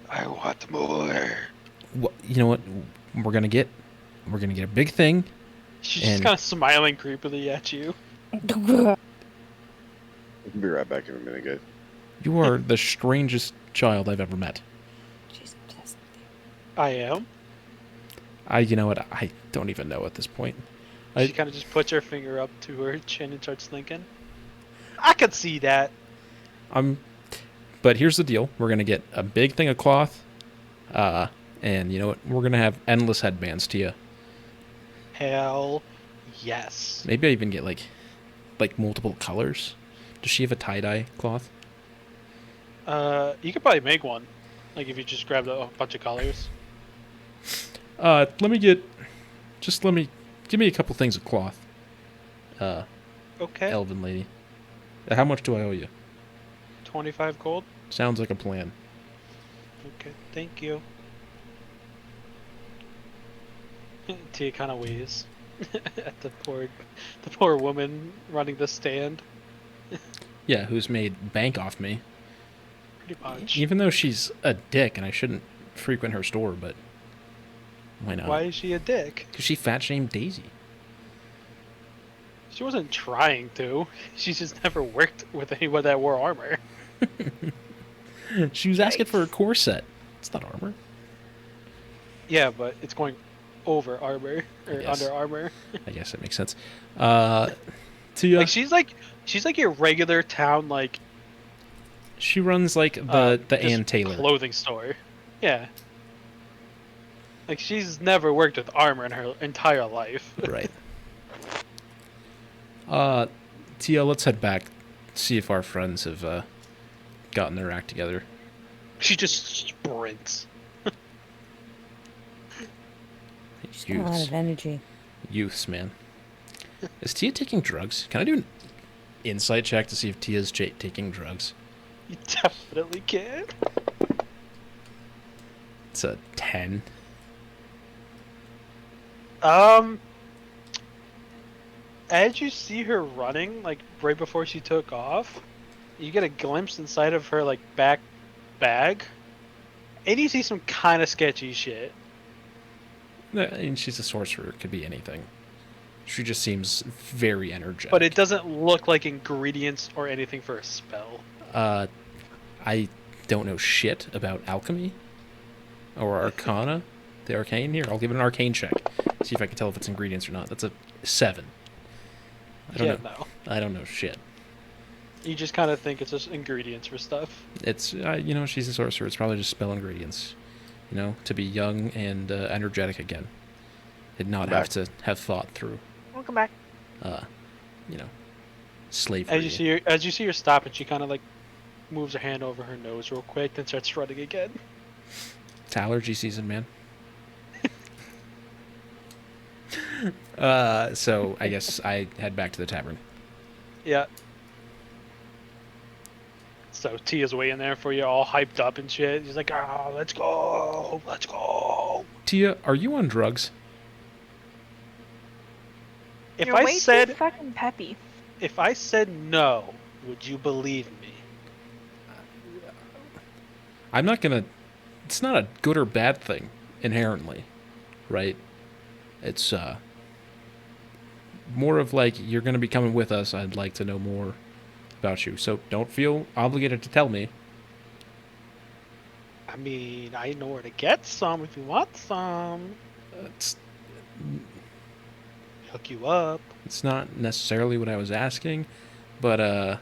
I want more." You know what? We're gonna get a big thing, She's just and kind of smiling creepily at you. I'll be right back in a minute, guys. you are the strangest child I've ever met. She's obsessed with I am. You know what? I don't even know at this point. She kind of just puts her finger up to her chin and starts thinking. I could see that. But here's the deal: we're gonna get a big thing of cloth, and you know what? We're gonna have endless headbands, Tia. Hell yes. Maybe I even get like multiple colors. Does she have a tie-dye cloth? You could probably make one. Like if you just grabbed a bunch of colors. Let me give me a couple things of cloth. Okay. Elven lady. How much do I owe you? 25 gold. Sounds like a plan. Okay, thank you. Tia kind of wheezes at the poor woman running the stand. Yeah, who's made bank off me. Pretty much. Even though she's a dick and I shouldn't frequent her store, but why not? Why is she a dick? Because she fat shamed Daisy. She wasn't trying to. She just never worked with anyone that wore armor. She was asking for a corset. It's not armor. Yeah, but it's going over armor or Yes. under armor. I guess that makes sense. Tia, Like she's like your regular town like she runs like the just Ann Taylor. clothing store. Yeah. Like she's never worked with armor in her entire life. Right. Tia, let's head back. See if our friends have gotten their act together. She just sprints. She's got a lot of energy. Youths, man. Is Tia taking drugs? Can I do an insight check to see if Tia's taking drugs? You definitely can. It's a 10. As you see her running, like right before she took off, you get a glimpse inside of her like back bag, and you see some kind of sketchy shit. And she's a sorcerer. It could be anything. She just seems very energetic. But it doesn't look like ingredients or anything for a spell. I don't know shit about alchemy or arcana. The arcane here. I'll give it an arcane check. See if I can tell if it's ingredients or not. That's a 7. I don't know. No. I don't know shit. You just kind of think it's just ingredients for stuff. It's she's a sorcerer. It's probably just spell ingredients. To be young and energetic again, and not have to have thought through. Welcome back. As Slavery. you see her stop, and she kind of like moves her hand over her nose real quick, then starts running again. It's allergy season, man. So I guess I head back to the tavern. Yeah. So Tia's waiting there for you, all hyped up and shit. He's like, "Oh, let's go, let's go." Tia, are you on drugs? If You're I way too said fucking peppy. if I said no, would you believe me? I'm not gonna. It's not a good or bad thing inherently, right? It's more of like you're gonna be coming with us. I'd like to know more about you, so don't feel obligated to tell me. I mean, I know where to get some if you want some. It's Hook you up. it's not necessarily what I was asking, but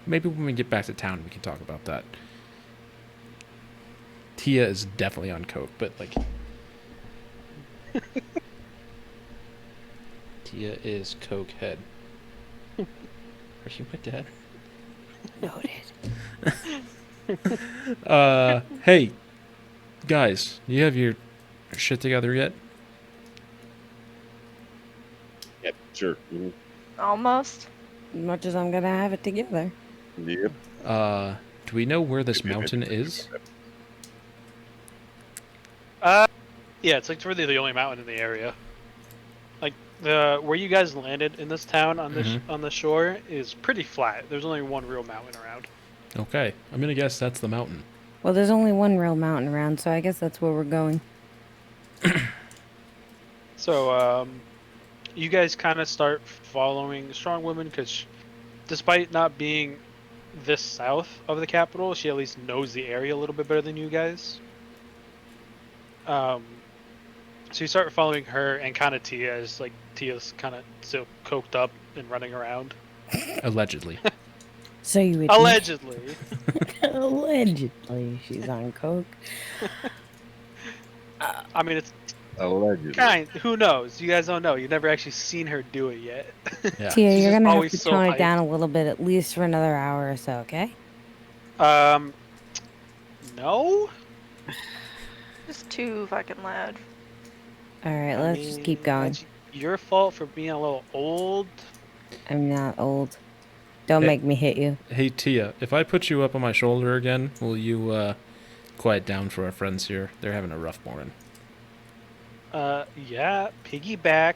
maybe when we get back to town we can talk about that. Tia is definitely on coke, but like Tia is coke head. Are you my dad? Noted. Hey, guys, you have your shit together yet? Yep. Sure. Mhm. Almost. As much as I'm gonna have it together. Yep. Do we know where this mountain is? Yeah, it's like really the only mountain in the area. Like the where you guys landed in this town on the on the shore is pretty flat. There's only one real mountain around. Okay, I'm gonna guess that's the mountain. Well, there's only one real mountain around, so I guess that's where we're going. So you guys kind of start following Strong Woman because, despite not being this south of the capital, she at least knows the area a little bit better than you guys. So you start following her and kind of Tia as like Tia's kind of still coked up and running around. Allegedly. So you would Allegedly. Allegedly, she's on coke. I mean, it's Allegedly. kind. Who knows? You guys don't know. You've never actually seen her do it yet. Yeah. Tia, She's you're just gonna have always to so tone it hyped. down a little bit, at least for another hour or so, okay? No. Just too fucking loud. All right, I let's just keep mean, going. that's your fault for being a little old. I'm not old. Don't Hey. make me hit you. Hey Tia, if I put you up on my shoulder again, will you quiet down for our friends here? They're having a rough morning. Yeah. Piggyback.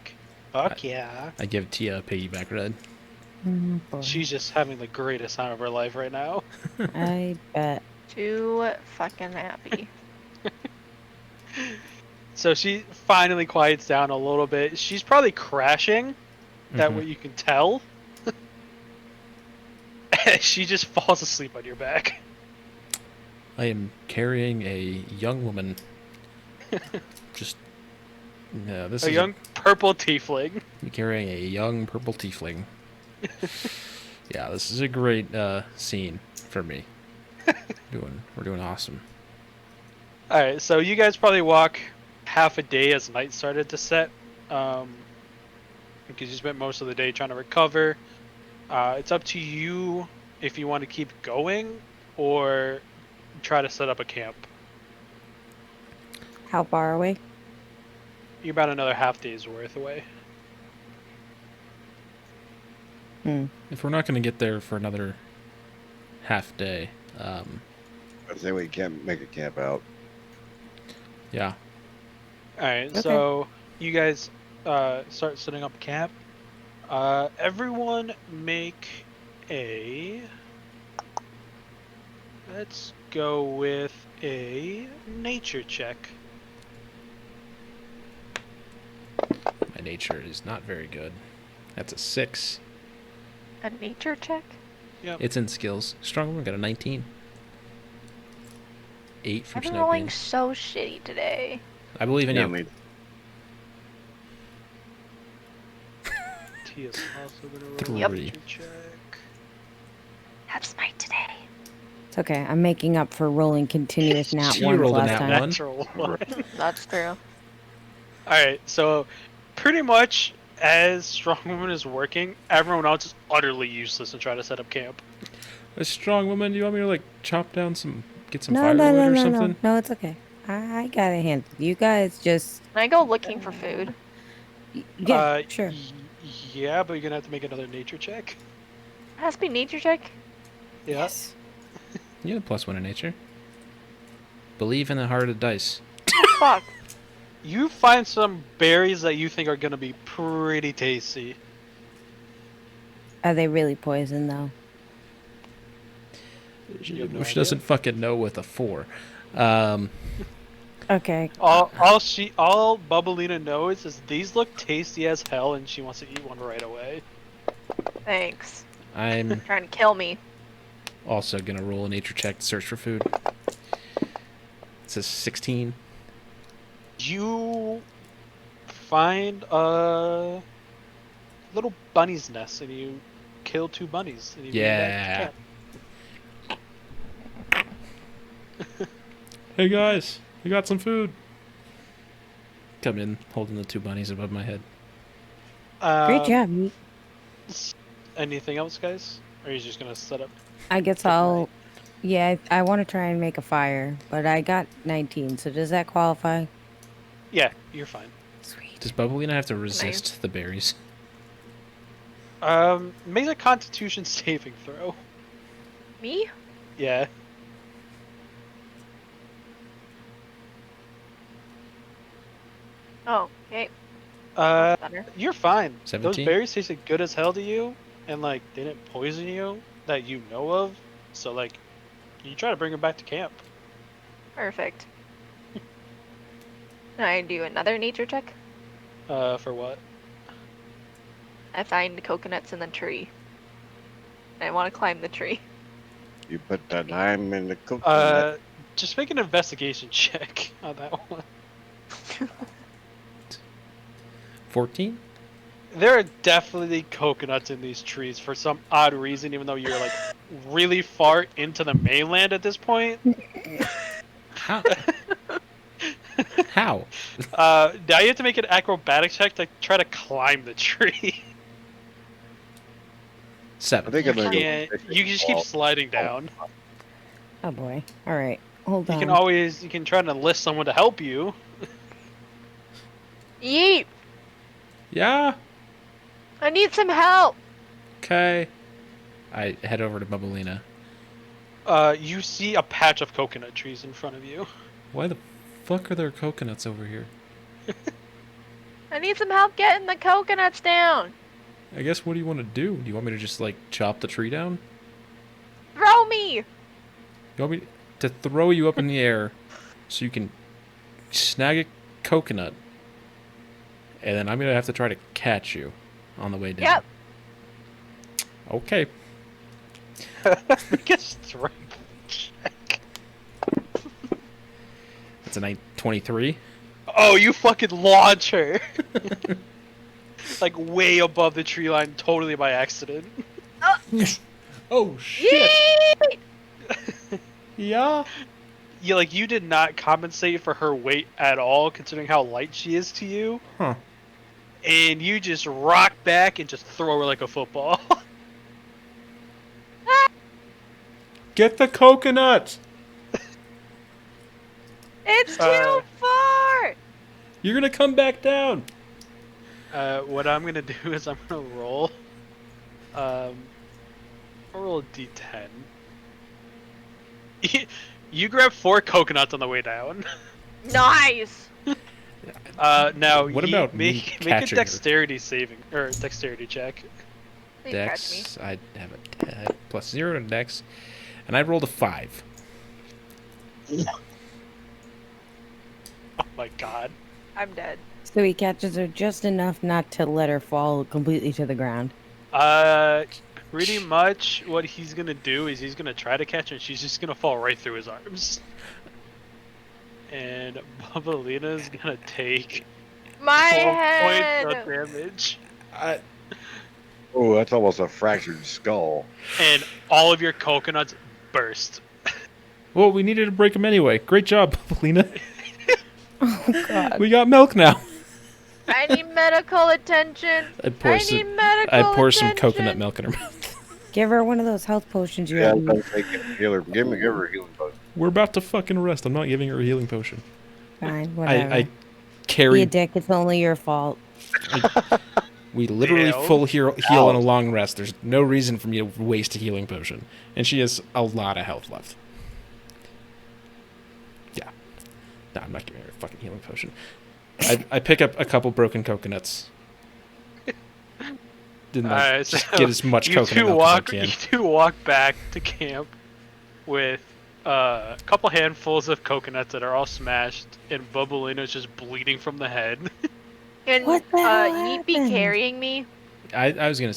Fuck yeah. I give Tia a piggyback ride. Boy, She's just having the greatest time of her life right now. I bet. Too fucking happy. So she finally quiets down a little bit. She's probably crashing. That Mhm. way you can tell. She just falls asleep on your back. I am carrying a young woman. Just no, this A is young purple tiefling. I'm carrying a young purple tiefling. Yeah, this is a great scene for me. We're doing awesome. Alright, so you guys probably walk half a day as night started to set. Because you spent most of the day trying to recover. It's up to you if you want to keep going or try to set up a camp. How far away? You're about another half day's worth away. If we're not going to get there for another half day, I say we can't make a camp out. yeah, Alright, Okay. so you guys start setting up camp. Everyone make a... Let's go with a nature check. my nature is not very good. That's a 6. A nature check? It's in skills. Strong woman got a 19. 8 I've from been Snow rolling Queen. so shitty today. I believe in Yeah, you. I mean, Tia's also gonna roll Yep. a nature check. Have smite today. It's okay. I'm making up for rolling continuous nat She ones rolled a last nat time. one. Natural one. That's true. Alright, so pretty much as Strong Woman is working, everyone else is utterly useless in trying to set up camp. A strong woman. Do you want me to like chop down get some No, firewood no, no, or no, something? no. No, it's okay. I got it handled. You guys just... Can I go looking for food? Yeah, sure. Yeah, but you're gonna have to make another nature check. It has to be nature check. Yeah. Yes. You have a +1 in nature. Believe in the heart of dice. Fuck. You find some berries that you think are gonna be pretty tasty. Are they really poison, though? You have no Which idea. doesn't fucking know with a 4. Okay. All Bubblina knows is these look tasty as hell, and she wants to eat one right away. Thanks. I'm Trying to kill me. also gonna roll a nature check to search for food. It says 16. You find a little bunny's nest, and you kill 2 bunnies. And you bring it back to Yeah. camp. Hey guys, we got some food. Come in, holding the 2 bunnies above my head. Great job. Yeet. Anything else, guys? Or are you just gonna set up? I guess Good I'll... night. Yeah, I want to try and make a fire, but I got 19, so does that qualify? Yeah, you're fine. Sweet. Does Bubblina have to resist the berries? Make a Constitution saving throw. Me? Yeah. Oh, okay. That's better. You're fine. 17? Those berries tasted good as hell to you, and like they didn't poison you that you know of. So like, you try to bring them back to camp. Perfect. Now I do another nature check. For what? I find coconuts in the tree. I want to climb the tree. You put the dime in the coconut. Just make an investigation check on that one. 14? There are definitely coconuts in these trees for some odd reason, even though you're like really far into the mainland at this point. How? How? Now you have to make an acrobatic check to try to climb the tree. 7. I think I'm gonna Yeah, go you just keep sliding down. Oh boy. All right. Hold You on. you can try to enlist someone to help you. Yeet! Yeah? I need some help! Okay. I head over to Bubblina. You see a patch of coconut trees in front of you. Why the fuck are there coconuts over here? I need some help getting the coconuts down! I guess what do you want to do? Do you want me to just, like, chop the tree down? Throw me! You want me to throw you up in the air so you can snag a coconut, and then I'm going to have to try to catch you on the way down. Yep. Okay. Make a strength check. That's a 23. Oh, you fucking launch her! Like way above the tree line, totally by accident. Oh, shit! Yeet! Yeah? You did not compensate for her weight at all, considering how light she is to you. Huh. And you just rock back and just throw her like a football. Get the coconut! It's too far! You're going to come back down! What I'm gonna do is I'm gonna roll. I'll roll a d10. You grab 4 coconuts on the way down. Nice! Now What about me make a catching her? dexterity saving or dexterity check. Please catch me. Dex, I have a plus 0 to Dex, and I rolled a 5. Oh my god. I'm dead. So he catches her just enough not to let her fall completely to the ground. Pretty much what he's gonna do is he's gonna try to catch her and she's just gonna fall right through his arms. And Bubbalina's gonna take My 12 head! points of damage. Oh, that's almost a fractured skull. And all of your coconuts burst. Well, we needed to break them anyway. Great job, Lena. Oh god. We got milk now. I need medical attention! I pour I some, need medical I pour some attention. coconut milk in her mouth. Give her one of those health potions you Yeah, have. I'm gonna take a healer. Give her a healing potion. We're about to fucking rest. I'm not giving her a healing potion. Fine, whatever. I Be a carried. dick. It's only your fault. We literally Ow. full heal on a long rest. There's no reason for me to waste a healing potion, and she has a lot of health left. Yeah, no, I'm not giving her a fucking healing potion. I pick up a couple broken coconuts. Didn't I Alright, just so get as much coconut milk as I can? You two walk back to camp with a couple handfuls of coconuts that are all smashed, and Bubbalina's just bleeding from the head. Can What the hell Yeet be happened? carrying me? I was gonna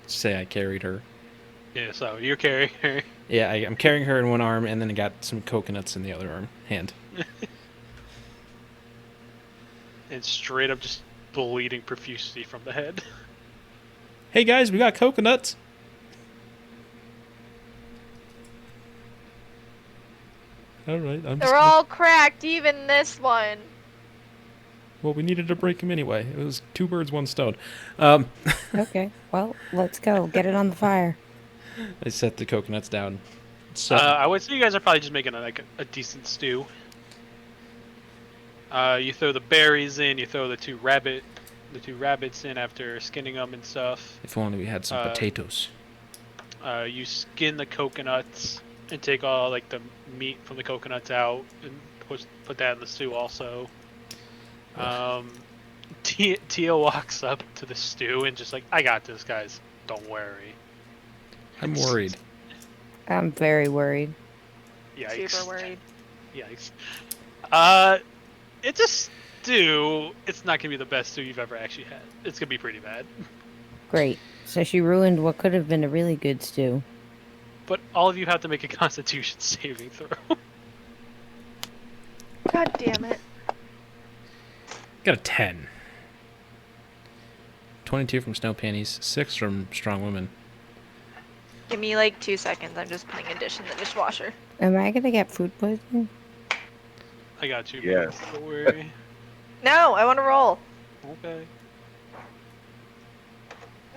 say I carried her. Yeah, so you're carrying her. Yeah, I'm carrying her in one arm, and then I got some coconuts in the other hand. And straight up just bleeding profusely from the head. Hey guys, we got coconuts. All right, I'm just. They're all cracked, even this one. Well, we needed to break them anyway. It was 2 birds, 1 stone. Okay, well, let's go. Get it on the fire. I set the coconuts down. So I would say you guys are probably just making a decent stew. You throw the berries in, you throw the 2 rabbit the 2 rabbits in after skinning them and stuff. If only we had some potatoes. You skin the coconuts and take all like the meat from the coconuts out and put that in the stew also. Tia walks up to the stew and just like, I got this, guys. Don't worry. I'm worried. I'm very worried. Yikes. Super worried. Yikes. It's a stew. It's not gonna be the best stew you've ever actually had. It's gonna be pretty bad. Great. So she ruined what could have been a really good stew. But all of you have to make a Constitution saving throw. God damn it. Got a 10. 22 from Snow Panties, 6 from Strong Woman. Give me like 2 seconds. I'm just putting a dish in the dishwasher. Am I gonna get food poisoning? I got you. Yes. Don't worry. No, I want to roll. Okay.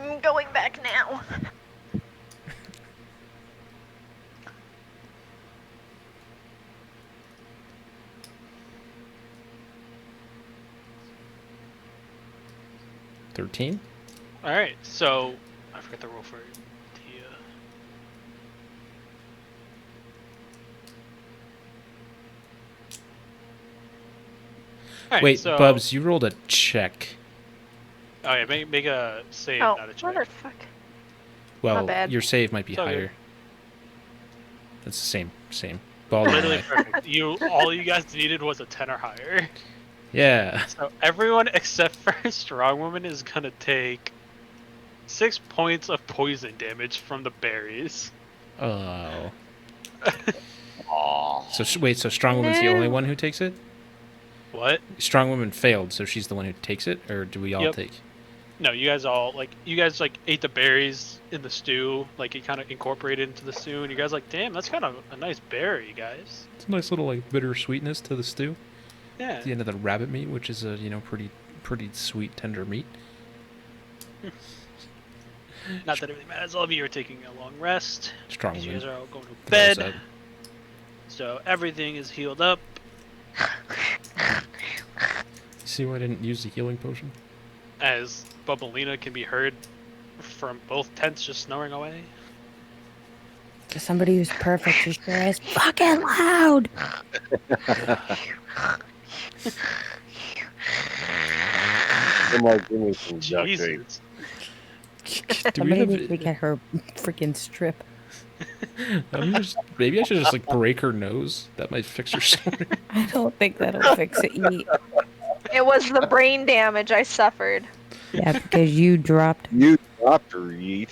I'm going back now. $13. All right. So I forgot the roll for Tia. All right, Wait, so, Bubs, you rolled a check. Oh yeah, make a save, Oh, not a check. motherfucker. Well, bad. your save might be It's all good. higher. That's the same. Ball Literally eye. perfect. All you guys needed was a 10 or higher. Yeah. So everyone except for Strong Woman is gonna take 6 points of poison damage from the berries. Oh. Aw. So wait, so Strong Woman's the only one who takes it? What? Strong Woman failed, so she's the one who takes it, or do we all Yep. take? No, you guys ate the berries in the stew, like it kind of incorporated into the stew, and you guys like, damn, that's kind of a nice berry, guys. It's a nice little like bitter sweetness to the stew. Yeah. At the end of the rabbit meat, which is a pretty sweet tender meat. Not that it really matters. All of you are taking a long rest. Strong 'Cause you Woman. guys are all going to throws bed. out. So everything is healed up. See why I didn't use the healing potion? As Bubblina can be heard from both tents just snoring away. To somebody who's perfect, she sure is fucking loud. Somebody give me some duct tape. Jesus. Do we Somebody have, needs to get her freaking strip. maybe I should just like break her nose. That might fix her snoring. I don't think that'll fix it. Yeet. It was the brain damage I suffered. Yeah, because you dropped. You dropped her, Yeet.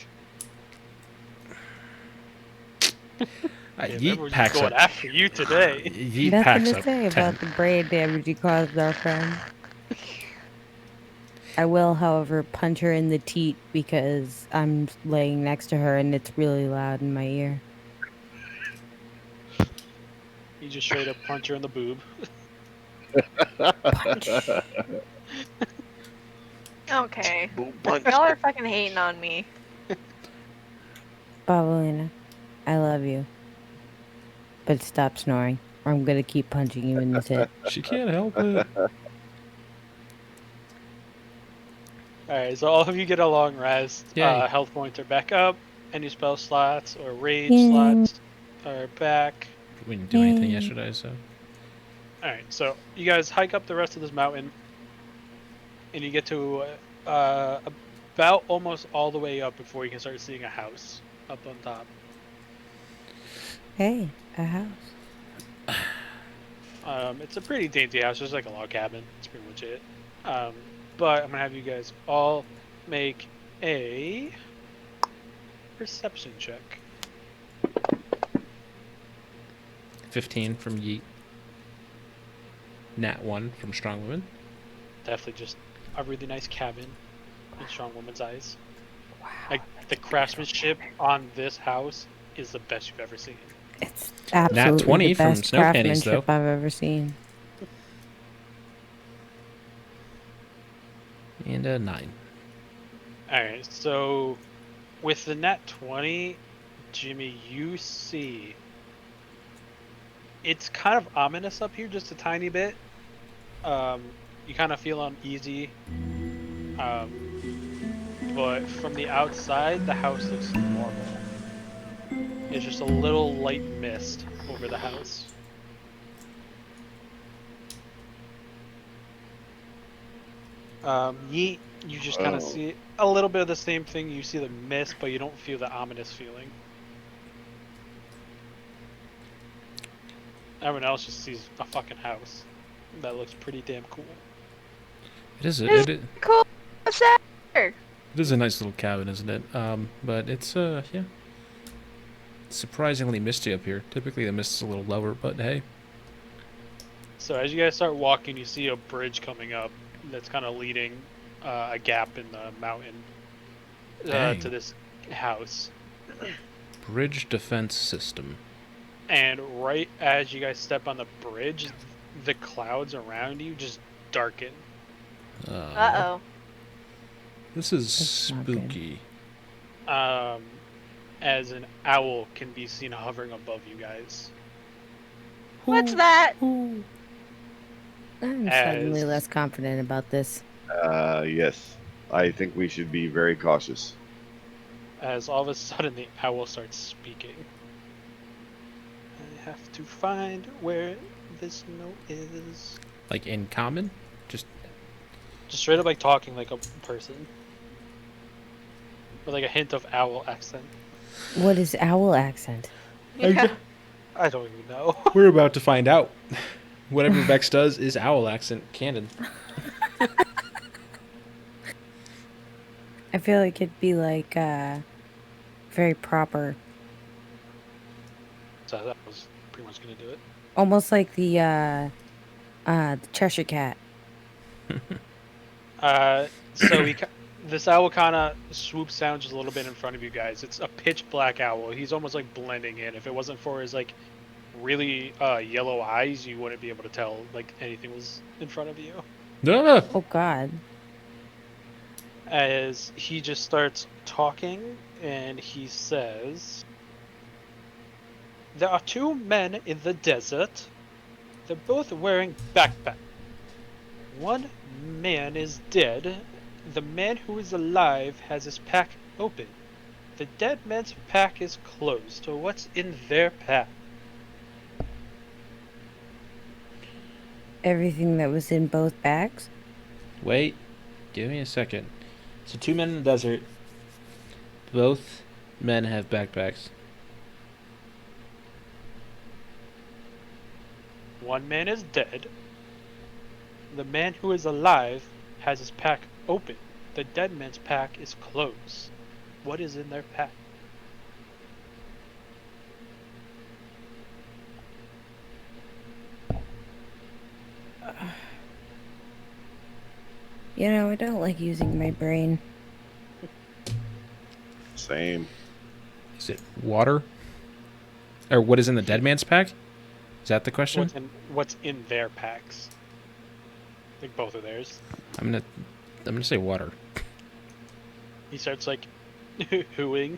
Yeet Everyone's packs going up. after you today. Yeet Nothing packs to up say 10. about the brain damage you caused our friend. I will, however, punch her in the teat because I'm laying next to her and it's really loud in my ear. You just straight up punch her in the boob. Punch. Okay. Boom, punch. Y'all are fucking hating on me. Babalina, I love you. But stop snoring, or I'm gonna keep punching you in the tit. She can't help it. Alright, so all of you get a long rest. Yay. Health points are back up. Any spell slots or rage Yay. slots are back. We didn't do anything Yay. yesterday, so. Alright, so you guys hike up the rest of this mountain. And you get to about almost all the way up before you can start seeing a house up on top. Hey, a house. It's a pretty dainty house. There's like a log cabin. That's pretty much it. But I'm gonna have you guys all make a perception check. 15 from Yeet. Nat 1 from Strong Woman. Definitely just a really nice cabin in Strong Woman's eyes. Wow. Like the craftsmanship on this house is the best you've ever seen. It's absolutely 20 the from best Snow Panties, craftsmanship though. I've ever seen. And a 9. Alright, so with the nat 20, Jimmy, you see it's kind of ominous up here just a tiny bit. You kind of feel uneasy. But from the outside, the house looks normal. It's just a little light mist over the house. Yeet, you just kind of Oh. see a little bit of the same thing. You see the mist, but you don't feel the ominous feeling. Everyone else just sees a fucking house that looks pretty damn cool. It is. It's cool. What's that? It is a nice little cabin, isn't it? But it's yeah, surprisingly misty up here. Typically the mist is a little lower, but hey. So as you guys start walking, you see a bridge coming up that's kind of leading a gap in the mountain Dang. to this house. Bridge defense system. And right as you guys step on the bridge, the clouds around you just darken. Uh-oh. This is That's not good. spooky. As an owl can be seen hovering above you guys. What's that? I'm suddenly As- less confident about this. Yes. I think we should be very cautious. As all of a sudden the owl starts speaking. I have to find where this note is. Like in common? Just Just straight up like talking like a person. With like a hint of owl accent. What is owl accent? Yeah. I don't even know. we're about to find out. Whatever Vex does is owl accent canon. I feel like it'd be like very proper, So that was pretty much gonna do it. almost like the Cheshire Cat. So this owl kind of swoops down just a little bit in front of you guys. It's a pitch black owl. He's almost like blending in. If it wasn't for his like really yellow eyes, you wouldn't be able to tell like anything was in front of you. Ah! Oh God. As he just starts talking, and he says, "There are two men in the desert. They're both wearing backpacks. One man is dead. The man who is alive has his pack open. The dead man's pack is closed. So what's in their pack?" Everything that was in both bags? Wait, give me a second. So 2 men in the desert. Both men have backpacks. One man is dead. The man who is alive has his pack open. The dead man's pack is closed. What is in their pack? You know, I don't like using my brain. Same. Is it water? Or what is in the dead man's pack? Is that the question? What's in their packs? Like both of theirs. I'm gonna say water. He starts like hooing.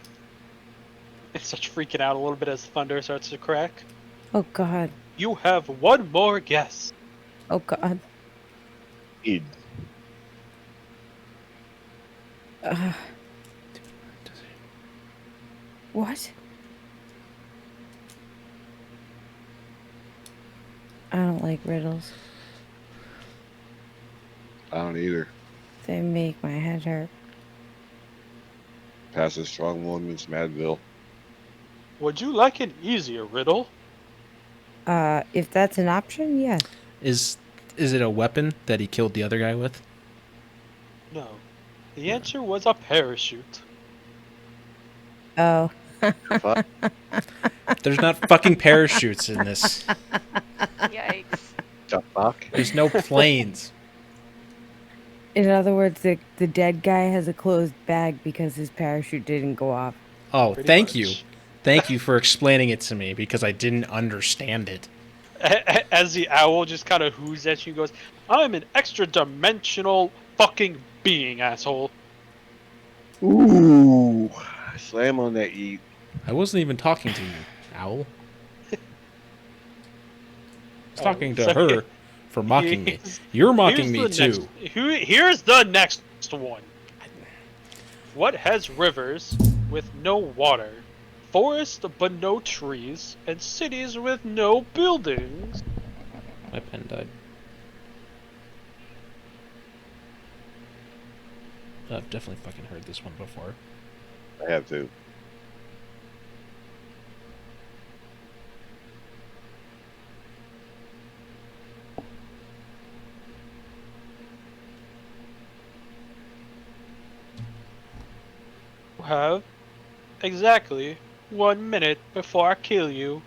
And starts freaking out a little bit as thunder starts to crack. Oh God. You have one more guess. Oh God. Id. What? I don't like riddles. I don't either. They make my head hurt. Pass a strong woman's Madville. Would you like an easier riddle? If that's an option, yes. Is it a weapon that he killed the other guy with? No. The answer was a parachute. Oh. Fuck. There's not fucking parachutes in this. Yikes. The fuck? There's no planes. In other words, the dead guy has a closed bag because his parachute didn't go off. Oh, Pretty thank much. you. Thank you for explaining it to me because I didn't understand it. As the owl just kind of hoos at you and goes, "I'm an extra dimensional fucking being, asshole." Ooh. Slam on that Yeet. I wasn't even talking to you, owl. I was talking to so her for mocking me. here's- You're mocking me Here's the too. Here's the next First one. What has rivers with no water, forests but no trees, and cities with no buildings? My pen died. I've definitely fucking heard this one before. I have to. You have exactly 1 minute before I kill you.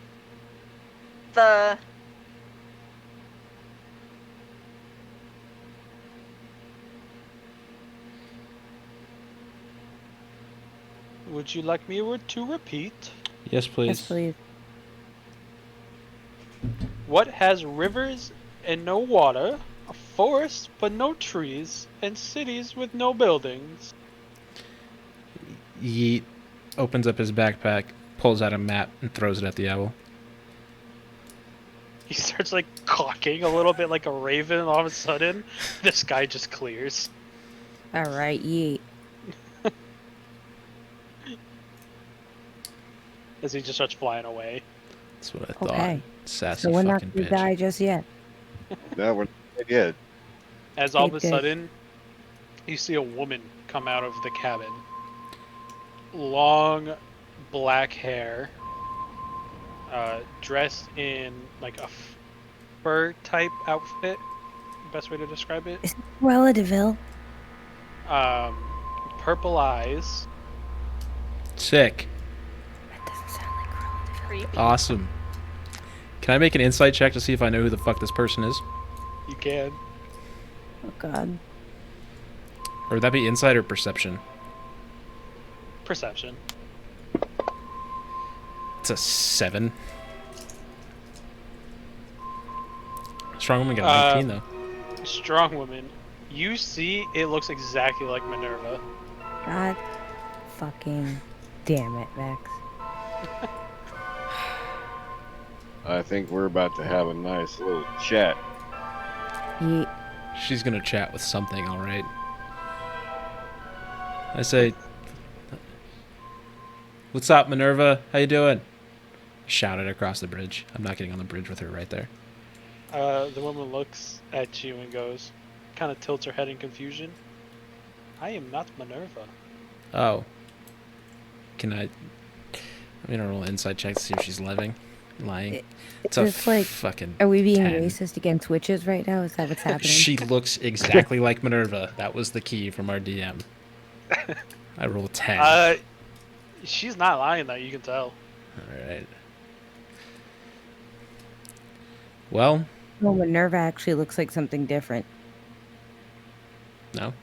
The Would you like me to repeat? Yes, please. Yes, please. What has rivers and no water, a forest but no trees, and cities with no buildings? Yeet opens up his backpack, pulls out a map, and throws it at the owl. He starts like cocking a little bit like a raven, and all of a sudden, the sky just clears. All right, yeet. As he just starts flying away. That's what I thought. Okay. Sassy So we're not fucking gonna bitch. die just yet. No, we're not yet. As all of a Good. sudden, you see a woman come out of the cabin. Long black hair, dressed in like a fur type outfit. Best way to describe it. Is it Cruella de Vil? Purple eyes. Sick. That doesn't sound like Cruella de Vil. creepy. Awesome. Can I make an insight check to see if I know who the fuck this person is? You can. Oh God. Or would that be insight or perception? Perception. It's a 7. Strong woman got a 19 though. Strong woman. You see, it looks exactly like Minerva. God fucking damn it, Max. I think we're about to have a nice little chat. Yeet. She's gonna chat with something, all right. I say, "What's up, Minerva? How you doing?" Shout it across the bridge. I'm not getting on the bridge with her right there. The woman looks at you and goes, kind of tilts her head in confusion. I am not Minerva. Oh. Can I? I'm gonna roll an inside check to see if she's lying. It's a It's like, fucking. are we being 10. racist against witches right now? Is that what's happening? She looks exactly like Minerva. That was the key from our DM. I rolled a 10. She's not lying though, you can tell. All right. Well, No, Minerva actually looks like something different. no.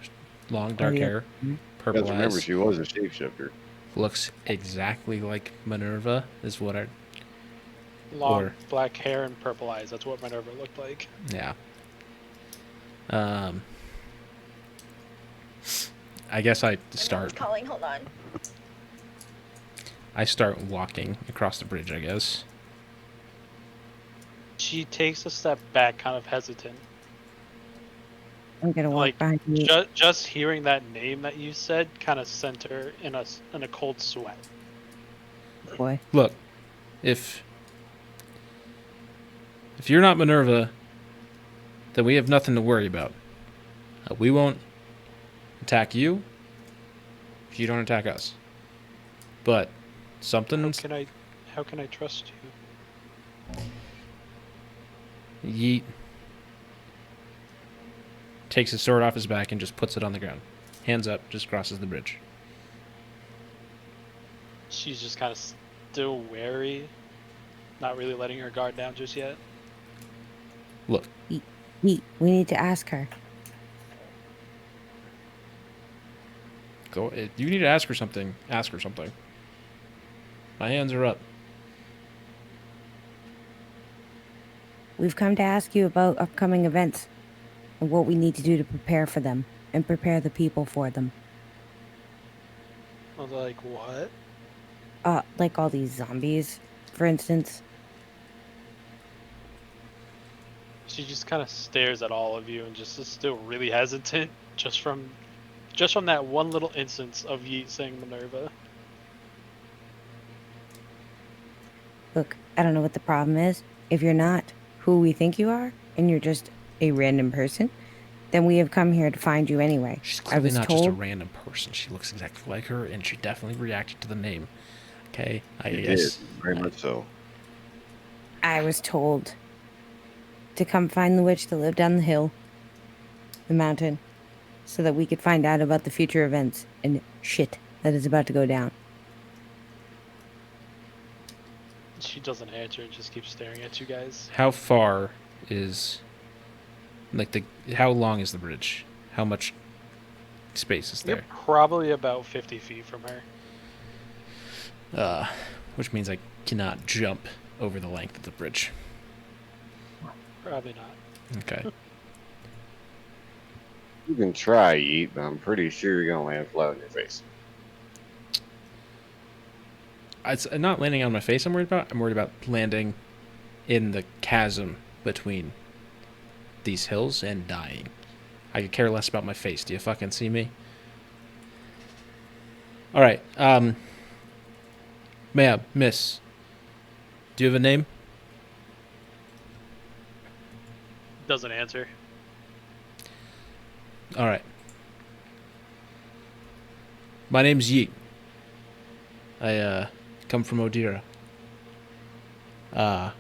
Long dark yeah. hair, purple Because remember, eyes. she was a shapeshifter. Looks exactly like Minerva. Is what I. Long Or- black hair and purple eyes. That's what Minerva looked like. Yeah. I guess I Someone's start. calling. Hold on. I start walking across the bridge. I guess. She takes a step back, kind of hesitant. I'm gonna walk Like, behind you. Just hearing that name that you said kind of sent her in a cold sweat. Boy. Look, if you're not Minerva, then we have nothing to worry about. We won't attack you if you don't attack us. But something's How can I trust you? Yeet takes his sword off his back and just puts it on the ground. Hands up, just crosses the bridge. She's just kind of still wary, not really letting her guard down just yet. Look, Yeet. We need to ask her. go. If you need to ask her something, ask her something. My hands are up. We've come to ask you about upcoming events and what we need to do to prepare for them and prepare the people for them. I was like, what? Like all these zombies, for instance. She just kind of stares at all of you and just is still really hesitant, just from Just from that one little instance of Yeet saying Minerva. Look, I don't know what the problem is. If you're not who we think you are, and you're just a random person, then we have come here to find you anyway. She's I clearly was not just a told. random person. She looks exactly like her, and she definitely reacted to the name. Okay, It did, very much so. I was told to come find the witch that lived down the hill, the mountain, so that we could find out about the future events and shit that is about to go down. She doesn't answer and just keeps staring at you guys. How far is, like, how long is the bridge? How much space is You're there? probably about 50 feet from her. Which means I cannot jump over the length of the bridge. Probably not. Okay. You can try, Yeet, but I'm pretty sure you're gonna land flat on your face. It's not landing on my face I'm worried about. I'm worried about landing in the chasm between these hills and dying. I could care less about my face. Do you fucking see me? Alright, ma'am, miss. Do you have a name? Doesn't answer. Alright. My name's Yeet. I, come from Odira. I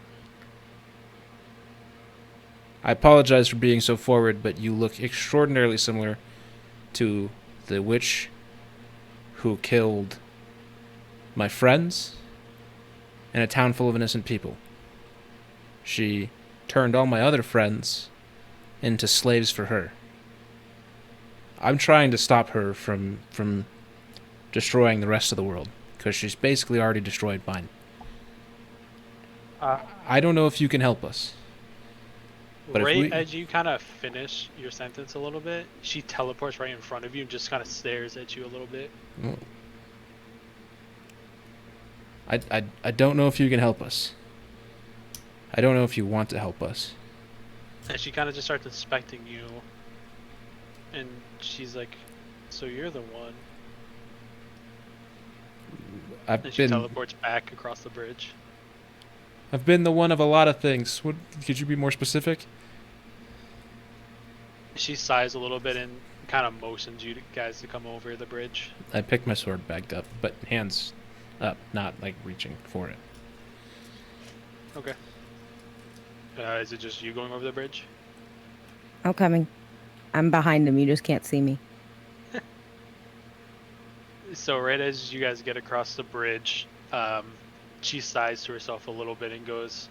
apologize for being so forward, but you look extraordinarily similar to the witch who killed my friends and a town full of innocent people. She turned all my other friends into slaves for her. I'm trying to stop her from destroying the rest of the world, because she's basically already destroyed mine. I don't know if you can help us. But if Right we- as you kind of finish your sentence a little bit, she teleports right in front of you and just kind of stares at you a little bit. I don't know if you can help us. I don't know if you want to help us. And she kind of just starts inspecting you. And she's like, so you're the one. I've And she been teleports back across the bridge. I've been the one of a lot of things. What could you be more specific? She sighs a little bit and kind of motions you guys to come over the bridge. I picked my sword back up, but hands up, not like reaching for it. Okay. Is it just you going over the bridge? I'm coming. I'm behind him. You just can't see me. So right as you guys get across the bridge, she sighs to herself a little bit and goes,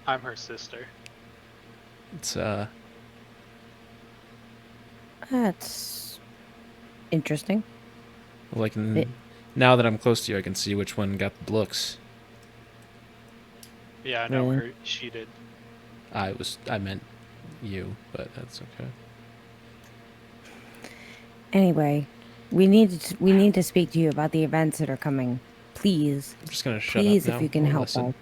I'm her sister. It's That's interesting. like It- now that I'm close to you, I can see which one got the looks. Yeah, I know Really? she did. I meant you, but that's okay. Anyway, we need to speak to you about the events that are coming. Please, I'm just gonna shut please, up now. if you can I'll help listen. us.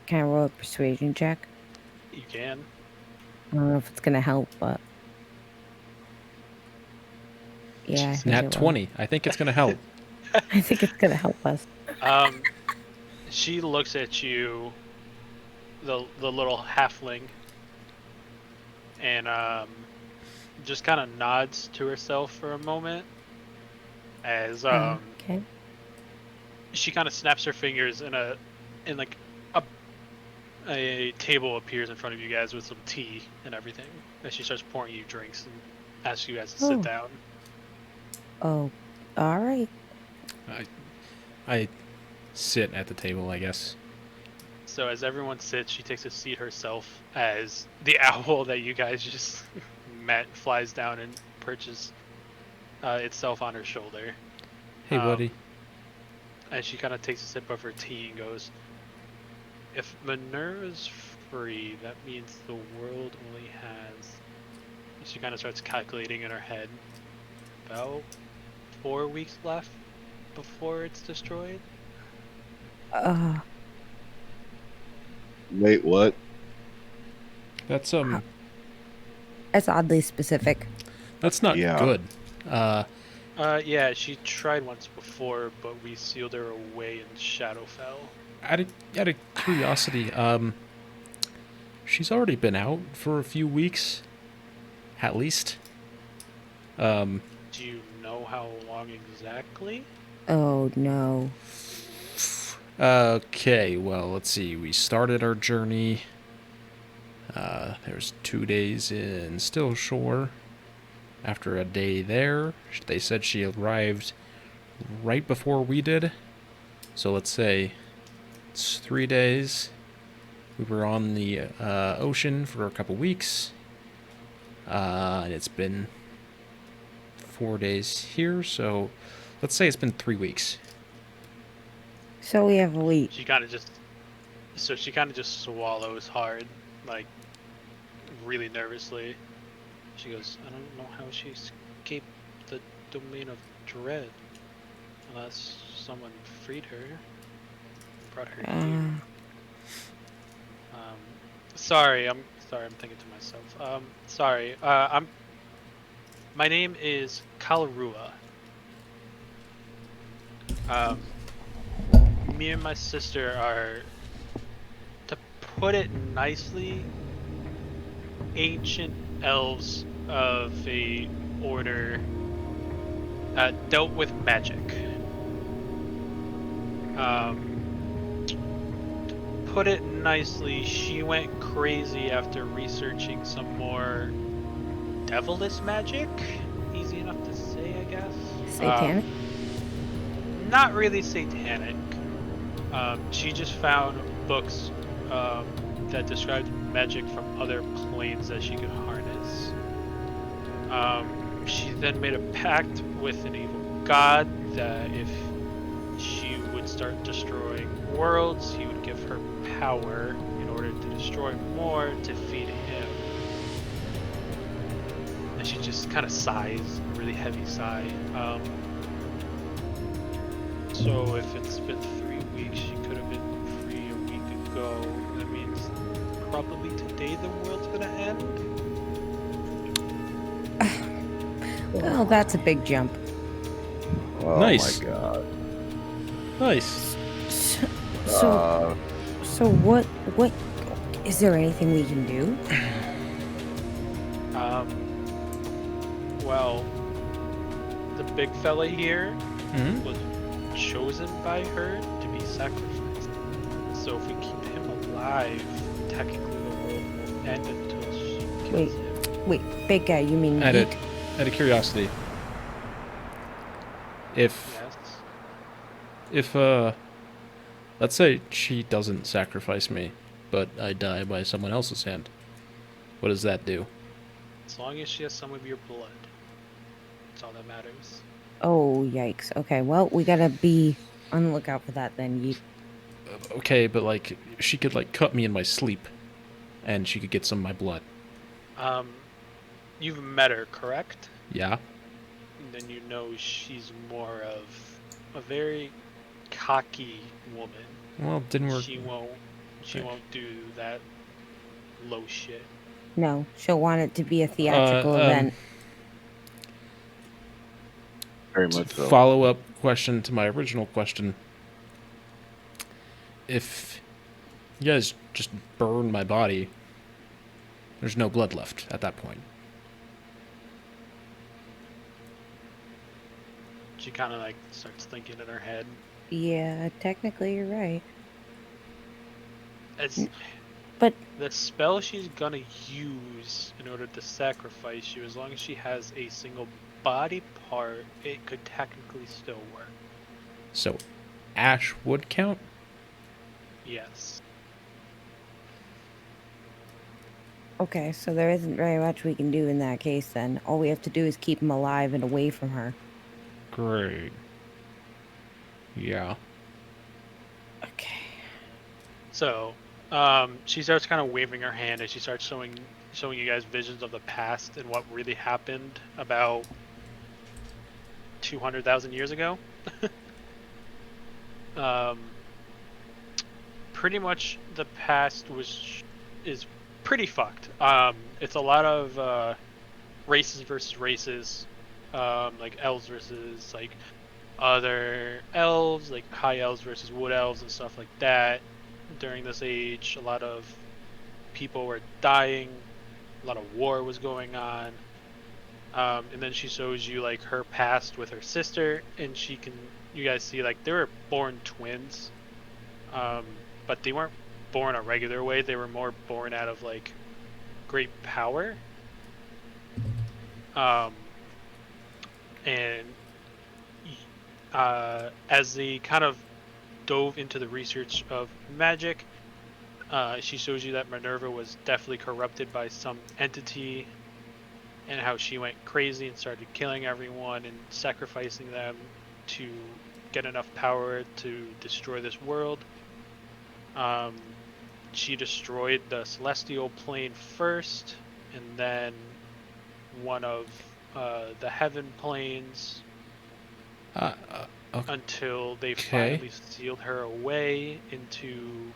Can I roll a persuasion check? You can. I don't know if it's gonna help, but yeah, I think Nat it will. 20. I think it's gonna help. I think it's gonna help us. She looks at you, the little halfling, and just kind of nods to herself for a moment as Okay. she kind of snaps her fingers and like a table appears in front of you guys with some tea and everything. And she starts pouring you drinks and asks you guys to sit Oh. down. Oh, all right. I sit at the table, I guess. So as everyone sits, she takes a seat herself as the owl that you guys just met flies down and perches itself on her shoulder. Hey, buddy. And she kind of takes a sip of her tea and goes, if Minerva's free, that means the world only has... She kind of starts calculating in her head. About 4 weeks left before it's destroyed. Wait, what? That's That's oddly specific. That's not Yeah. good. Yeah, she tried once before, but we sealed her away in Shadowfell. Out of curiosity, she's already been out for a few weeks, at least. Do you know how long exactly? Oh no. Okay, well, let's see. We started our journey. There's 2 days in Stillshore. After a day there, they said she arrived right before we did. So let's say it's 3 days. We were on the ocean for a couple weeks. And it's been 4 days here, so let's say it's been 3 weeks. So we have a week. She kind of just swallows hard, like really nervously. She goes, I don't know how she escaped the domain of dread, unless someone freed her and brought her here. Sorry, I'm thinking to myself. Sorry. My name is Kalarua. Me and my sister are, to put it nicely, ancient elves of a order that dealt with magic. Put it nicely, she went crazy after researching some more devilish magic. Easy enough to say, I guess. Satanic? Not really satanic. She just found books that described magic from other planes that she could harness. She then made a pact with an evil god that if she would start destroying worlds, he would give her power in order to destroy more to feed him. And she just kind of sighs, a really heavy sigh. So if it's been 3 weeks, she could have been free a week ago. That means probably today the world's gonna end. Well, that's a big jump. Oh Nice. my god. Nice. So what is there anything we can do? Well, the big fella here Hmm? was chosen by her to be sacrificed. So if we keep him alive, technically the world will end until she kills him. Wait, big guy, you mean Out Yeet? of curiosity, if Yes. let's say she doesn't sacrifice me, but I die by someone else's hand, what does that do? As long as she has some of your blood. That's all that matters. Oh, yikes. Okay, well, we gotta be on the lookout for that then, Yeet. Okay, but like she could like cut me in my sleep, and she could get some of my blood. You've met her, correct? Yeah. And then you know she's more of a very cocky woman. Well, didn't work. She won't do that low shit. No, she'll want it to be a theatrical event. Very much so. Follow up question to my original question: if you guys just burn my body, there's no blood left at that point. She kind of like starts thinking in her head. Yeah, technically you're right. It's, But the spell she's gonna use in order to sacrifice you, as long as she has a single body part, it could technically still work. So, ash would count. Yes. okay, so there isn't very much we can do in that case then. All we have to do is keep him alive and away from her. Great. Yeah. Okay. So, she starts kind of waving her hand as she starts showing you guys visions of the past and what really happened about 200,000 years ago. Pretty much the past is pretty fucked. It's a lot of races versus races, like elves versus like other elves, like high elves versus wood elves and stuff like that. During this age, a lot of people were dying, a lot of war was going on. And then she shows you like her past with her sister, and you guys see like they were born twins, um, but they weren't born a regular way. They were more born out of like great power. Um, and as they kind of dove into the research of magic, she shows you that Minerva was definitely corrupted by some entity, and how she went crazy and started killing everyone and sacrificing them to get enough power to destroy this world. Um, she destroyed the celestial plane first, and then one of the heaven planes, Uh, until they okay. finally sealed her away into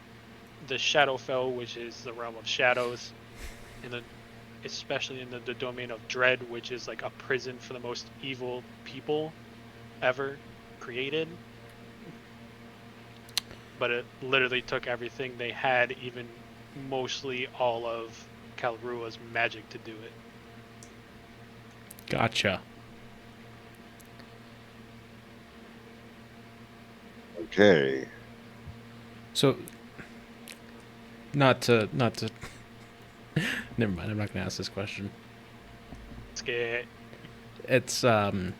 the Shadowfell, which is the realm of shadows, and then especially in the domain of dread, which is like a prison for the most evil people ever created. But it literally took everything they had, even mostly all of Kalrua's magic, to do it. Gotcha. Okay. So, not to. Never mind. I'm not gonna ask this question. Skit. It's not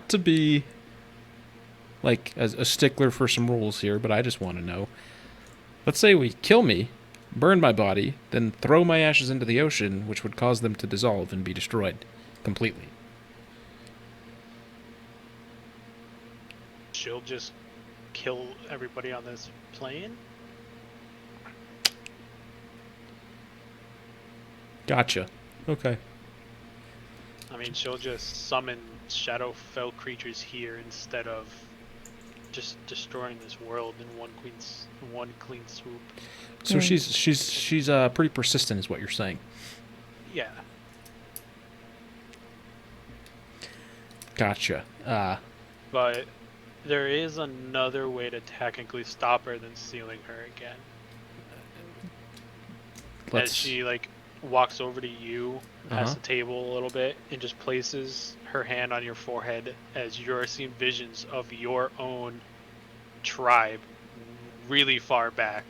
to be like a stickler for some rules here, but I just want to know. Let's say we kill me, burn my body, then throw my ashes into the ocean, which would cause them to dissolve and be destroyed completely. She'll just kill everybody on this plane. Gotcha. Okay. I mean, she'll just summon Shadowfell creatures here instead of just destroying this world in one clean swoop. So Right. she's pretty persistent, is what you're saying. Yeah. Gotcha. But there is another way to technically stop her than sealing her again. As she like walks over to you past the table a little bit and just places her hand on your forehead as you're seeing visions of your own tribe really far back,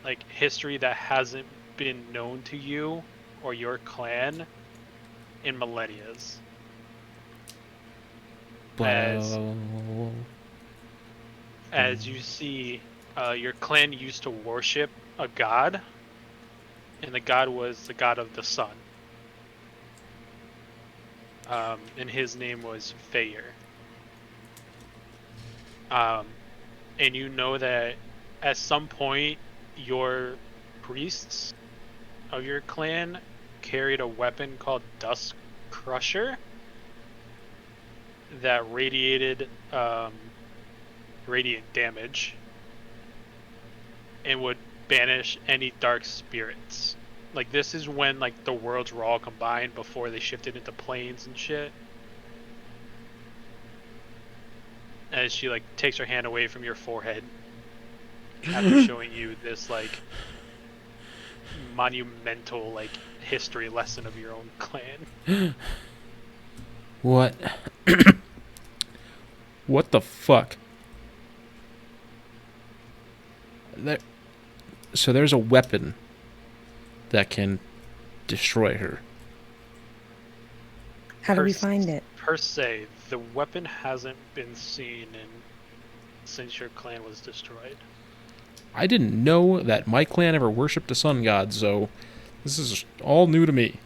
like history that hasn't been known to you or your clan in millennias. As you see, your clan used to worship a god, and the god was the god of the sun. And his name was Feyer. And you know that at some point your priests of your clan carried a weapon called Dusk Crusher that radiated radiant damage and would banish any dark spirits. Like, this is when like the worlds were all combined before they shifted into planes and shit. As she like takes her hand away from your forehead after showing you this like monumental like history lesson of your own clan. What? What the fuck? So there's a weapon that can destroy her. How do we find it? Per se, the weapon hasn't been seen since your clan was destroyed. I didn't know that my clan ever worshipped a sun god, so this is all new to me.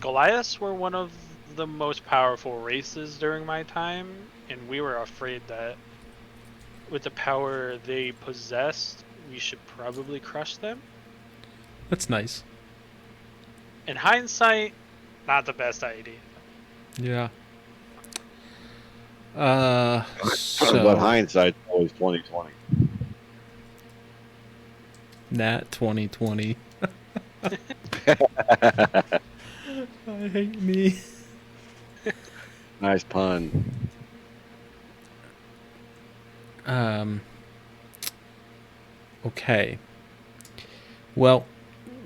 Goliaths were one of the most powerful races during my time, and we were afraid that with the power they possessed, we should probably crush them. That's nice. In hindsight, not the best idea. Yeah. But So hindsight's always 20/20. Nat 2020. I hate me. Nice pun. Okay. Well,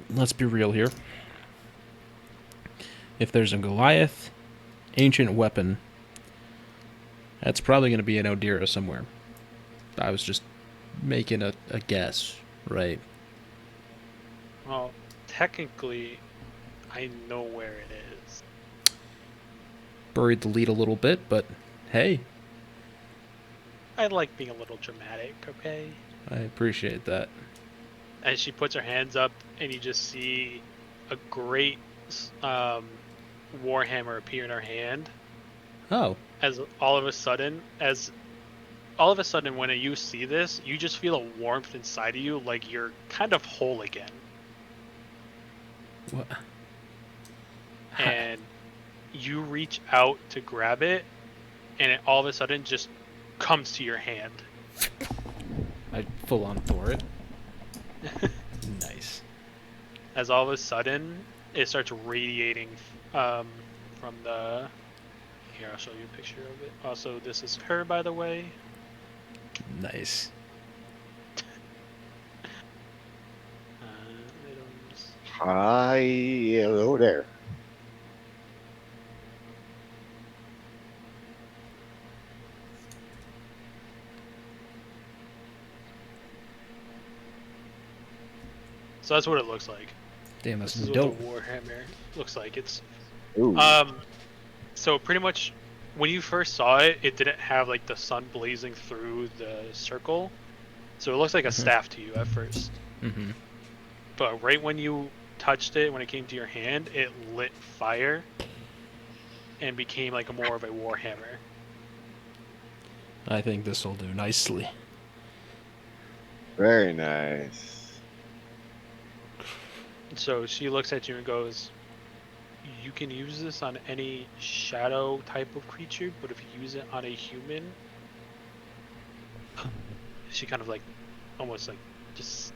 let's be real here. If there's a Goliath ancient weapon, that's probably going to be an Odira somewhere. I was just making a guess, right? Well, technically, I know where it is. Buried the lead a little bit, but hey, I like being a little dramatic, okay? I appreciate that. As she puts her hands up, and you just see a great warhammer appear in her hand. Oh, As all of a sudden, when you see this, you just feel a warmth inside of you, like you're kind of whole again. what? And you reach out to grab it, and it all of a sudden just comes to your hand. I full on Thor it. Nice. As all of a sudden, it starts radiating from the... Here, I'll show you a picture of it. Also, this is her, by the way. Nice. Items. Hi, hello there. So that's what it looks like. Damn, that's This is dope. what the Warhammer looks like. It's Ooh. so pretty much when you first saw it, it didn't have like the sun blazing through the circle, so it looks like a staff to you at first. Mm-hmm. But right when you touched it, when it came to your hand, it lit fire and became like more of a Warhammer. I think this will do nicely. Very nice. So she looks at you and goes, "You can use this on any shadow type of creature, but if you use it on a human," she kind of like, almost like just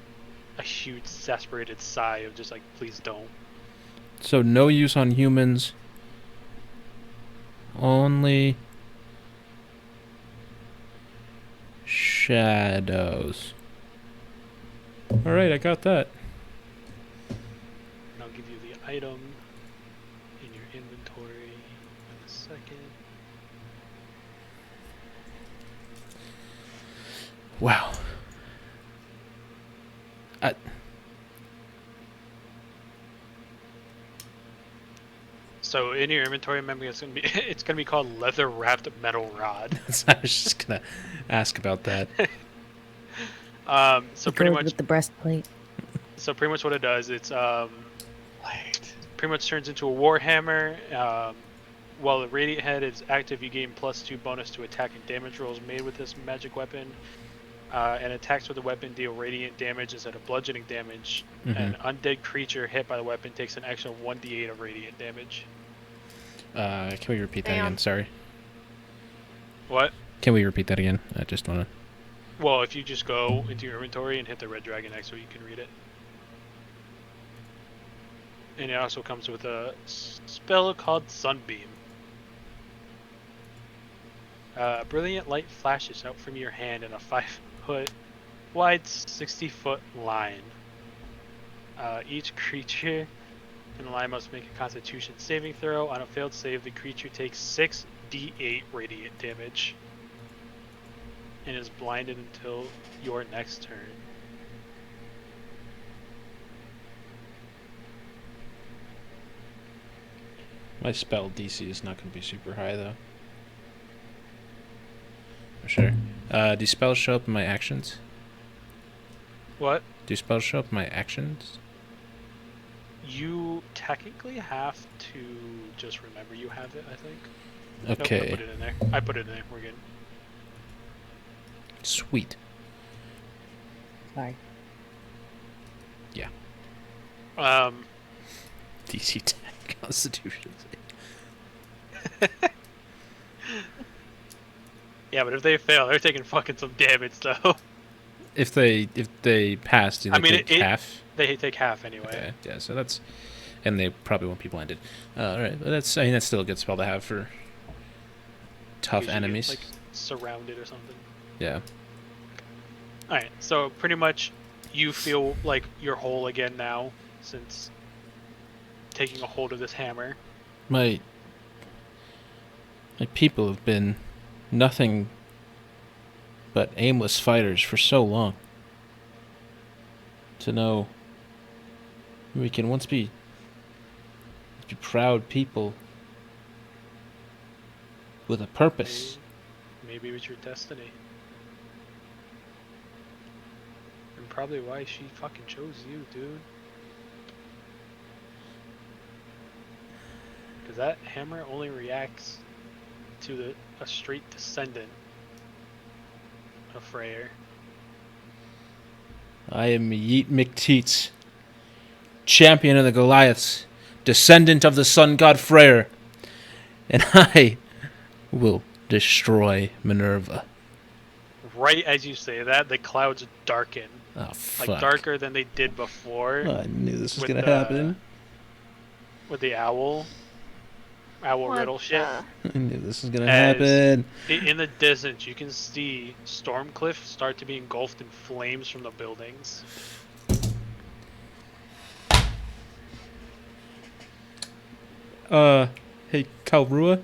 a huge exasperated sigh of just like, "Please don't." So no use on humans. Only shadows. All right, I got that. And I'll give you the item in your inventory in a second. Wow. So in your inventory, remember it's gonna be called leather wrapped metal rod. I was just gonna ask about that. So It pretty goes much, with the breastplate. what it does, it's Right. pretty much turns into a warhammer. While the radiant head is active, you gain +2 bonus to attack and damage rolls made with this magic weapon. And attacks with the weapon deal radiant damage instead of bludgeoning damage. An undead creature hit by the weapon takes an extra 1d8 of radiant damage. Can we repeat that Damn. again? Sorry. What? Can we repeat that again? I just wanna. Well, if you just go into your inventory and hit the red dragon next to it, you can read it. And it also comes with a spell called Sunbeam. Brilliant light flashes out from your hand in a 5-foot wide, 60-foot line. Each creature in the line must make a Constitution saving throw. On a failed save, the creature takes 6d8 radiant damage and is blinded until your next turn. My spell DC is not gonna be super high though. For sure. Do spells show up in my actions? What? Do spells show up in my actions? You technically have to just remember you have it, I think. Nope, I Okay. put it in there. I put it in there. We're good. Sweet. Sorry. DC 10 Constitution. Yeah, but if they fail, they're taking fucking some damage, though. if they pass, do they I mean, take half? They take half anyway. Okay, yeah. So that's, and they probably won't be blinded. All right, but that's that's still a good spell to have for tough Usually get, enemies. like surrounded or something. Yeah. All right, so pretty much you feel like you're whole again now since taking a hold of this hammer. My people have been nothing but aimless fighters for so long. To know we can once be proud people with a purpose. Maybe it was your destiny. And probably why she fucking chose you, dude. Because that hammer only reacts to a straight descendant of Freyr. I am Yeet McTeats, champion of the Goliaths, descendant of the sun god Freyr, and I will destroy Minerva. Right as you say that, the clouds darken. Oh, fuck. Like darker than they did before. Oh, I knew this was with going to the- happen. With the owl What riddle shit. I knew this was going to As- happen. In the distance, you can see Stormcliff start to be engulfed in flames from the buildings. Hey, Kalrua,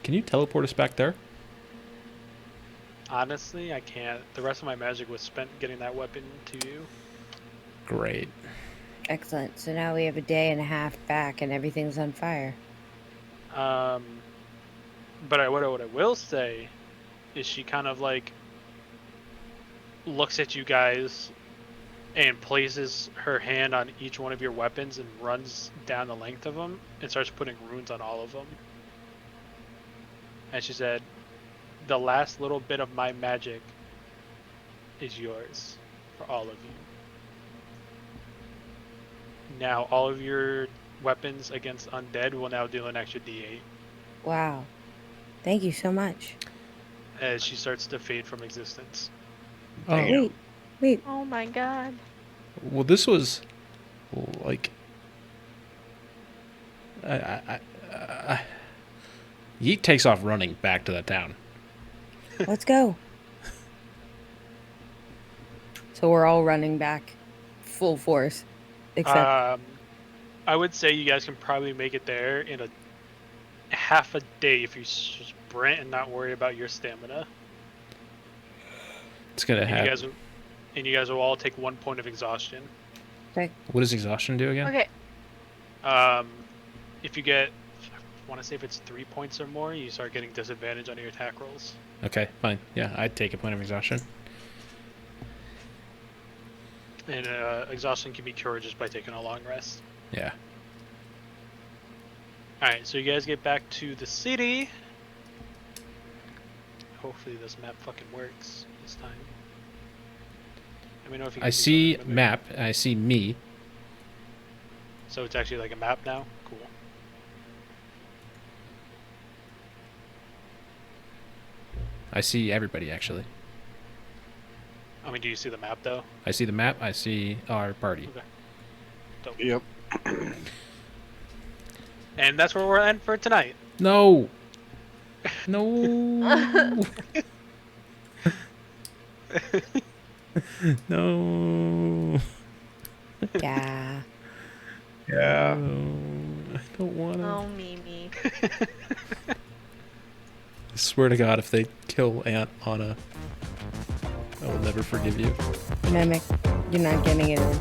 can you teleport us back there? Honestly, I can't. The rest of my magic was spent getting that weapon to you. Great. Excellent. So now we have a day and a half back, and everything's on fire. But what I will say is she kind of like looks at you guys and places her hand on each one of your weapons and runs down the length of them and starts putting runes on all of them. And she said, "The last little bit of my magic is yours for all of you. Now all of your weapons against undead will now deal an extra d8." Wow. Thank you so much. As she starts to fade from existence. Oh, Wait. Oh my god. well, this was like I Yeet takes off running back to the town. Let's go. So we're all running back full force. Except I would say you guys can probably make it there in a half a day if you sprint and not worry about your stamina. It's gonna And you happen. guys will all take 1 point of exhaustion. What does exhaustion do again? Okay. If you get, I want to say if it's 3 points or more, you start getting disadvantage on your attack rolls. Okay, fine. Yeah, I'd take a point of exhaustion. And exhaustion can be cured just by taking a long rest. Yeah. Alright, so you guys get back to the city. Hopefully this map fucking works this time. Let me know if you can I do see something with it. map. I see me. So it's actually like a map now? Cool. I see everybody actually. I mean, do you see the map though? I see the map. I see our party. Okay. Yep. And that's where we're at for tonight. No. No. No. yeah. Yeah. No. I don't want to. Oh, Mimi. I swear to God, if they kill Aunt Anna, I will never forgive you. Mimic, you're not getting it in.